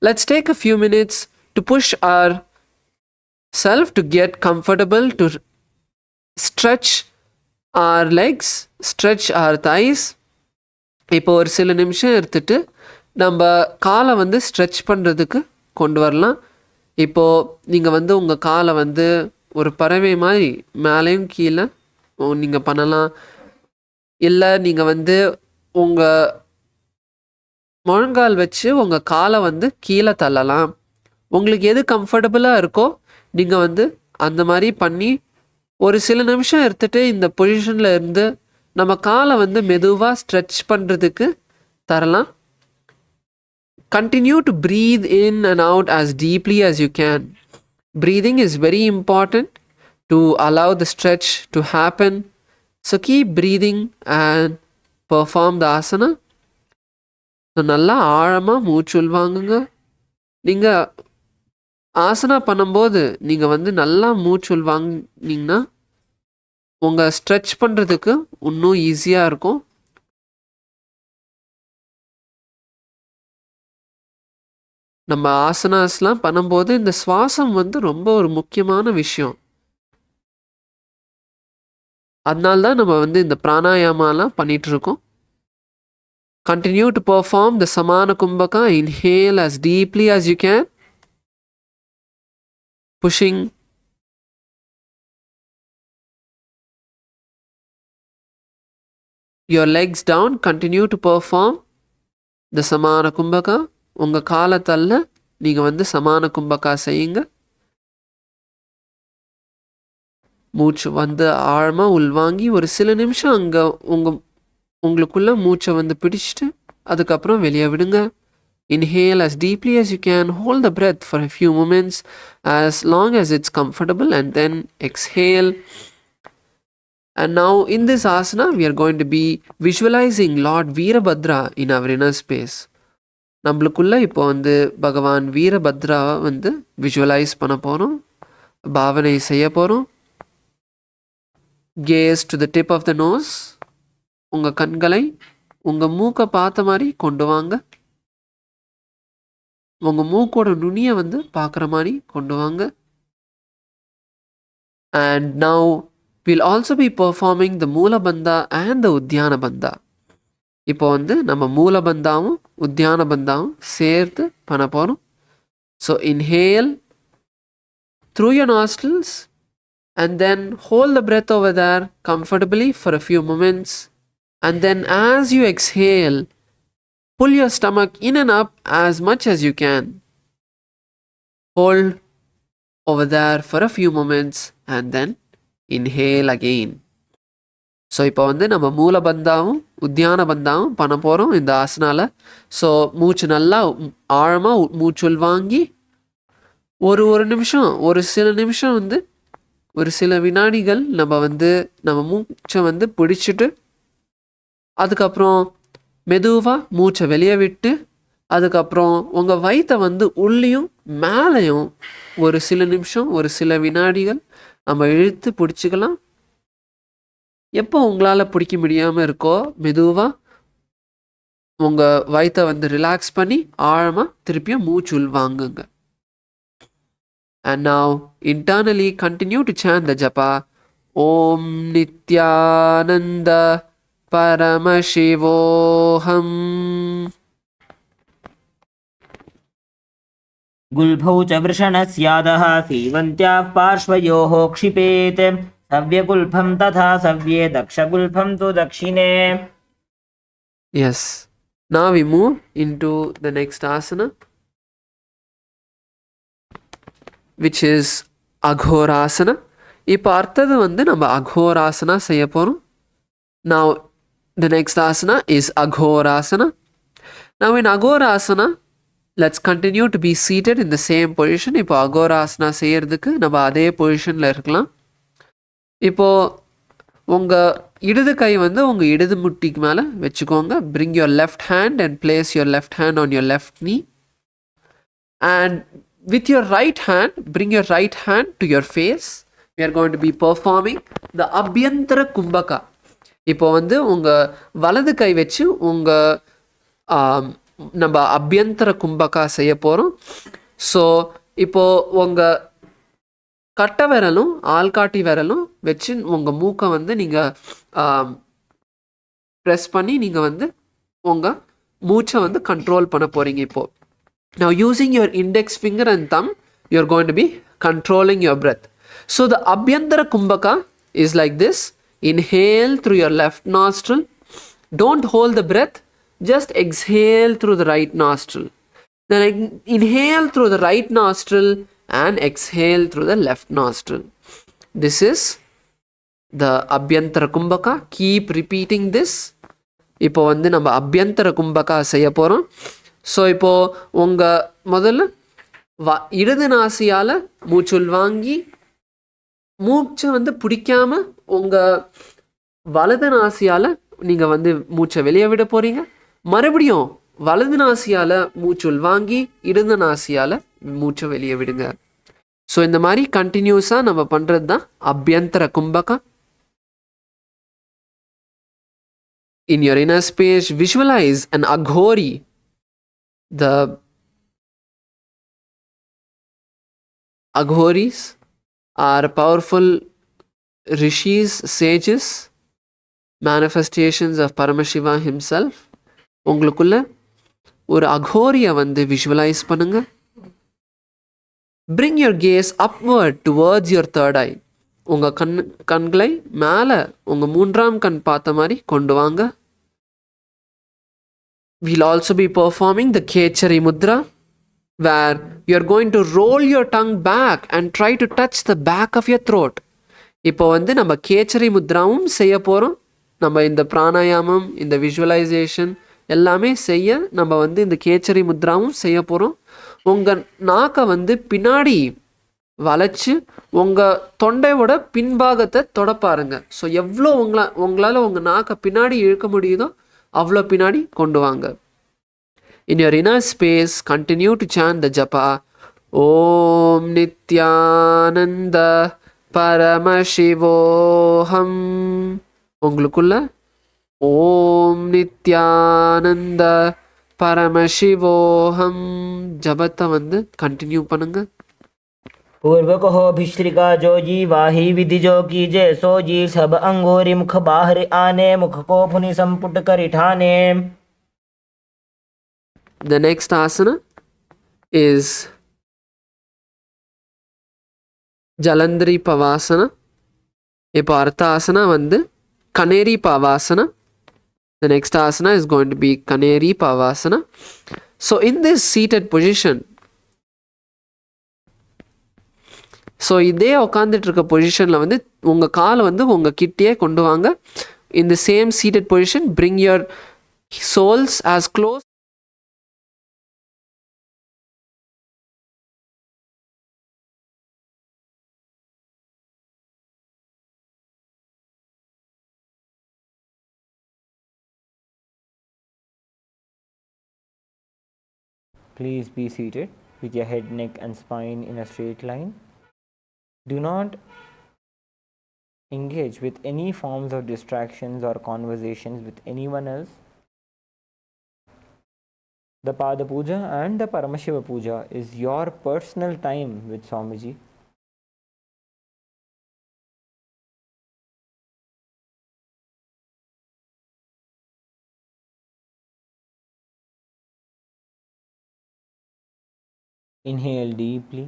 Let's take a few minutes to push ourselves to get comfortable, to stretch our legs, stretch our thighs. இப்போ ஒரு சில நிமிஷம் எடுத்துட்டு நம்ம காலை வந்து stretch பண்ணுறதுக்கு கொண்டு வரலாம். இப்போது நீங்கள் வந்து உங்கள் காலை வந்து ஒரு பறவை மாதிரி மேலேயும் கீழே நீங்கள் பண்ணலாம். இல்லை நீங்கள் வந்து உங்கள் முழங்கால் வச்சு உங்கள் காலை வந்து கீழே தள்ளலாம். உங்களுக்கு எது கம்ஃபர்டபுளாக இருக்கோ நீங்கள் வந்து அந்த மாதிரி பண்ணி ஒரு சில நிமிஷம் எடுத்துகிட்டு இந்த பொசிஷனில் இருந்து நம்ம காலை வந்து மெதுவாக ஸ்ட்ரெச் பண்ணுறதுக்கு தரலாம். Continue to breathe in and out as deeply as you can. Breathing is very important to allow the stretch to happen So keep breathing and perform the asana. So நல்லா ஆழமாக மூச்சு உள்வாங்குங்க. நீங்கள் ஆசனா பண்ணும்போது நீங்கள் வந்து நல்லா மூச்சு உள்வாங்கினீங்கன்னா உங்கள் ஸ்ட்ரெச் பண்ணுறதுக்கு இன்னும் ஈஸியாக இருக்கும். நம்ம ஆசனாஸ்லாம் பண்ணும்போது இந்த சுவாசம் வந்து ரொம்ப ஒரு முக்கியமான விஷயம். அதனால்தான் நம்ம வந்து இந்த பிராணாயாமாலாம் பண்ணிகிட்ருக்கோம். Continue to perform the Samana Kumbhaka. Inhale as deeply as you can. Pushing your legs down. Continue to perform the Samana Kumbhaka. உங்கள் காலத்தல்ல நீங்கள் வந்து சமான கும்பகா செய்யுங்க. மூச்சு வந்து ஆழமாக உள்வாங்கி ஒரு சில நிமிஷம் அங்கே உங்களுக்குள்ள மூச்சை வந்து பிடிச்சிட்டு அதுக்கப்புறம் வெளியே விடுங்க. Inhale as deeply as you can. Hold the breath for a few moments as long as it's comfortable and then exhale. And now in this asana we are going to be visualizing Lord Veerabhadra in our inner space. நம்மளுக்குள்ள இப்போ வந்து பகவான் வீரபத்ராவை வந்து visualise பண்ண போகிறோம், பாவனை செய்ய போகிறோம். Gaze to the tip of the nose. உங்கள் கண்களை உங்கள் மூக்கை பார்த்த மாதிரி கொண்டு வாங்க. உங்கள் மூக்கோட நுனியை வந்து பார்க்குற மாதிரி கொண்டு வாங்க. And now we'll also be performing the Moolabandha and the Udyana Bandha. இப்போ வந்து நம்ம மூலபந்தாவும் உத்தியான பந்தாவும் சேர்த்து பண்ண போகிறோம். So inhale through your nostrils and then hold the breath over there comfortably for a few moments. And then as you exhale, pull your stomach in and up as much as you can. Hold over there for a few moments and then inhale again. So இப்போ வந்து நம்ம மூலபந்தாவும் உத்தியான பந்தாவும் பண்ண போகிறோம் இந்த ஆசனால. So மூச்சு நல்லா ஆழமாக மூச்சு உள்வாங்கி ஒரு நிமிஷம் ஒரு சில நிமிஷம் வந்து ஒரு சில வினாடிகள் நம்ம மூச்சை வந்து பிடிச்சிட்டு அதுக்கப்புறம் மெதுவாக மூச்சை வெளியே விட்டு அதுக்கப்புறம் உங்கள் வயிற்றை வந்து உள்ளேயும் மேலேயும் ஒரு சில நிமிஷம் ஒரு சில வினாடிகள் நம்ம இழுத்து பிடிச்சிக்கலாம். எப்போ உங்களால் பிடிக்க முடியாமல் இருக்கோ மெதுவாக உங்கள் வயிற்றை வந்து ரிலாக்ஸ் பண்ணி ஆழமாக திருப்பியும் மூச்சு உள்வாங்குங்க. And now internally continue to chant the japa. Om Nithyananda Paramashivoham. गुल्भौ च वृषणस्यादः सीवन्त्याः पार्श्वयोः क्षिपेत् सव्यगुल्फं तथा सव्ये दक्षगुल्फं तु दक्षिणे. Yes. Now we move into the next asana, which is Aghorasana. இப்போ அடுத்தது வந்து நம்ம அகோராசனா செய்ய போகிறோம். Now the next asana is Aghorasana. Now in Aghorasana, let's continue to be seated in the same position. இப்போ அகோராசனா செய்யறதுக்கு நம்ம அதே பொசிஷனில் இருக்கலாம். இப்போது உங்கள் இடது கை வந்து உங்கள் இடது முட்டிக்கு மேலே வச்சுக்கோங்க. Bring your left hand and place your left hand on your left knee. And with your right hand, bring your right hand to your face. We are going to be performing the Abhyantara Kumbhaka. இப்போ வந்து உங்கள் வலது கை வச்சு நம்ம அபியந்தர கும்பகா செய்ய போகிறோம். So இப்போது உங்கள் கட்டை விரலும் ஆள்காட்டி விரலும் வச்சு உங்கள் மூக்கை வந்து நீங்கள் ப்ரெஸ் பண்ணி நீங்கள் வந்து உங்கள் மூச்சை வந்து கண்ட்ரோல் பண்ண போகிறீங்க. இப்போது now using your index finger and thumb, you're going to be controlling your breath. So the Abhyantara Kumbhaka is like this. Inhale through your left nostril. Don't hold the breath. Just exhale through the right nostril. Then inhale through the right nostril and exhale through the left nostril. This is the Abhyantara Kumbhaka. Keep repeating this. இப்போ வந்து நம்ம அபியந்தர கும்பகா செய்ய போகிறோம். So இப்போது உங்கள் முதல்ல இடது நாசியால் மூச்சுள் வாங்கி மூச்சை வந்து பிடிக்காமல் உங்கள் வலது நாசியால் நீங்கள் வந்து மூச்சை வெளியே விட போகிறீங்க. மறுபடியும் வலது நாசியால் மூச்சு உள்வாங்கி இடது நாசியால் மூச்சை வெளியே விடுங்க. ஸோ இந்த மாதிரி கண்டினியூஸாக நம்ம பண்ணுறது தான் Abhyantara கும்பகம். In your inner space, visualize an aghori. The aghoris are powerful rishis, sages, manifestations of Paramashiva himself. உங்களுக்குள்ள ஒரு அகோரியை வந்து விஷுவலைஸ் பண்ணுங்க. Bring your gaze upward towards your third eye. உங்கள் கண்களை மேலே உங்கள் மூன்றாம் கண் பார்த்த மாதிரி கொண்டு வாங்க. We'll also be performing the Kechari Mudra, where you're going to roll your tongue back and try to touch the back of your throat. இப்போ வந்து நம்ம கேச்சரி முத்ராவும் செய்ய போகிறோம். நம்ம இந்த பிராணாயாமம், இந்த விஷுவலைசேஷன் எல்லாமே செய்ய நம்ம வந்து இந்த கேச்சரி முத்ராவும் செய்ய போகிறோம். உங்கள் நாக்கை வந்து பின்னாடி வளைச்சு உங்கள் தொண்டையோட பின்பாகத்தை தொட பாருங்க. ஸோ எவ்வளோ உங்களால் உங்கள் நாக்கை பின்னாடி இழுக்க முடியுதோ அவ்வளோ பின்னாடி கொண்டு வாங்க. In your inner space, continue to chant the japa. Om Nithyananda Paramashivoham. உங்களுக்குள்ள ஓம் நித்யானந்த பரமசிவோஹம் ஜபத்தை வந்து கண்டினியூ பண்ணுங்க. पूर्व कहो भिश्रिका जो जी वाही विधि जो कीजे सो जी सब अंगोरी मुख बाहर आने मुख को पुनि संपुट कर ठाने. The next asana is Jalandhari Pavasana. இப்போ அடுத்த ஆசனா வந்து Kaneri Pavasana. The next asana is going to be Kaneri Pavasana. So in this seated position, so இதே உட்காந்துட்டு இருக்க பொசிஷனில் வந்து உங்கள் காலை வந்து உங்கள் கிட்டேயே கொண்டு வாங்க. In the same seated position, bring your soles as close. Please be seated with your head, neck and spine in a straight line. Do not engage with any forms of distractions or conversations with anyone else. The Pada Puja and the Paramashiva Puja is your personal time with Swamiji. Inhale deeply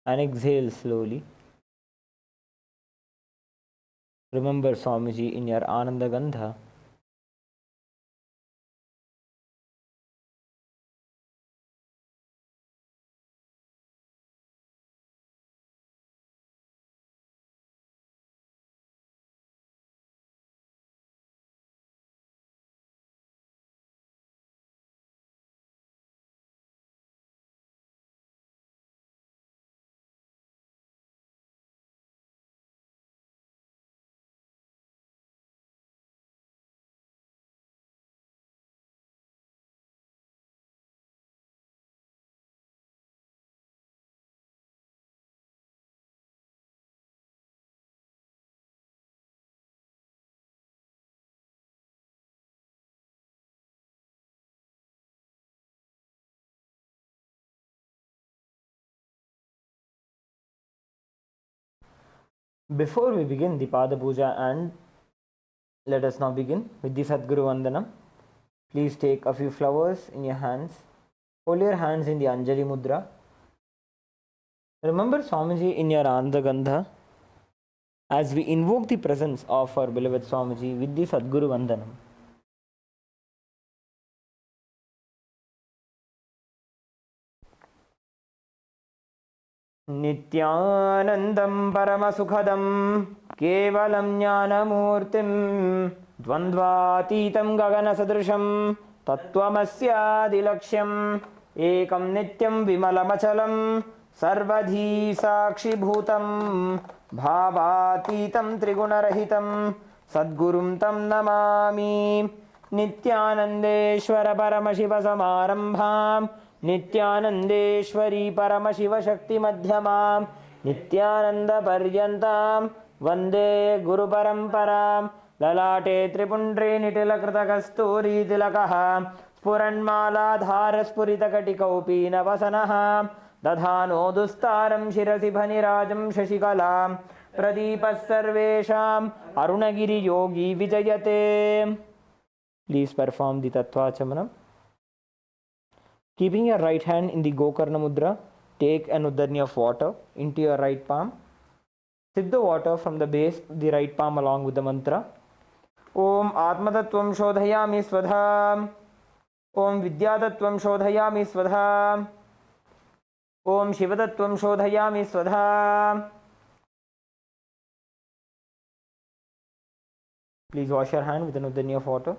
and exhale slowly. Remember Swamiji in your Ananda Gandha. Before we begin the Pada Puja, and let us now begin with the Sadguru Vandanam. Please take a few flowers in your hands. Hold your hands in the Anjali Mudra. Remember Swamiji in your Ananda Gandha as we invoke the presence of our beloved Swamiji with the Sadguru Vandanam. नित्यानन्दं परमसुखदं केवलं ज्ञानमूर्तिं द्वन्द्वातीतं गगनसदृशं तत्त्वमस्यादिलक्ष्यम् एकं नित्यं विमलमचलं सर्वधी साक्षिभूतं भावातीतं त्रिगुणरहितं सद्गुरुं तं नमामि नित्यानन्देश्वर परमशिवसमारम्भां नित्यानन्देश्वरी परमशिवशक्तिमध्यमां नित्यानन्दपर्यन्तां वन्दे गुरुपरम्परां ललाटे त्रिपुण्ड्रे निटिलकृतकस्तूरीतिलकः स्फुरन्मालाधारस्फुरितकटिकौपीनवसनः दधानो दुस्तारं शिरसि भनिराजं शशिकलां प्रदीपः सर्वेषाम् अरुणगिरियोगी विजयते. Please perform the Tattvachamana. Keeping your right hand in the Gokarna Mudra, take an uddhani of water into your right palm. Sip the water from the base of the right palm along with the mantra. Om Atmatattvam Shodhayami Svadha. Om Vidyatattvam Shodhayami Svadha. Om Shivatattvam Shodhayami Svadha. Please wash your hand with an uddhani of water.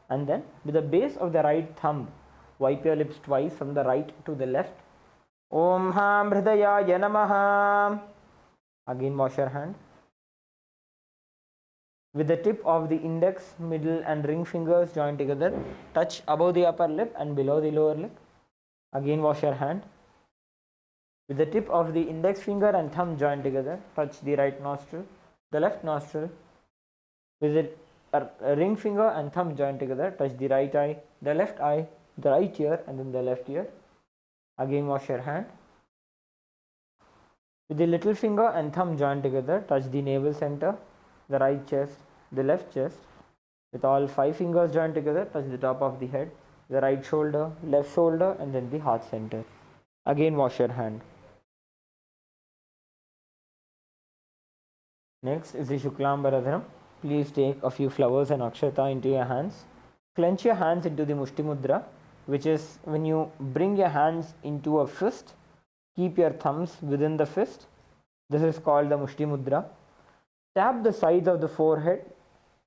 And then with the base of the right thumb, wipe your lips twice from the right to the left. Om Ham Hridayaya Namaha. Again wash your hand. With the tip of the index, middle and ring fingers joined together, touch above the upper lip and below the lower lip. Again wash your hand. With the tip of the index finger and thumb joined together, touch the right nostril, the left nostril. With the ring finger and thumb joined together, touch the right eye, the left eye, the right ear and then the left ear. Again wash your hand. With the little finger and thumb joined together, touch the navel center, the right chest, the left chest. With all 5 fingers joined together, touch the top of the head, the right shoulder, left shoulder and then the heart center. Again wash your hand. Next is the Shuklambaradharam. Please take a few flowers and akshata into your hands. Clench your hands into the Mushti Mudra, which is when you bring your hands into a fist, keep your thumbs within the fist. This is called the Mushti Mudra. Tap the sides of the forehead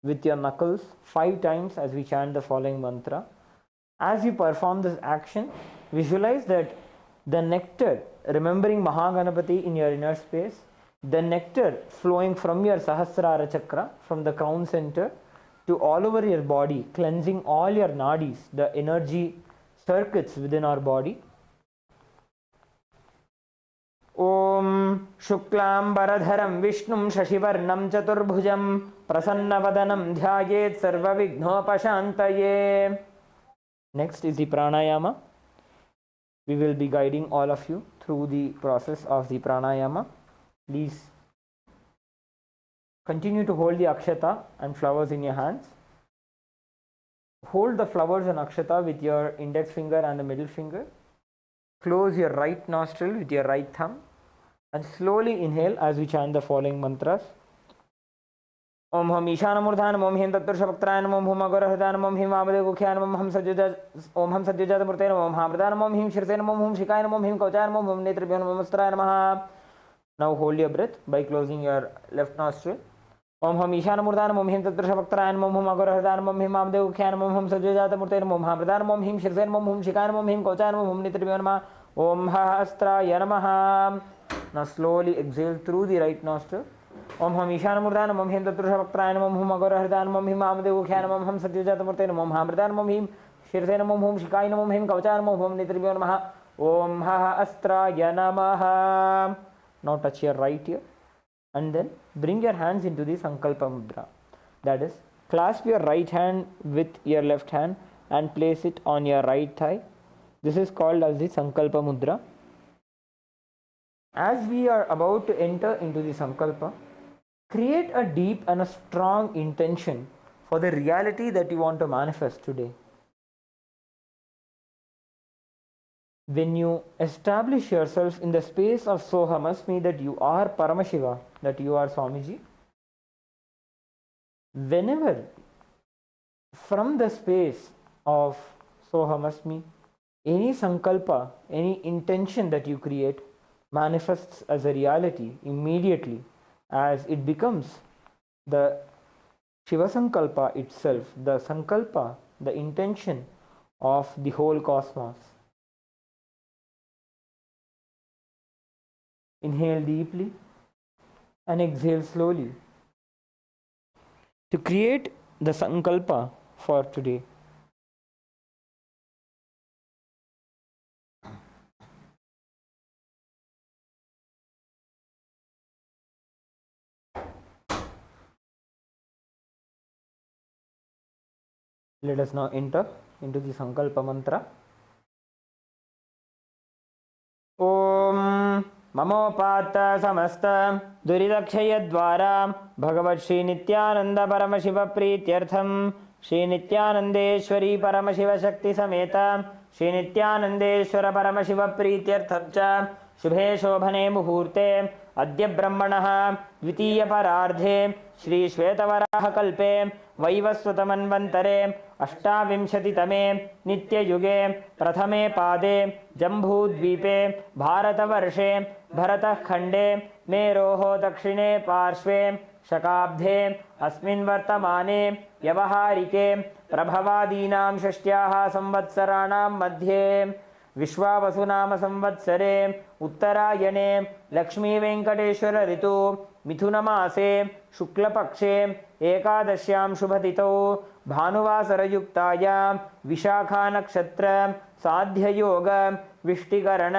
with your knuckles 5 times as we chant the following mantra. As you perform this action, visualize that the nectar, remembering Mahaganapati in your inner space, the nectar flowing from your Sahasrara chakra, from the crown center to all over your body, cleansing all your nadis, the energy circuits within our body. Om Shuklambaradharam Vishnum Shashivarnam Chaturbhujam Prasannavadanam Dhyayet Sarvavighnopashantaye. Next is the pranayama. We will be guiding all of you through the process of the pranayama. Please continue to hold the akshata and flowers in your hands. Hold the flowers and akshata with your index finger and the middle finger. Close your right nostril with your right thumb and slowly inhale as we chant the following mantras. Om Ham Ishanamurdhanam Om Him Tatpurushapaktrayanam Om Hum Agorahridanam Om Him Vamadegukhyanam Om Ham Sadyajatamurutanam Om Hamridanam Om Him Shirsenam Om Hum Shikayanam Om Him Kauchayanam Om Hum Netribhyanam Om Astraya Namaha. Now hold your breath by closing your left nostril. Om Ham Ishanamurdhanam Om Him Tatpurushapaktrayanam Om Hum Agorahridanam Om Him Vamadegukhyanam Om Hum Sadyajatamurutanam Om Hamridanam Om Him Shirsenam Om Hum Shikayanam Om Him Kauchayanam Om Hum Netribhyanam Namaha. Om Astraya Namaha. Now slowly exhale through the right nostril. Om Ham Ishanamurdhanam Om Him Tatpurushapaktrayanam Om Hum Agorahridanam Om Him Vamadegukhyanam Om Hum Sadyajatamurutanam Om Hamridanam Om Him Shirsenam Om Hum Shikayanam Om Him Kauchayanam Om Hum Netribhyanam Namaha. Om Astraya Namaha. Now touch your right ear and then bring your hands into the Sankalpa Mudra. That is, clasp your right hand with your left hand and place it on your right thigh. This is called as the Sankalpa Mudra. As we are about to enter into the Sankalpa, create a deep and a strong intention for the reality that you want to manifest today. When you establish yourself in the space of Sohamasmi, that you are Paramashiva, that you are Swamiji, whenever from the space of Sohamasmi, any sankalpa, any intention that you create manifests as a reality immediately, as it becomes the Shiva Sankalpa itself, the Sankalpa, the intention of the whole cosmos. Inhale deeply and exhale slowly. to create the sankalpa for today. Let us now enter into the sankalpa mantra. Om ममोपात्त समस्त दुरिदक्षय द्वारा भगवत् श्री नित्यानंद परमशिव प्रीत्यर्थम श्री नित्यानंदेश्वरी परमशिव शक्ति समेत श्री नित्यानंदेश्वर परमशिव प्रीत्यर्थम च शुभे शोभने मुहूर्ते अद्य ब्रह्मणः द्वितीय परार्धे श्री श्वेतवराह कल्पे वैवस्वतमन्वन्तरे अष्टाविंशतितमे नित्ययुगे प्रथमे पादे जम्बूद्वीपे भारतवर्षे भरतखण्डे मेरोः दक्षिणे पार्श्वे शकाब्धे अस्मिन् वर्तमाने व्यवहारिके प्रभवादीनां षष्ट्याः संवत्सराणां मध्ये विश्वावसुनाम संवत्सरे उत्तरायणे लक्ष्मीवेङ्कटेश्वर ऋतु मिथुनमासे शुक्लपक्षे एकादश्यां शुभतिथौ भानुवासरयुक्तायां विशाखानक्षत्र साध्ययोग विष्टिकरण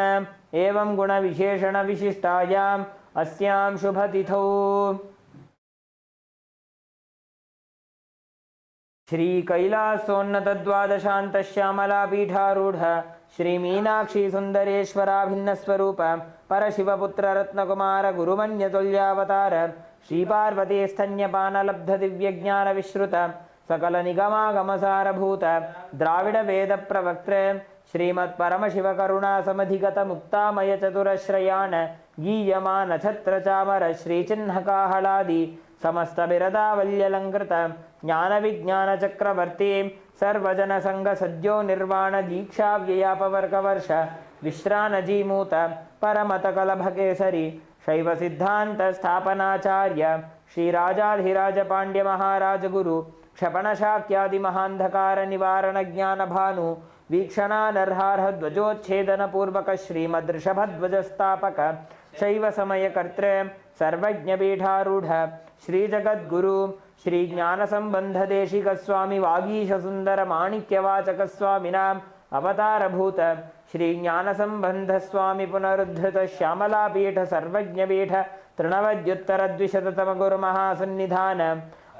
एवं गुणविशेषण विशिष्टायाम् अस्यां शुभतिथौ श्री कैलासोन्नत द्वादशांत श्यामला पीठारूढ़ श्री मीनाक्षी सुंदरेश्वराभिन्न स्वरूप परशिवपुत्र रत्नकुमार गुरुमन्यतुल्यावतार श्री पार्वती स्तन्यपान लब्ध दिव्य ज्ञान विश्रुत सकल निगमागमसारभूत द्राविड वेद प्रवक्त्र श्रीमत् परमशिव करुणा समधिगत मुक्तामय चतुरश्रयान गीयमान छत्र चामर श्री चिन्ह काहलादि समस्त बिरदावल्यलंकृत ज्ञान विज्ञान चक्रवर्ती सर्वजन संग सद्यो निर्वाण दीक्षा व्ययापवर्ग वर्ष विश्रानजीमूत परमत कलभ केसरी शैव सिद्धांत स्थापनाचार्य श्री राजाधिराज पांड्य महाराज गुरु क्षपण शाक्यादि महांधकार निवारण ज्ञान भानु वीक्षणानर्हार्ह ध्वजोच्छेदन पूर्वक श्रीमदृषभध्वज स्थापक शैव समय कर्तृ सर्वज्ञ पीठारूढ़ श्री जगद्गुरु श्री ज्ञान संबंध देशिक स्वामी वागीश सुंदर माणिक्यवाचक स्वामिनाम अवतार भूत श्री ज्ञान संबंध स्वामी पुनरुद्धृत श्यामला पीठ सर्वज्ञ पीठ तृणवद्युत्तर द्विशततम गुरु महासन्निधान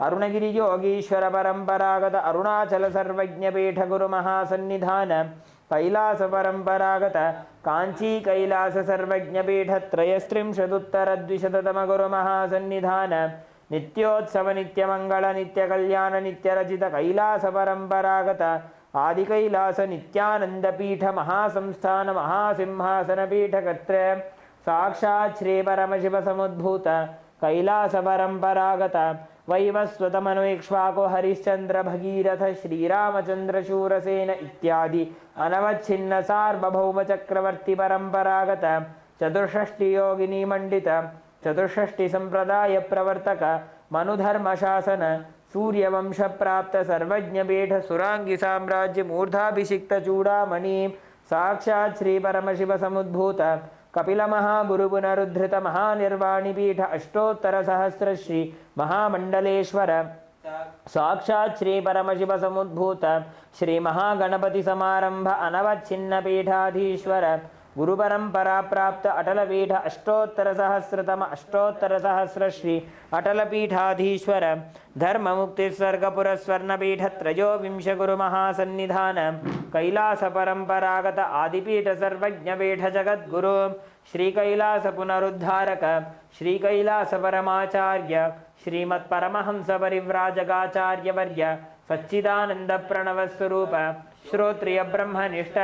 अरुणगिरि योगीश्वर परंपरागत अरुणाचल सर्वज्ञ पीठ गुरु महासन्निधान कैलास परंपरागत कांची कैलास सर्वज्ञ पीठ त्रयस्त्रिंशदुत्तर द्विशततम गुरु महासन्निधान नित्योत्सव नित्यमंगल नित्य कल्याण नित्य रचित कैलास परंपरागत आदि कैलास नित्यानंद पीठ महासंस्थान महासिंहासन पीठ कर्तृ साक्षात् श्री परमशिव समुद्भूत कैलास परंपरागत वैवस्वतमनुक्ष्वाको हरिश्चंद्र भगीरथ श्रीरामचंद्र शूरसेन इत्यादि अनवच्छिन्न सार्वभौम चक्रवर्ती परंपरागत चतुष्षष्टि योगिनी मंडित चतुष्षष्टि संप्रदाय प्रवर्तक मनुधर्म शासन सूर्यवंश प्राप्त सर्वज्ञ पीठ सुरांगी साम्राज्य मूर्धाभिषिक्त चूड़ामणि साक्षात् श्री परमशिव समुद्भूत कपिल महागुरु पुनरुद्धृत महानिर्वाणी पीठ अष्टोत्तर सहस्र श्री महामंडलेश्वर साक्षात् श्री परमशिव समुद्भूत श्री महागणपति समारंभ अनवच्छिन्न पीठाधीश्वर गुरु परंपरा प्राप्त अटल पीठ अष्टोत्तर सहस्र श्री अटल पीठाधीश्वर धर्म मुक्ति स्वर्ग पुरस्वर्ण पीठ त्रयोविंश गुरु महासन्निधान कैलास परंपरागत आदिपीठ सर्वज्ञ पीठ जगद्गुरु श्री कैलास पुनरुद्धारक श्री कैलास परमाचार्य श्रीमत् परमहंस परिव्राजकाचार्य वर्य सच्चिदानंद प्रणव स्वरूप श्रोत्रिय ब्रह्मनिष्ठ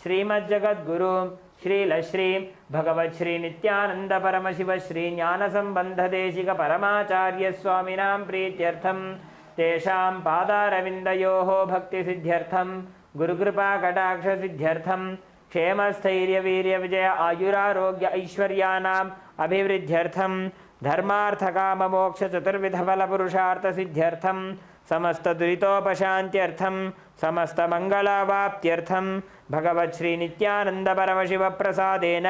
श्रीमज्जगद्गुरु श्रीलश्री भगवत् श्री नित्यानंद परमशिव श्री ज्ञान संबंध देशिक परमाचार्य स्वामिनां प्रीत्यर्थम तेषां पादारविन्दयोः भक्ति सिद्ध्यर्थम गुरुकृपा कटाक्ष सिद्ध्यर्थम क्षेम स्थैर्य वीर्य विजय आयुरारोग्य ऐश्वर्यानाम् अभिवृद्ध्यर्थम धर्मार्थ काम मोक्ष चतुर्विध फल पुरुषार्थ सिद्ध्यर्थम समस्त दुरितोपशान्त्यर्थम समस्त मंगलावाप्त्यर्थम भगवत् श्री नित्यानंद परमशिव प्रसादेन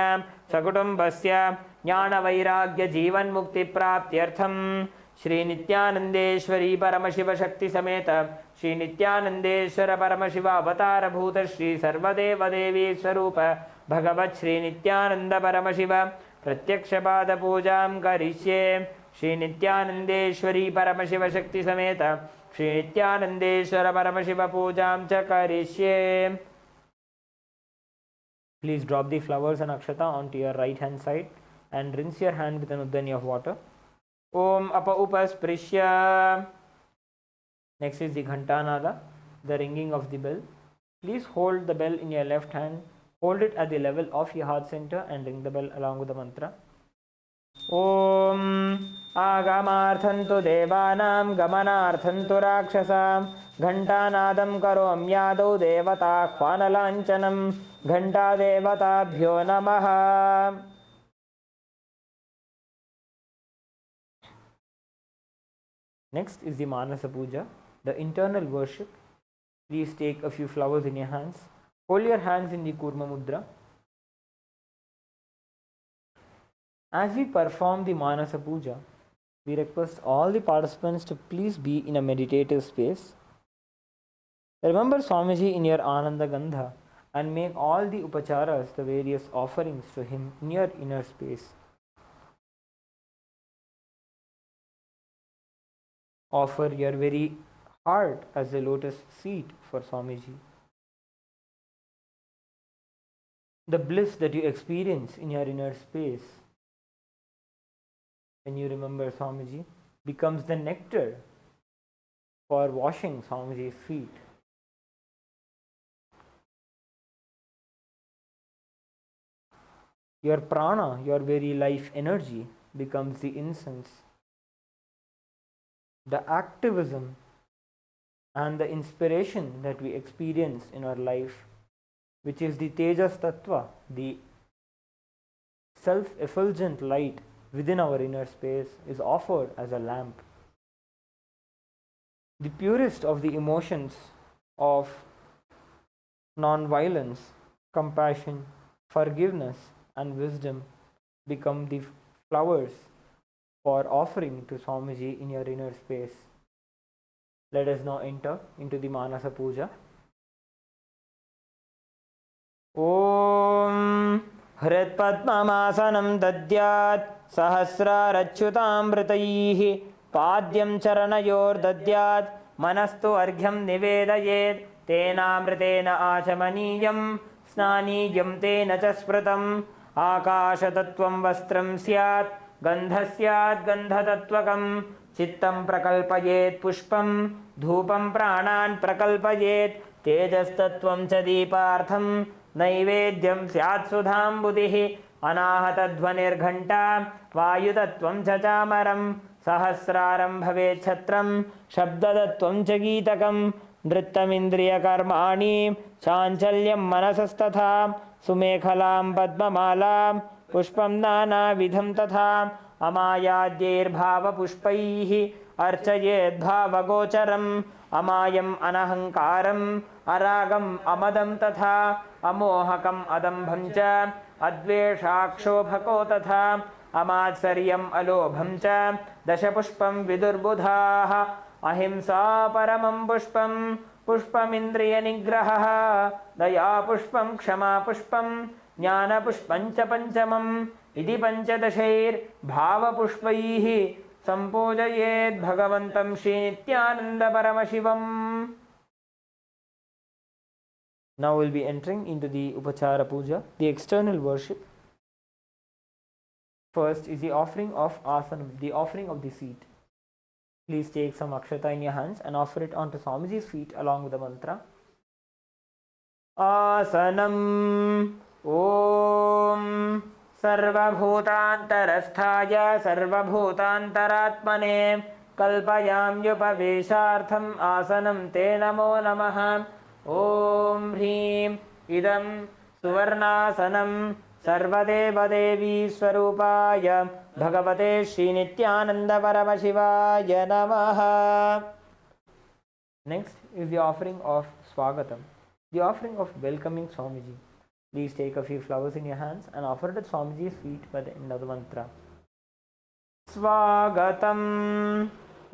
सकुटुम्बस्य ज्ञान वैराग्य जीवन मुक्ति प्राप्त्यर्थम श्री नित्यानंदेश्वरी परमशिव शक्ति समेत श्री नित्यानंदेश्वर परमशिव अवतार भूत श्री सर्वदेव देवी स्वरूप भगवत श्री नित्यानंद परमशिव प्रत्यक्ष पाद पूजां करिष्ये। श्री नित्यानंदेश्वरी परमशिव शक्ति समेत श्री नित्यानंदेश्वर परमशिव पूजां च करिष्ये। Please drop the flowers and akshata onto your right hand side and rinse your hand with an uddani of water. Om apa upasprishya. Next is the ghantanada, the ringing of the bell. Please hold the bell in your left hand, hold it at the level of your heart center and ring the bell along with the mantra. Om agamarthantu devanam gamanarthantu rakshasam घंटानादं करोम्यादौ देवताह्वानलाञ्छनं घंटादेवताभ्यो नमः। Next is the Manasa Puja, the internal worship. Please take a few flowers in your hands. Hold your hands in the Kurma Mudra. As we perform the Manasa Puja, we request all the participants to please be in a meditative space. Remember Swamiji in your Ananda Gandha and make all the upacharas, the various offerings to him in your inner space. Offer your very heart as a lotus seat for Swamiji. The bliss that you experience in your inner space when you remember Swamiji becomes the nectar for washing Swamiji's feet. Your prana, your very life energy, becomes the incense. The activism and the inspiration that we experience in our life, which is the Tejas Tattva, the self-effulgent light within our inner space, is offered as a lamp. The purest of the emotions of non-violence, compassion, forgiveness, and wisdom become the flowers for offering to Swamiji in your inner space. Let us now enter into the Manasa Puja. Om Hritpadmamasanam dadyat sahasrarachyutamritaihi padyam charanayor dadyat manastu arghyam nivedayet tenamritena achamaniyam snaniyam tena cha smritam आकाशतत्त्वं वस्त्रं स्यात् गन्धः स्यात् गन्धतत्त्वकं चित्तं प्रकल्पयेत् पुष्पं धूपं प्राणान् प्रकल्पयेत् तेजस्तत्त्वं च दीपार्थं नैवेद्यं स्यात् सुधाम्बुधिः अनाहतध्वनिर्घण्टा वायुतत्त्वं च चामरं सहस्रारं भवेत् छत्रं शब्दतत्त्वं च गीतकं नृत्तमिन्द्रियकर्माणि चाञ्चल्यं मनसस्तथा सुमेखलां पद्ममालां पुष्पं नानाविधं तथा अमायाद्यैर्भावपुष्पैः अर्चयेद्भावगोचरम् अमायम् अनहङ्कारम् अरागम् अमदं तथा अमोहकम् अदम्भं च अद्वेषाक्षोभको तथा अमात्सर्यम् अलोभं च दशपुष्पं विदुर्बुधाः अहिंसा परमं पुष्पं पुष्पमिन्द्रियनिग्रहः दया पुष्पं क्षमा पुष्पं ज्ञानपुष्पं च पञ्चमम् इति पञ्चदशैर्भावपुष्पैः सम्पूजयेत् भगवन्तं श्रीनित्यानन्दपरमशिवम्. Now we'll be entering into the Upachara Puja, the external worship. First is the offering of asanam, the offering of the seat. Please take some akshata in your hands and offer it onto Swamiji's feet along with the mantra. Asanam Om Sarvabhutantarasthaya Sarvabhutantaratmane Kalpayam Yupaveshartham Asanam Te Namo Namaha. Om Hrim Idam Suvarnasanam सर्वदेवदेवी स्वरूपाय भगवते श्रीनित्यानंद परमशिवाय नमः. Next is the offering of Swagatam, the offering of welcoming Swamiji. Please take a few flowers in your hands and offer it at Swamiji's feet by the end of the mantra. स्वागतम्।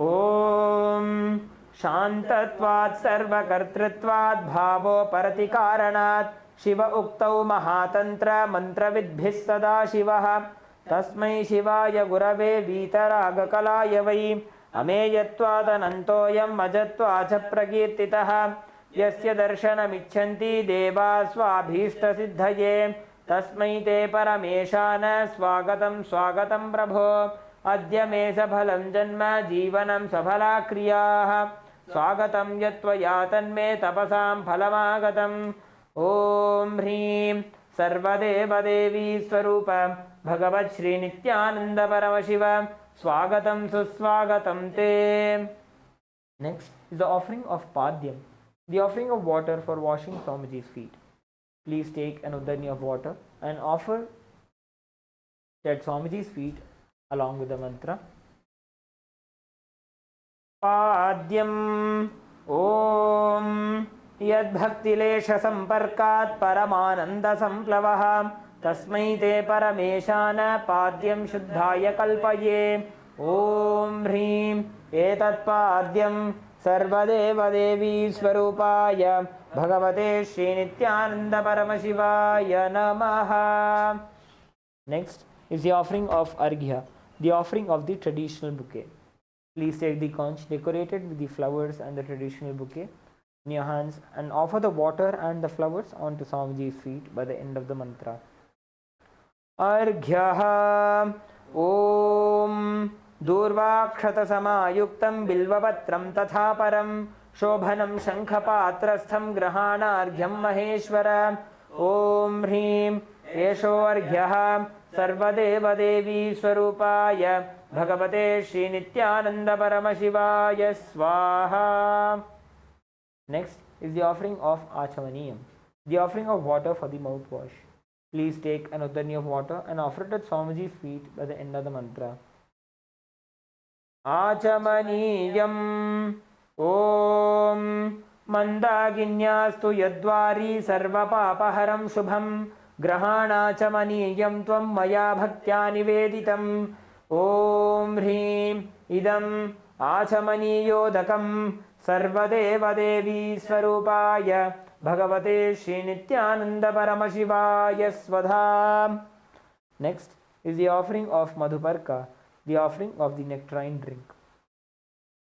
ॐ शान्तत्वात् सर्वकर्तृत्वात् भावोपरतिकारणात् शिव उक्तौ महातन्त्र मन्त्रविद्भिः सदा शिवः। तस्मै शिवाय गुरवे वीतरागकलाय वै अमेयत्वादनन्तोऽयम् अजत्वाच्च प्रकीर्तितः। यस्य दर्शनमिच्छन्ति देवा स्वाभीष्टसिद्धये तस्मै ते परमेशान स्वागतं स्वागतं प्रभो। अद्य मे सफलं जन्म जीवनं सफला क्रियाः स्वागतं यत्त्वया तन्मे तपसां फलमागतम्। ॐ ह्रीं सर्वदेवदेवी स्वरूप भगवत् श्री नित्यानंद परमशिव स्वागतं सुस्वागतं ते। Next is the offering of Padyam, the offering of water for washing Swamiji's feet. Please take an udani of water and offer at Swamiji's feet along with the mantra. Padyam Om Yad Bhaktilesha Samparkat Paramananda Samplavah Tasmai Te Parameshana Padyam Shuddhaya Kalpaye. Om Hrim Etat Padyam Sarvadeva Devi Swarupaya Bhagavate Shri Nithyananda Paramashivaya Namaha. Next is the offering of Arghya, the offering of the traditional bouquet. Please take the conch decorated with the flowers and the traditional bouquet in your hands and offer the water and the flowers onto Swamiji's feet by the end of the mantra. Arghyaha Om Durvakshatasamaayuktam Bilvapatram Tatha Param Shobhanam Shankhpatrastham Grahanarghyam Maheshwara. Om Hrim Esho Arghyaha Sarvadeva Devi Swarupaya Bhagavate Shri Nithyananda Paramashivaya Swaha. Next is the offering of Achamaniyam, the offering of water for the mouthwash. Please take an udani of water and offer it at Swamiji's feet by the end of the mantra. Achamaniyam Om Mandaginyastu Yadvari Sarvapapaharam Shubham Grahanachamaniyam Tvam Maya Bhaktya Niveditam. Om Hrim Idam Achamaniyodatam Sarvadeva Devi Swarupaya Bhagavate Shri Nithyananda Paramashivaya Swadha. Next is the offering of Madhuparka, the offering of the nectarine drink.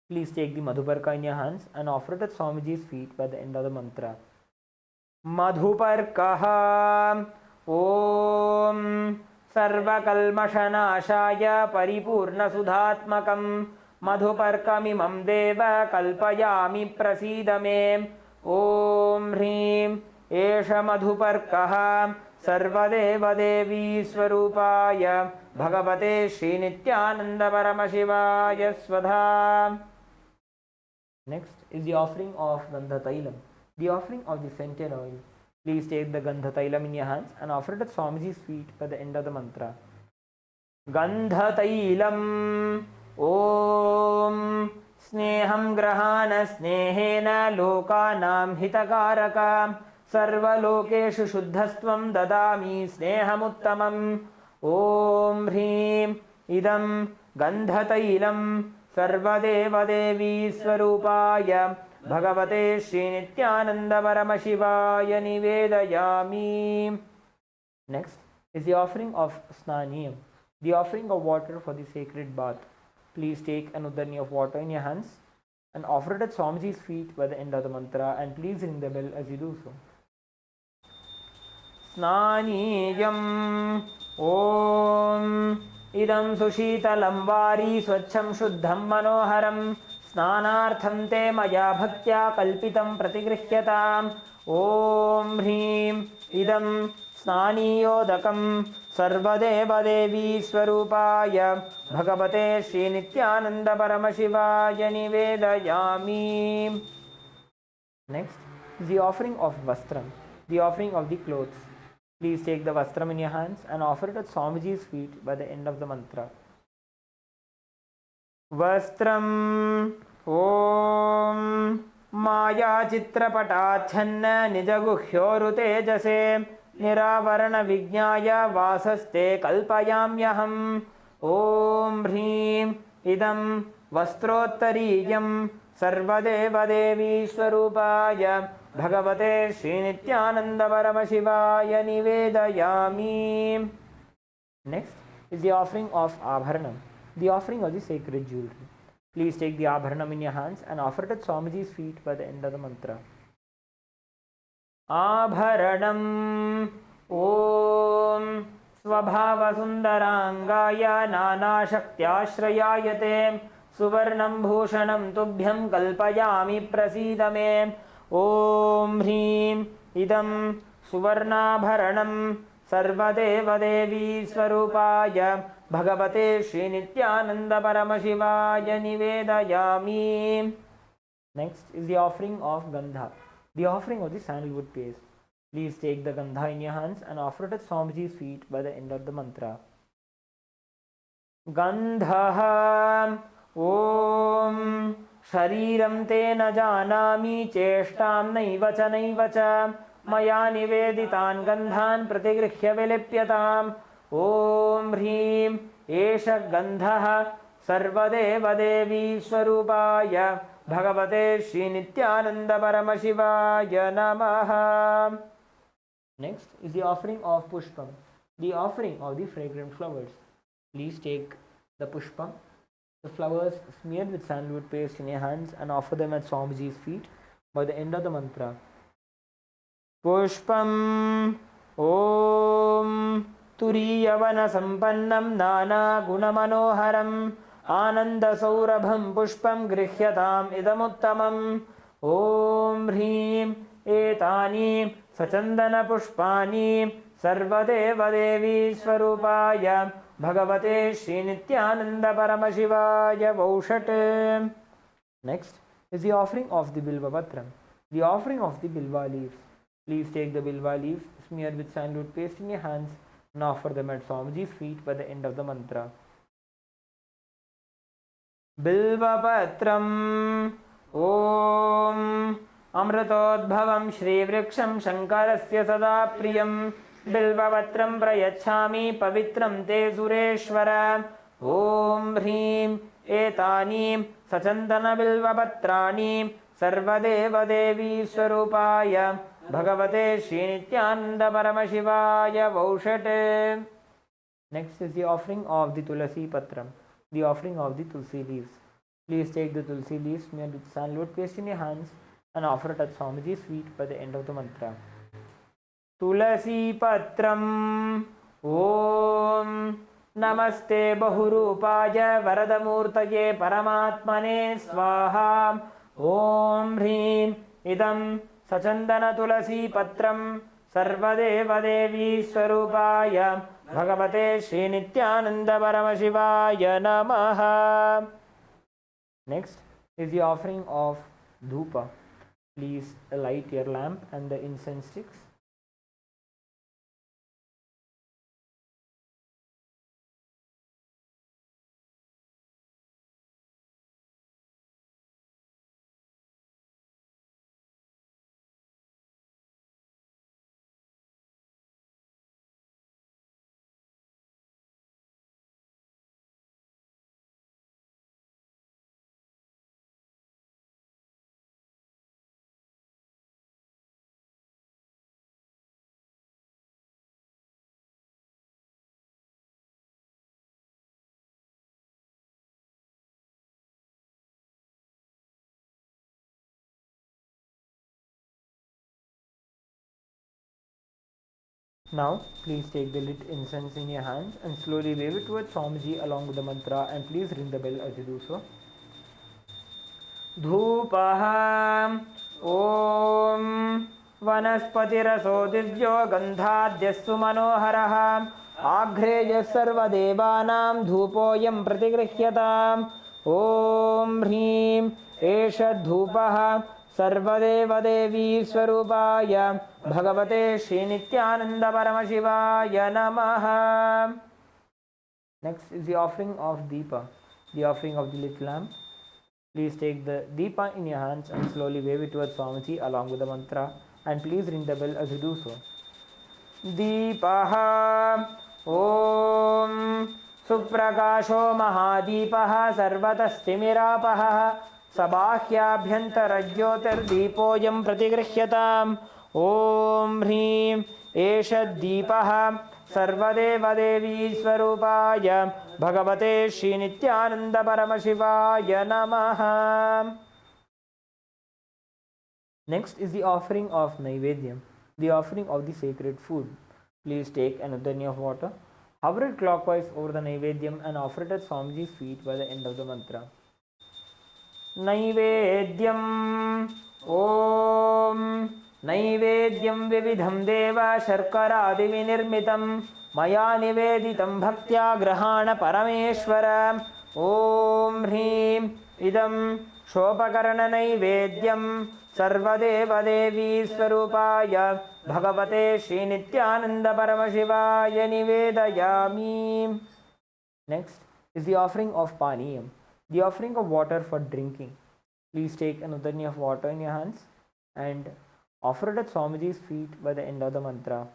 Please take the Madhuparka in your hands and offer it at Swamiji's feet by the end of the mantra. Madhuparkaha Om Sarvakalmashanashaya Paripurna Sudhatmakam Madhuparkamimam Deva Kalpayami Prasidame. Om Hrim Esha Madhuparkaha Sarvadeva Devi Swarupaya Bhagavate Shri Nithyananda Paramashivaya Swadha. Next is the offering of Gandhatailam, the offering of the scented oil. Please take the Gandhatailam in your hands and offer it at Swamiji's feet by the end of the mantra. Gandhatailam Om Sneham Grahana Snehena Lokanam Hitakaraka Sarvalokeshu Shuddhastvam Dadami Snehamuttamam. Om Hrim Idam Gandhatailam Sarvadeva Devi Swarupaya Bhagavate Shri Nithyananda Paramashivaya Nivedayami. Next is the offering of Snaniyam, the offering of water for the sacred bath. Please take an udani of water in your hands and offer it at Swamiji's feet by the end of the mantra, and please ring the bell as you do so. Snaniyam Om Idam Sushitalam Vari Swachham Shuddham Manoharam Snanartham Te Maya Bhaktya Kalpitam Pratigrihyataam. Om Hrim Idam Snaniyodakam Sarvadeva Devi Swarupaya Bhagavate Shri Nithyananda Paramashivaya Nivedayami. Next is the offering of Vastram, the offering of the clothes. Please take the Vastram in your hands and offer it at Swamiji's feet by the end of the mantra. Vastram Om Maya Chitrapatachanna Nijaguhyoru Tejase Niravarana Vignaya Vasaste Kalpayamyaham. ॐ ह्रीं इदं वस्त्रोत्तरीयं सर्वदेवदेवीस्वरूपाय भगवते श्रीनित्यानन्दपरमशिवाय निवेदयामि. Next is the offering of Abharanam, the offering of the sacred jewelry. Please take the Abharanam in your hands and offer it at Swamiji's feet by the end of the mantra. Abharanam Om Svabhavasundaraangaya Nanashaktyashrayayate Suvarnam Bhushanam Tubhyam Kalpayami Prasidame. Om Hrim Idam Suvarnabharanam सर्वदेवदेवी स्वरूपाय भगवते श्रीनित्यानन्दपरमशिवाय निवेदयामि. Next is the offering of Gandha, the offering of the sandalwood paste. Please take the Gandha in your hands and offer it at Swamiji's feet by the end of the mantra. Gandha Om Shariram te na janami cheshtam naiva cha मया निवेदितान् गन्धान् प्रतिगृह्य विलिप्यताम्. ॐ ह्रीं एष गन्धः सर्वदेवदेवी स्वरूपाय भगवते श्रीनित्यानन्दपरमशिवाय नमः. Next is the offering of Pushpam, the offering of the fragrant flowers. Please take the Pushpam, the flowers smeared with sandalwood paste in your hands and offer them at Swamiji's feet by the end of the mantra. Pushpam Om Turiyavana Sampannam Nana Gunamanoharam Ananda Saurabham Pushpam Grihyatam Idamuttamam. Om Hrim Etani Sachandana Pushpani Sarvadeva Devi Swarupaya Bhagavate Srinityananda Paramashivaya Vaushate. Next is the offering of the Bilva Patram, the offering of the Bilva leaves. Please take the Bilva leaves smeared with sandalwood paste in your hands and offer them at Swamiji's feet by the end of the mantra. Bilva Patram Om Amritodbhavam Shri Vriksham Shankarasya Sada Priyam Bilva Patram Prayachami Pavitram Te Sureshwara. Om Hrim Etani Sachandana Bilva Patrani Sarvadeva Devi Swarupaya Bhagavate Srinityananda Paramashivaya Vaushate. Next is the offering of the Tulasi Patram, the offering of the Tulsi leaves. Please take the Tulsi leaves smeared with sandalwood paste in your hands and offer it at Swamiji's feet by the end of the mantra. Tulasi Patram Om Namaste Bahurupaya Varadamurtaye Paramatmane Swaha. Om Hrim Idam Sachandana Tulasi Patram Sarvadeva Devi Swarupaya Bhagavate Srinityananda Paramashivaya Namaha. Next is the offering of Dhupa. Please light your lamp and the incense sticks. Now, please take the lit incense in your hands and slowly wave it towards Swamiji along with the mantra, and please ring the bell as you do so. Dhupah Om Vanaspatiraso Divyo Gandhadyassu Manoharah Aghreyas Sarvadevanam Dhupoyam Pratigrihyatam. Om Hrim Esha Dhupah Sarvadeva Devi Swarupaya Bhagavate Srinityananda Paramashivaya Namaha. Next is the offering of Deepa, the offering of the lit lamp. Please take the Deepa in your hands and slowly wave it towards Swamiji along with the mantra, and please ring the bell as you do so. Deepaha Om सुप्रकाशो महादीपः सर्वतस्तिमिरापः सबाह्याभ्यन्तरज्योतिर्दीपोऽयं प्रतिगृह्यताम् ॐ ह्रीं एष दीपः सर्वदेवदेवीस्वरूपाय भगवते श्रीनित्यानन्दपरमशिवाय नमः. Next is the offering of Naivedyam, the offering of the sacred food. Please take an udani of water, hover it clockwise over the Naivedyam and offer it at Swamiji's feet by the end of the mantra. Naivedyam Om Naivedyam Vividham Deva Sharkaradi Vinirmitam Maya Niveditam Bhaktya Grahana Parameshwara Om Hrim Idam Shopakarana Naivedyam Sarvadevadevi Swarupaya Bhagavate Shri Nityananda Paramashivaya Nivedayami. Next is the offering of Paniyam, the offering of water for drinking. Please take an udani of water in your hands and offer it at Swamiji's feet by the end of the mantra.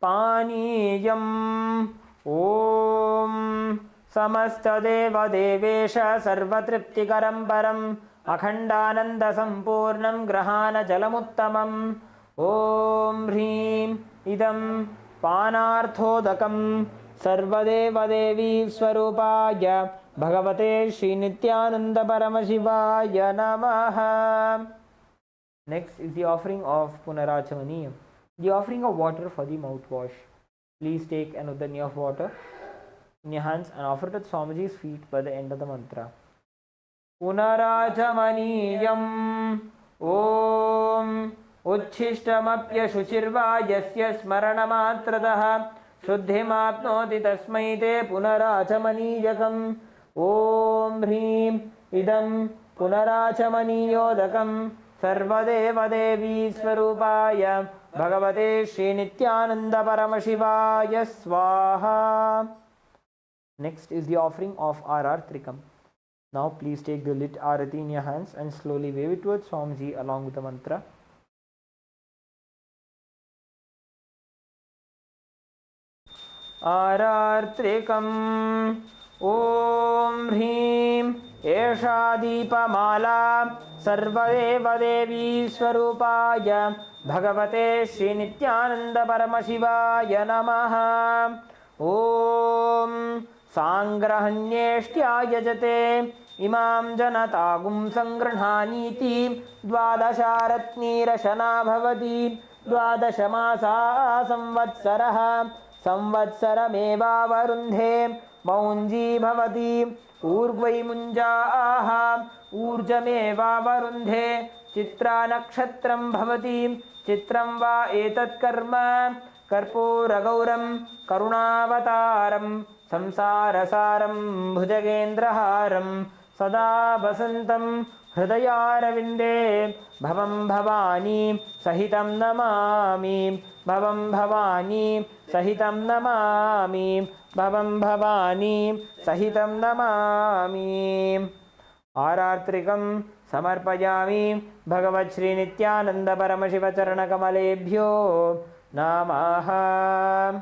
Paniyam Om Samastadeva Devesha Sarvatriptikaram Param Akhandananda Sampurnam Grahana Jalamuttamam Om Hrim Idam Panarthodakam Sarvadeva Devi Swarupaya Bhagavate Shri Nityananda Paramashivaya Namaha. Next is the offering of Punarachamaniyam, the offering of water for the mouthwash. Please take an udani of water in your hands and offer it at Swamiji's feet by the end of the mantra. Punarachamaniyam Om Uchishtamapya Shuchirva Yasya Smaranamatradaha Shuddhimapnoti Tasmai Te Punarachamaniyakam Om Hrim Idam Punarachamaniyodakam Sarvadeva Devi Swarupaya Bhagavate Shri Nityananda Paramashivaya Swaha. Next is the offering of RR Trikam. Now please take the lit arati in your hands and slowly wave it towards Swamiji along with the mantra. RR Trikam Om Hrim Esha Deepamala Sarvadeva Devi Swarupaya Bhagavate Shri Nityananda Paramashivaya Namaha. Om Sangrahanyeshtya Yajate Imam Janatagum Sangrhaniti Dvadasharatni Rashana Bhavati Dvadashamasa Samvatsaraha Samvatsarameva Varundhe Maunji Bhavati Urvai Munjaaha Urjameva Varundhe Chitra Nakshatram Bhavati Chitram Va Etat Karma Karpuragauram Karunavataram Samsarasaram Bhujagendraharam Sada Basantam Hridayaravinде Bhavam Bhavani Sahitam Namami Bhavam Bhavani Sahitam Namami Bhavam Bhavani Sahitam Namami. Arartrikam Samarpayami Bhagavat Shri Nityananda Paramashiva Charana Kamalebhyo Namaha.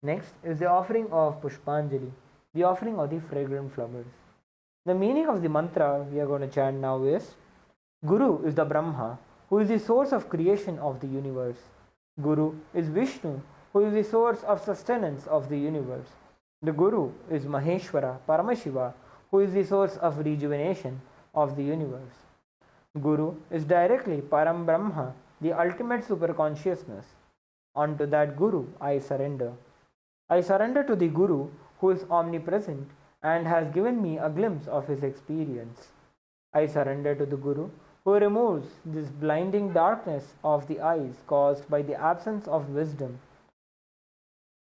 Next is the offering of Pushpanjali, the offering of the fragrant flowers. The meaning of the mantra we are going to chant now is: Guru is the Brahma, who is the source of creation of the universe. Guru is Vishnu, who is the source of sustenance of the universe. The Guru is Maheshwara, Paramashiva, who is the source of rejuvenation of the universe. Guru is directly Param Brahma, the ultimate superconsciousness. Unto that Guru I surrender. I surrender to the Guru, who is omnipresent and has given me a glimpse of his experience. I surrender to the Guru, who removes this blinding darkness of the eyes caused by the absence of wisdom.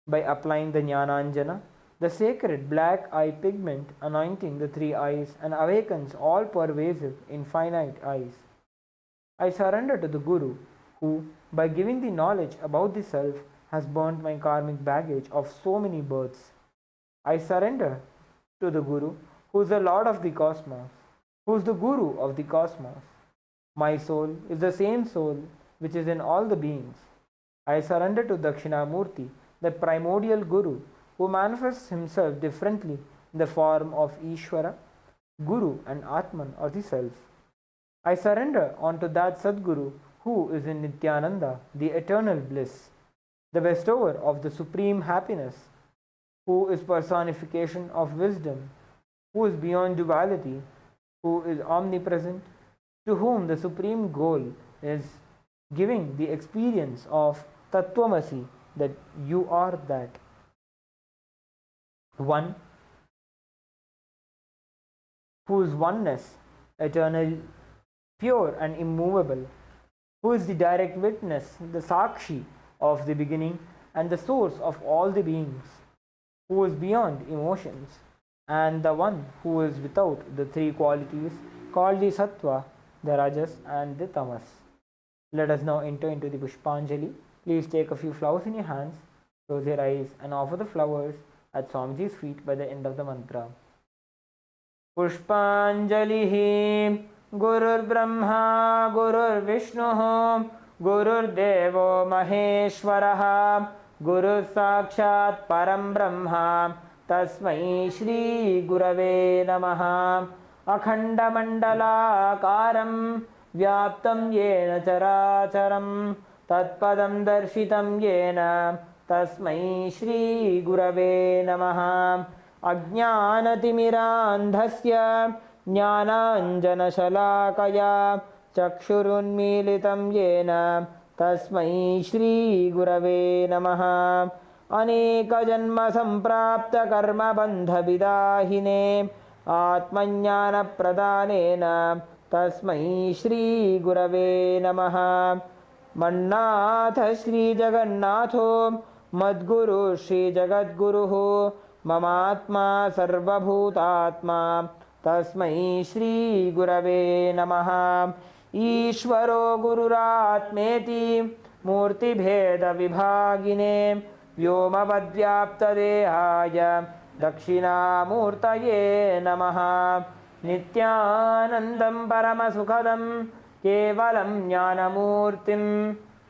By applying the Jnananjana, the sacred black eye pigment anointing the three eyes and awakens all pervasive infinite eyes. I surrender to the Guru, who, by giving the knowledge about the self, has burnt my karmic baggage of so many births. I surrender to the Guru, who is the Lord of the cosmos, who is the Guru of the cosmos. My soul is the same soul which is in all the beings. I surrender to Dakshinamurti, the primordial Guru who manifests himself differently in the form of Ishvara, Guru, and Atman or the Self. I surrender unto that Sadguru who is in Nithyananda, the eternal bliss, the bestower of the supreme happiness, who is personification of wisdom, who is beyond duality, who is omnipresent, to whom the supreme goal is giving the experience of Tattvamasi, that you are that. One, whose oneness, eternal, pure and immovable, who is the direct witness, the Sakshi of the beginning and the source of all the beings, who is beyond emotions, and the one who is without the three qualities called the Sattva, the Rajas, and the Tamas. Let us now enter into the Pushpanjali. Please take a few flowers in your hands, close your eyes, and offer the flowers at Swamiji's feet by the end of the mantra. Pushpanjalihi Gurur Brahma Gurur Vishnu Gurur Devo Maheshwaraha Guru Sakshat Param Brahma Tasmai Shri Gurave Namaha Akhanda Mandala Karam Vyaptam Yena Characharam Tatpadam Darshitam Yena Tasmai Shri Gurave Namaha Ajnanatimirandhasya Jnananjanashalakaya Chakshurunmilitam Yena Tasmai Shri Gurave Namaha Aneka Janma Samprapta Karma Bandha Vidahine Atmanyana Pradhanena Tasmai Shri Gurave Namaha Mannatha Shri Jagannatho Madguru Shri Jagadguruho Mamatma Sarvabhutatma Tasmai Shri Gurave Namaha Ishvaro Gururatmeti Murti Bheda Vibhagine Vyomavadvyapta Dehaya Dakshina Murtaye Namaha Nithyanandam Paramasukadam Kevalam Jnanamurtim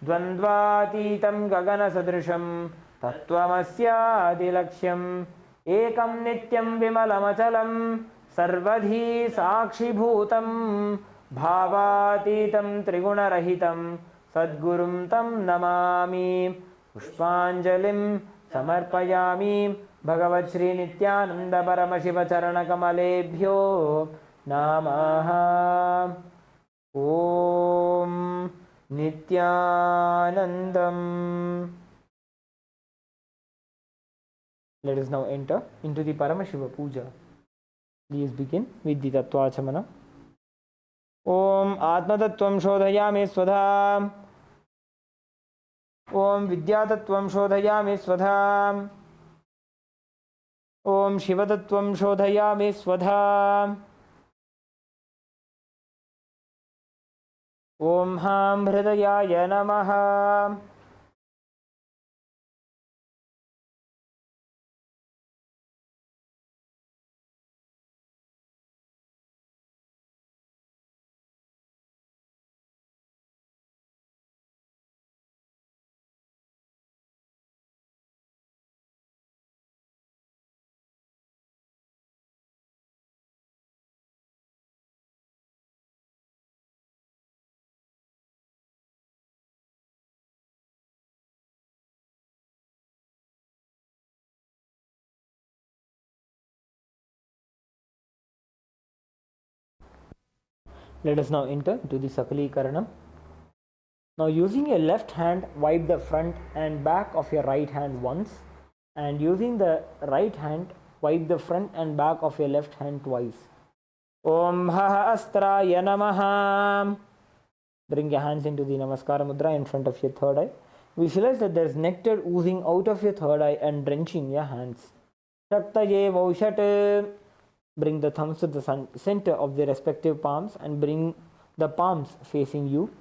Dvandvatitam Gagana Sadrisham Tattvamasyadilaksham Ekam Nityam Vimalamachalam Sarvadhi Sakshibhutam Bhavatitam Trigunarahitam Sadgurum Tam Namami Pushpanjalim Samarpayami Bhagavat Shri Nithyananda Paramashiva Charana Kamalebhyo Namaha Om Nithyanandam. Let us now enter into the Paramashiva Puja. Please begin with the Tattvachamana. Om Atmatattvam Shodhayami Swadha. Om Vidyatattvam Shodhayami Swadha. Om Shivatattvam Shodhayami Swadha. Om Ham Hridayaya Namaha. Let us now enter to the Sakala Krama. Now using your left hand, wipe the front and back of your right hand once, and using the right hand, wipe the front and back of your left hand twice. Om Haha Astraya Namaha. Bring your hands into the Namaskara Mudra in front of your third eye. Visualize that there is nectar oozing out of your third eye and drenching your hands. Shaktaye Vaushat. Bring the thumbs to the center of the respective palms and bring the palms facing you.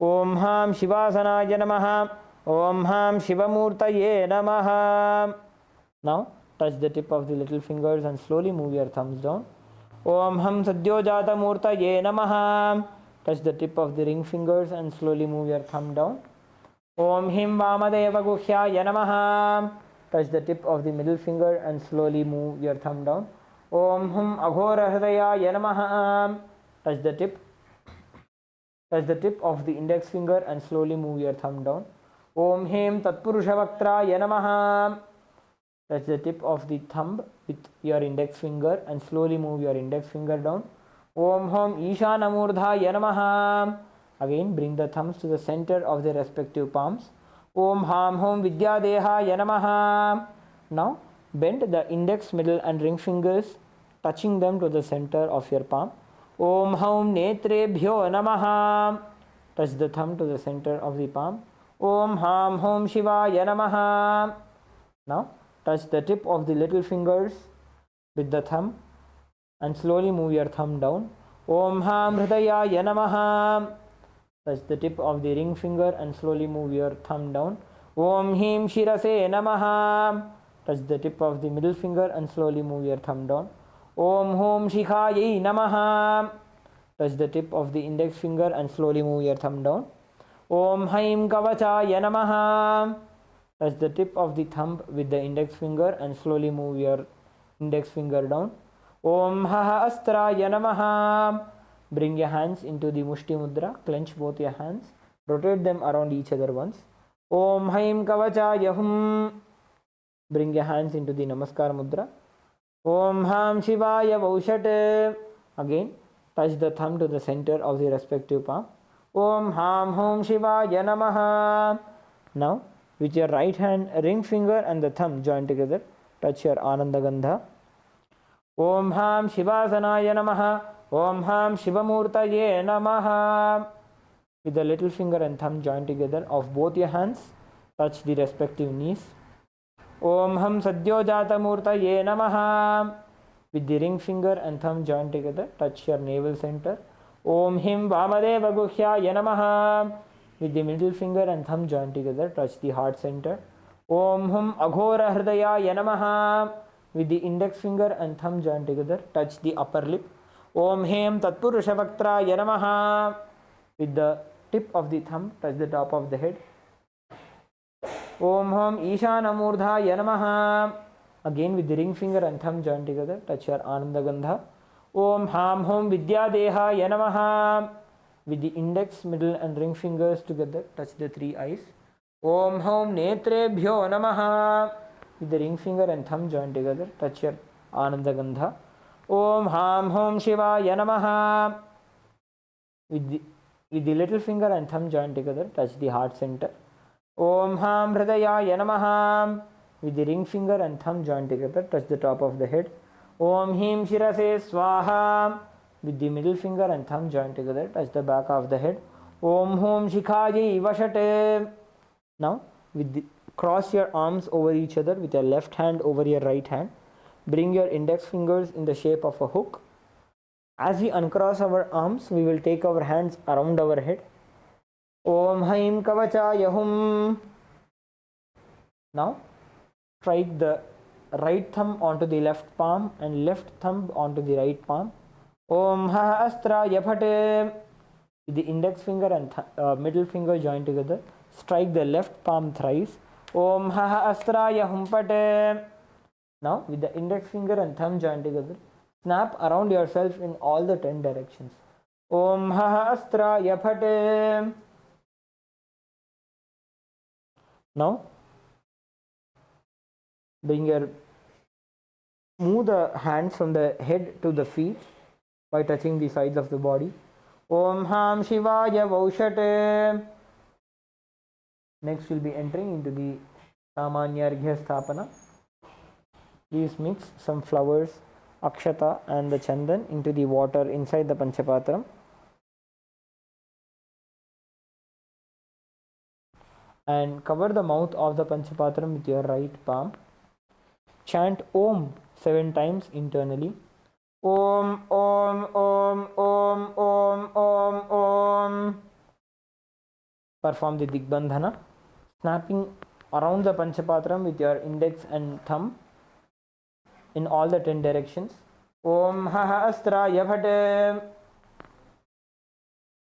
Om Ham Shivasanaya Namaha. Om Ham Shivamurtaye Namaha. Now touch the tip of the little fingers and slowly move your thumbs down. Om Ham Sadyojata Murtaye Namaha. Touch the tip of the ring fingers and slowly move your thumb down. Om Him Vamadeva Guhyaya Namaha. Touch the tip of the middle finger and slowly move your thumb down. Om Hum Aghora Hridayaya Namaha. Touch the tip. Touch the tip of the index finger and slowly move your thumb down. Om Hem Tatpurushavaktraya Namaha. Touch the tip of the thumb with your index finger and slowly move your index finger down. Om Hom Ishanamurdhaya Namaha. Again, bring the thumbs to the center of the respective palms. Om Ham Hom Vidyadehaya Namaha. Now, bend the index, middle and ring fingers, touching them to the center of your palm. Om Hom Netrebhyo Namaha. Touch the thumb to the center of the palm. Om Ham Hom Shivaya Namaha. Now, touch the tip of the little fingers with the thumb and slowly move your thumb down. Om Ham Hridayaya Namaha. Touch the tip of the ring finger and slowly move your thumb down. Om Him Shirase Namaha. Touch the tip of the middle finger and slowly move your thumb down. Om Hom Shikhaye Namaha. Touch the tip of the index finger and slowly move your thumb down. Om Haim Kavachaya Namaha. Touch the tip of the thumb with the index finger and slowly move your index finger down. Om Haha Astraya Namaha. Bring your hands into the Mushti Mudra. Clench both your hands. Rotate them around each other once. Om Haim Kavachaya Hum. Bring your hands into the Namaskar Mudra. Om Ham Shivaya Vaushate. Again, touch the thumb to the center of the respective palm. Om Ham Hom Shivaya Namaha. Now, with your right hand, ring finger and the thumb join together. Touch your Ananda Gandha. Om Ham Shivasanaya Namaha. Om Ham Shivamurtaye Namaha. With the little finger and thumb join together of both your hands, touch the respective knees. Om Ham Sadyojata Murtaye Namaha. With the ring finger and thumb join together, touch your navel center. Om Him Vamadeva Guhyaya Namaha. With the middle finger and thumb join together, touch the heart center. Om Hum Aghora Hridayaya Namaha. With the index finger and thumb join together, touch the upper lip. Om Hem Tatpurushavaktraya Namaha. With the tip of the thumb, touch the top of the head. Om Hom Ishanamurdhaya Namaha. Again, with the ring finger and thumb join together, touch your Ananda Gandha. Om Ham Hom Vidyadehaya Namaha. With the index, middle and ring fingers together, touch the three eyes. Om Hom Netrebhyo Namaha. With the ring finger and thumb join together, touch your Ananda Gandha. Om Ham Hom Shivaya Namaha. With the little finger and thumb join together, touch the heart center. Om Ham Hridayaya Namaha. With the ring finger and thumb join together, touch the top of the head. Om Him Shirase Swaha. With the middle finger and thumb join together, touch the back of the head. Om Hom Shikhaji Vashate. Now, cross your arms over each other with your left hand over your right hand. Bring your index fingers in the shape of a hook. As we uncross our arms, we will take our hands around our head. Om Haim Kavachaya Hum. Now, strike the right thumb onto the left palm and left thumb onto the right palm. Om Ha Astra Yapate. With the index finger and middle finger join together, strike the left palm thrice. Om Ha Astra Yahumpate. Now, with the index finger and thumb join together, snap around yourself in all the 10 directions. Om Ha Astra Yapate. Now, move the hands from the head to the feet by touching the sides of the body. Om Ham Shivaya Vaushate. Next, we'll be entering into the Samanya Arghya Sthapana. Please mix some flowers, akshata and the chandan into the water inside the panchapatram. And cover the mouth of the panchapatram with your right palm. Chant Om 7 times internally. Om, Om, Om, Om, Om, Om, Om. Perform the Digbandhana, snapping around the panchapatram with your index and thumb in all the 10 directions. Om Ha Astra Yapate.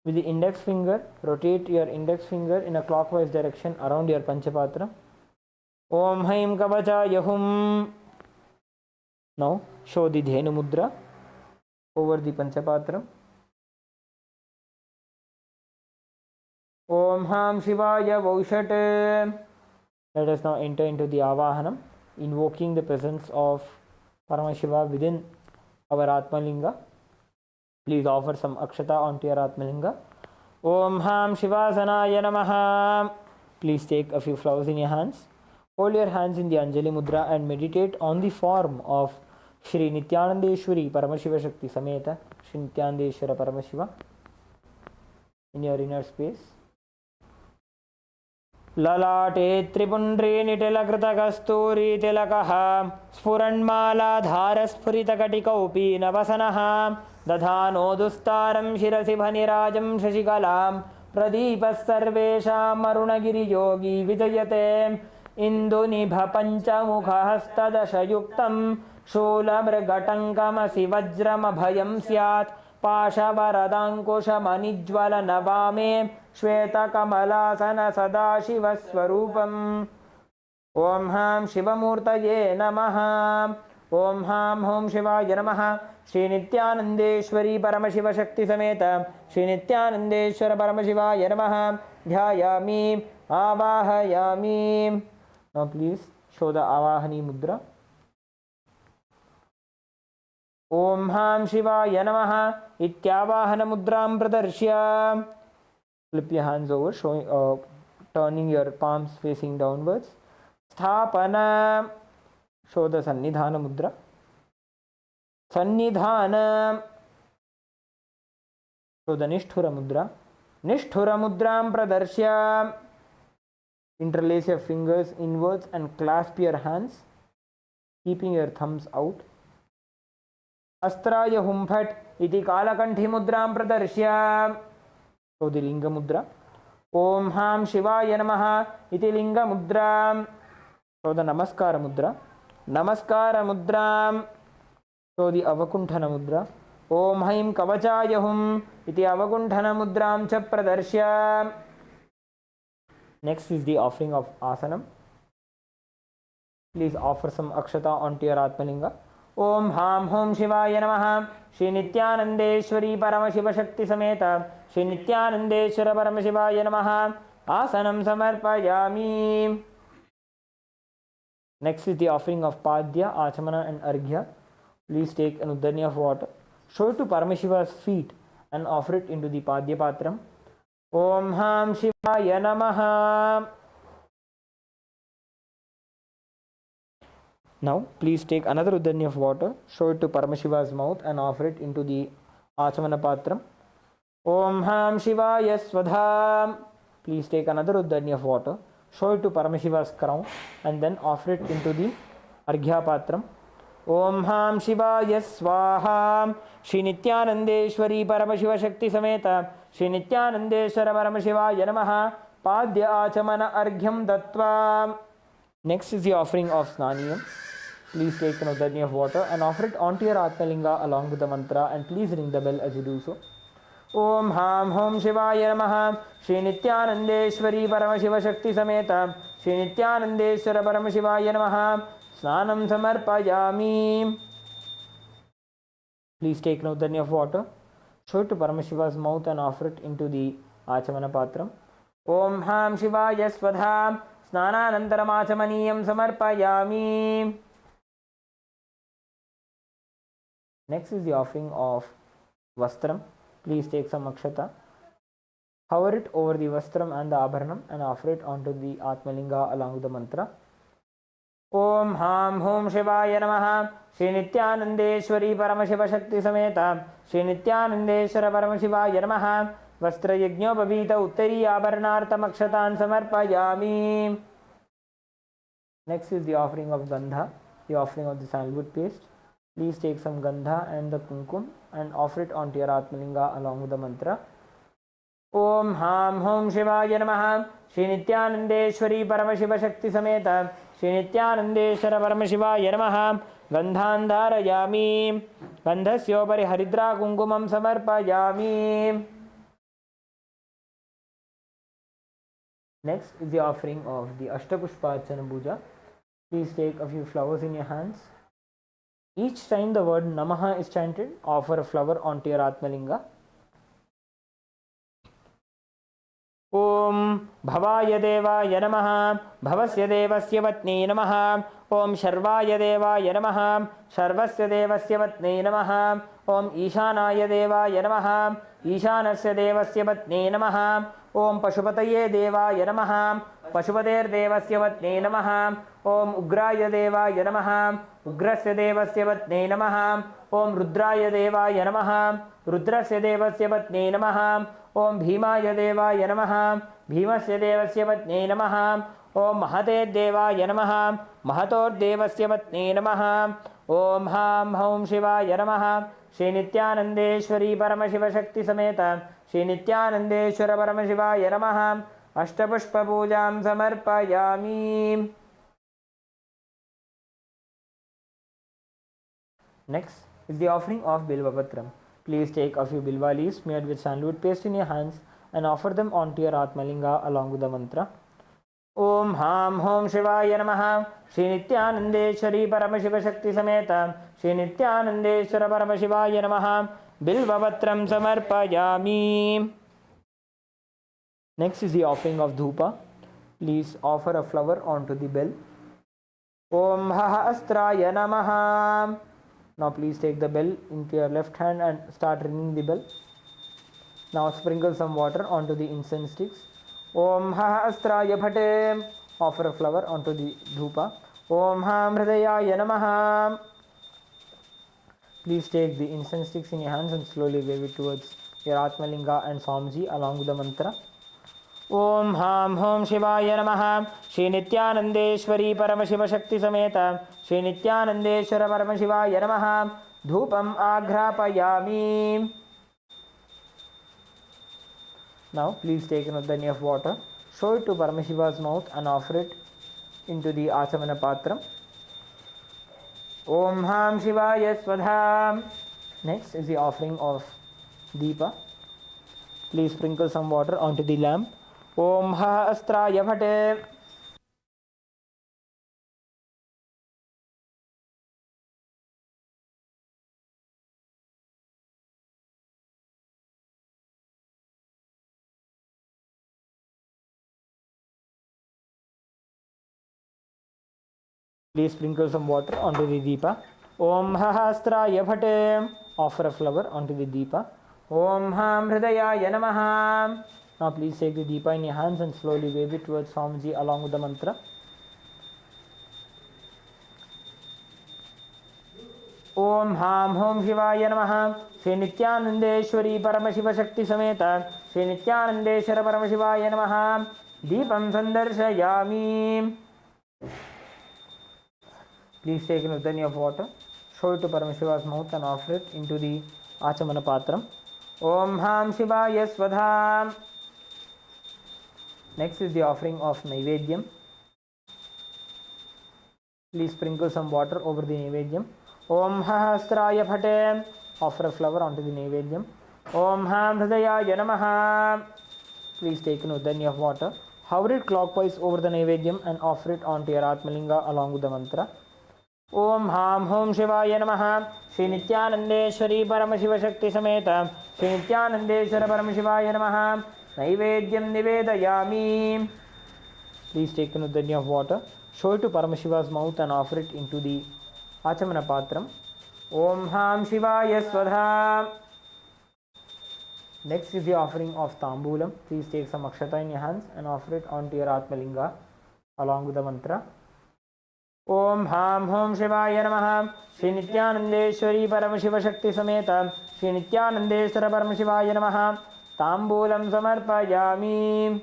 With the index finger, rotate your index finger in a clockwise direction around your Panchapatra. Om Haim Kavachaya Hum. Now show the Dhenu Mudra over the Panchapatra. Om Ham Shivaya Vaushat. Let us now enter into the Avahanam, invoking the presence of Paramashiva within our Atmalinga. Please offer some akshata onto your Atmalinga. Om Ham Shivasanaya Namaha. Please take a few flowers in your hands. Hold your hands in the Anjali Mudra and meditate on the form of Shri Nithyanandeshwari Paramashiva Shakti Sameta, Shri Nithyanandeshwara Paramashiva in your inner space. ललाटे त्रिपुण्ड्री निटिलकृतकस्तूरी तिलकः स्फुरन्मालाधारस्फुरितकटिकौपी नवसनः दधानो दुस्तारं शिरसि भनिराजं शशिकलां प्रदीपः सर्वेषाम् अरुणगिरियोगी विजयते इन्दुनिभपञ्चमुखहस्तदशयुक्तं शूलमृगटङ्कमसि वज्रमभयं स्यात् पाशवरदाङ्कुशमनिज्वलनवामे श्वेतकमलासन सदाशिवस्वरूपम् ॐ हां शिवमूर्तये नमः ॐ हां हों शिवाय नमः श्रीनित्यानन्देश्वरी परमशिवशक्तिसमेत श्रीनित्यानन्देश्वर परमशिवाय नमः ध्यायामि आवाहयामि. Now please show the Avahani Mudra. Om Ham Shivaya Namaha Ityavahana Mudram Pradarshya. Flip your hands over, showing, turning your palms facing downwards. Sthapana. Show the Sannidhana Mudra. Sannidhana. Show the Nishthura Mudra. Nishthura Mudram Pradarshya. Interlace your fingers inwards and clasp your hands, keeping your thumbs out. Astraya Humphat iti Kalakanthi Mudram Pradarshya. So the Linga Mudra. Om Ham Shivaya Namaha iti Linga Mudra. So the Namaskara Mudra. Namaskara Mudra. So the Avakunthana Mudra. Om Haim Kavachaya Hum iti Avakunthana Mudram cha Pradarshya. Next is the offering of Asanam. Please offer some akshata onto your Atmalinga. Om Ham Hom Shivaya Namaha Shri Nithyanandeshwari Paramashiva Shakti Sameta Shri Nithyanandeshwara Paramashivaya Namaha Asanam Samarpayami. Next is the offering of Padya, Achamana and Arghya. Please take an Uddani of water, show it to Paramashiva's feet and offer it into the Padya Patram. Om Ham Shivaya Namaha. Now please take another Uddani of water, show it to Paramashiva's mouth and offer it into the Achamana Patram. Om Ham Shivaya Swadha. Please take another Uddani of water, show it to Paramashiva's crown and then offer it into the Arghya Patram. Om Ham Shivaya Swaha. Shri Nithyanandeshwari Paramashiva Shakti Sameta Shri Nithyanandeshwara Paramashivaya Namaha Padya Achamana Arghyam Dattva. Next is the offering of Snaniyam. Please take an Uddani of water and offer it onto your Atmalinga along with the mantra and please ring the bell as you do so. Om Ham Hom Shivaya Namaha Shri Nithyanandeshwari Paramashiva Shakti Sameta Shri Nithyanandeshwara Paramashivaya Namaha Snanam Samarpayami. Please take an Uddani of water, show it to Paramashiva's mouth and offer it into the Achamana Patram. Om Ham Shivaya Swadha Snananantaram Achamaniyam Samarpayami. Next is the offering of Vastram. Please take some Akshata, hover it over the Vastram and the Abharanam and offer it onto the Atmalinga along with the mantra. Om Ham Hom Shivaya Namaha Shri Nithyanandeshwari Paramashiva Shakti Sameta Shri Nithyanandeshwara Paramashivaya Namaha Vastra Yajñopavita Uttari Abharanartam Akshatan Samarpayami. Next is the offering of Gandha, the offering of the sandalwood paste. Please take some Gandha and the Kumkum and offer it onto your Atmalinga along with the mantra. Om Ham Hom Shivaya Namaha Shri Nithyanandeshwari Paramashiva Shakti Sameta Shri Nithyanandeshwara Paramashivaya Namaha Gandhan Dharayami. Gandhasyopari Haridra Kumkumam Samarpayami. Next is the offering of the Ashtapushparchana Puja. Please take a few flowers in your hands. Each time the word Namaha is chanted, offer a flower onto your Atmalinga. ॐ भवाय देवाय नमः भवस्य देवस्य पत्नी नमः ॐ शर्वाय देवाय नमः शर्वस्य देवस्य पत्नी नमः ॐ ईशानाय देवाय नमः ईशानस्य देवस्य पत्नी नमः ॐ पशुपतये देवाय नमः पशुपतेर्देवस्य पत्नी नमः ॐ उग्राय देवाय नमः उग्रस्य देवस्य पत्नी नमः ॐ रुद्राय देवाय नमः रुद्रस्य देवस्य पत्नी नमः ॐ भीमाय देवाय नमः भीमस्य देवस्य पत्नी नमः ॐ महते देवाय नमः महतोर्देवस्य पत्नी नमः ॐ हां हौं शिवाय नमः श्री नित्यानंदेश्वरी परमशिवशक्ति समेत श्री नित्यानंदेश्वर परमशिवाय नमः अष्टपुष्पपूजां समर्पयामि. Next is the offering of Bilvapatram. Please take a few bilva leaves smeared with sandalwood paste in your hands and offer them onto your Atmalinga along with the mantra. Om Ham Hom Shivaya Namaha Shri Nithyanandeshwari Paramashivashakti Sameta Shri Nithyanandeshwara Paramashivaya Namaha Bilvapatram Samarpayami. Next is the offering of Dhupa. Please offer a flower onto the bell. Om Haha Astraya Namaha. Now please take the bell into your left hand and start ringing the bell. Now sprinkle some water onto the incense sticks. Om Ha Astraya Bhate. Offer a flower onto the dhupa. Om Ham Hridayaya Namaha. Please take the incense sticks in your hands and slowly wave it towards your Atmalinga and Swamiji along with the mantra. Om Ham Hom Shivaya Namaha Shri Nithyanandeshwari Paramashivashakti Sameta Shri Nithyanandeshwara Paramashivaya Namaha Dhupam Agrapayami. Now please take another knee of water, show it to Paramashiva's mouth and offer it into the Achamana Patram. Om Ham Shivaya Swadha. Next is the offering of Deepa. Please sprinkle some water onto the lamp. Om Ha Astraya Bhate. Please sprinkle some water onto the Deepa. Om Ha Astraya Bhate. Offer a flower onto the Deepa. Om Ham Hridayaya Namaha. Now please take the Deepa in your hands and slowly wave it towards Swamiji along with the mantra. Om Ham Hom Shivaya Namaha Shri Nithyanandeshwari Paramashivashakti Sameta Shri Nithyanandeshwara Paramashivaya Namaha Deepam Sandarshayami. Please take an udhani of water, show it to Paramashiva's mouth and offer it into the Achamana Patram. Om Ham Shivaya Swadha. Next is the offering of Naivedyam. Please sprinkle some water over the Naivedyam. Om Hahastraya Bhate. Offer a flower onto the Naivedyam. Om Ham Hridayaya Namaha. Please take an udhani of water, hover it clockwise over the Naivedyam and offer it onto your Atmalinga along with the mantra. Om Ham Hom Shivaya Namaha Shri Nithyanandeshwari Paramashivashakti Sameta Shri Nithyanandeshwara Paramashivaya Namaha Naivedyam Nivedayami. Please take an udhani of water, show it to Paramashiva's mouth and offer it into the Achamana Patram. Om Ham Shivaya Swadha. Next is the offering of Tambulam. Please take some akshata in your hands and offer it onto your Atmalinga along with the mantra. Om Ham Hom Shivaya Namaha Shri Nithyanandeshwari Paramashivashakti Sameta Shri Nithyanandeshwara Paramashivaya Namaha Tambulam Samarpayami.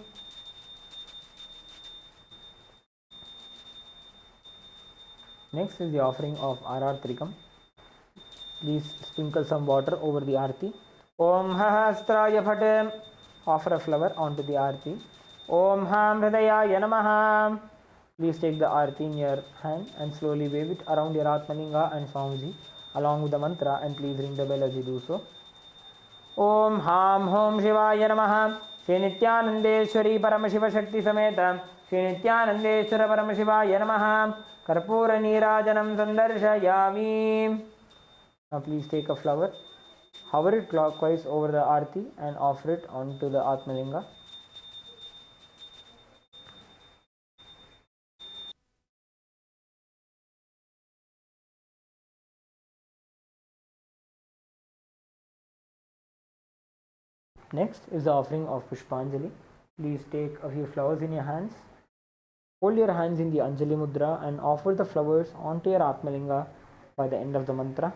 Next is the offering of Arartrikam. Please sprinkle some water over the Arti. Om Hahastraya Bhate. Offer a flower onto the Arti. Om Ham Hridayaya Namaha. Please take the Arti in your hand and slowly wave it around your Atmalinga and Swamiji along with the mantra and please ring the bell as you do so. Om Ham Hom Shivaya Namaha Shri नित्यानंदेश्वरी Paramshiva शक्ति समेत श्री नित्यानंदेश्वर परमशिवाय नमः कर्पूर नीराजनं संदर्शयामि. Now please take a flower, hover it clockwise over the arti and offer it onto the Atmalinga. Next is the offering of Pushpanjali. Please take a few flowers in your hands. Hold your hands in the Anjali Mudra and offer the flowers onto your Atmalinga by the end of the mantra.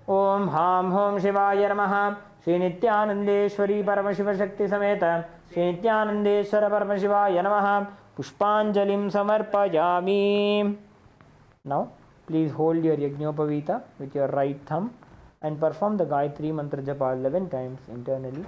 Om Ham Hom Shivaya Namaha. Shri Nithyanandeshwari Paramashiva Shakti Sameta Shri Nithyanandeshwara Paramashivaya Namaha. Pushpanjalim Samarpayami. Now, please hold your Yajnopavita with your right thumb and perform the Gayatri Mantra Japa 11 times internally.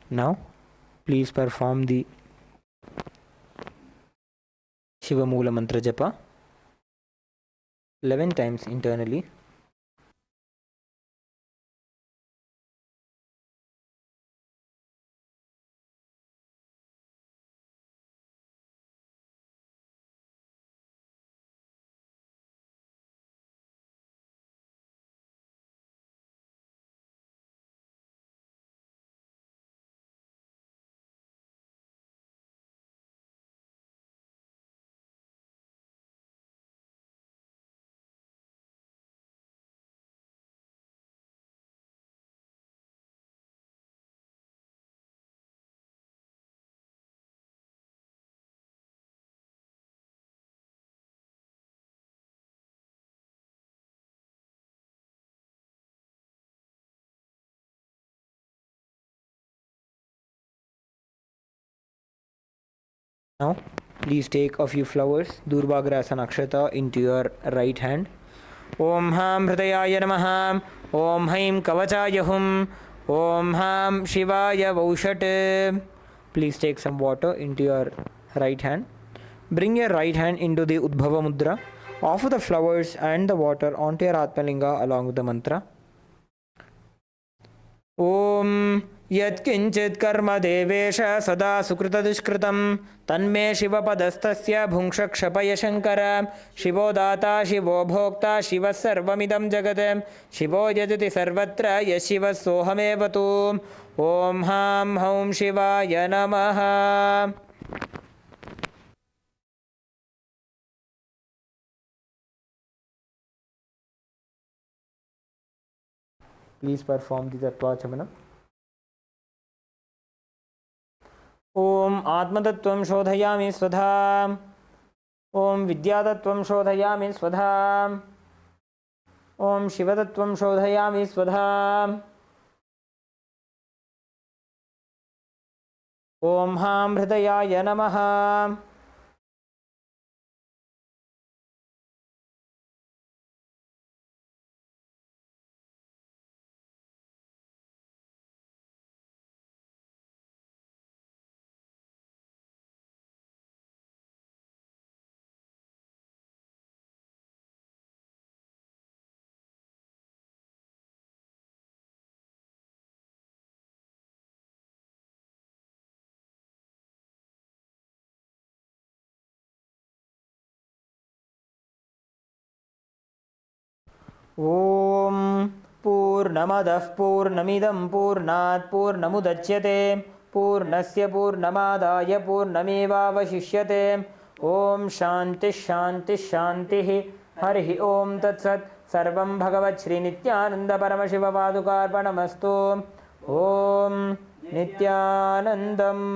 Now, please perform the Shiva Moola Mantra Japa 11 times internally. Now, please take a few flowers, Durvagrasa Nakshata, into your right hand. Om Ham Hridayaya Namaha. Om Haim Kavachaya Hum. Om Ham Shivaya Vaushat. Please take some water into your right hand. Bring your right hand into the Udbhava Mudra. Offer the flowers and the water onto your Atmalinga along with the mantra. Om Yatkinchit Karma Devesha Sada Sukrita Dushkritam Tanme Shiva Padastasya Bhungsha Kshapaya Shankara Shivo Data Shivo Bhokta Shiva Sarvamidam Jagatam Shivo Yajati Sarvatra Yashiva Sohamevatu. Om Ham Hom Shivaya Namaha. Please perform the Tattva Chamana. Om Atmatattvam Shodhayami Svadha. Om Vidyatattvam Shodhayami Svadha. Om Shivatattvam Shodhayami Svadha. Om Ham Hridayaya Namaha. Om Purnamadah Purnamidam Purnat Purnamudachyate पूर्णस्य पूर्णमादाय पूर्णमेवावशिष्यते ॐ शान्तिः शान्तिः शान्तिः हरिः ॐ तत्सत् सर्वं भगवत् श्रीनित्यानन्दपरमशिवपादुकार्पणमस्तु ॐ नित्यानन्दम्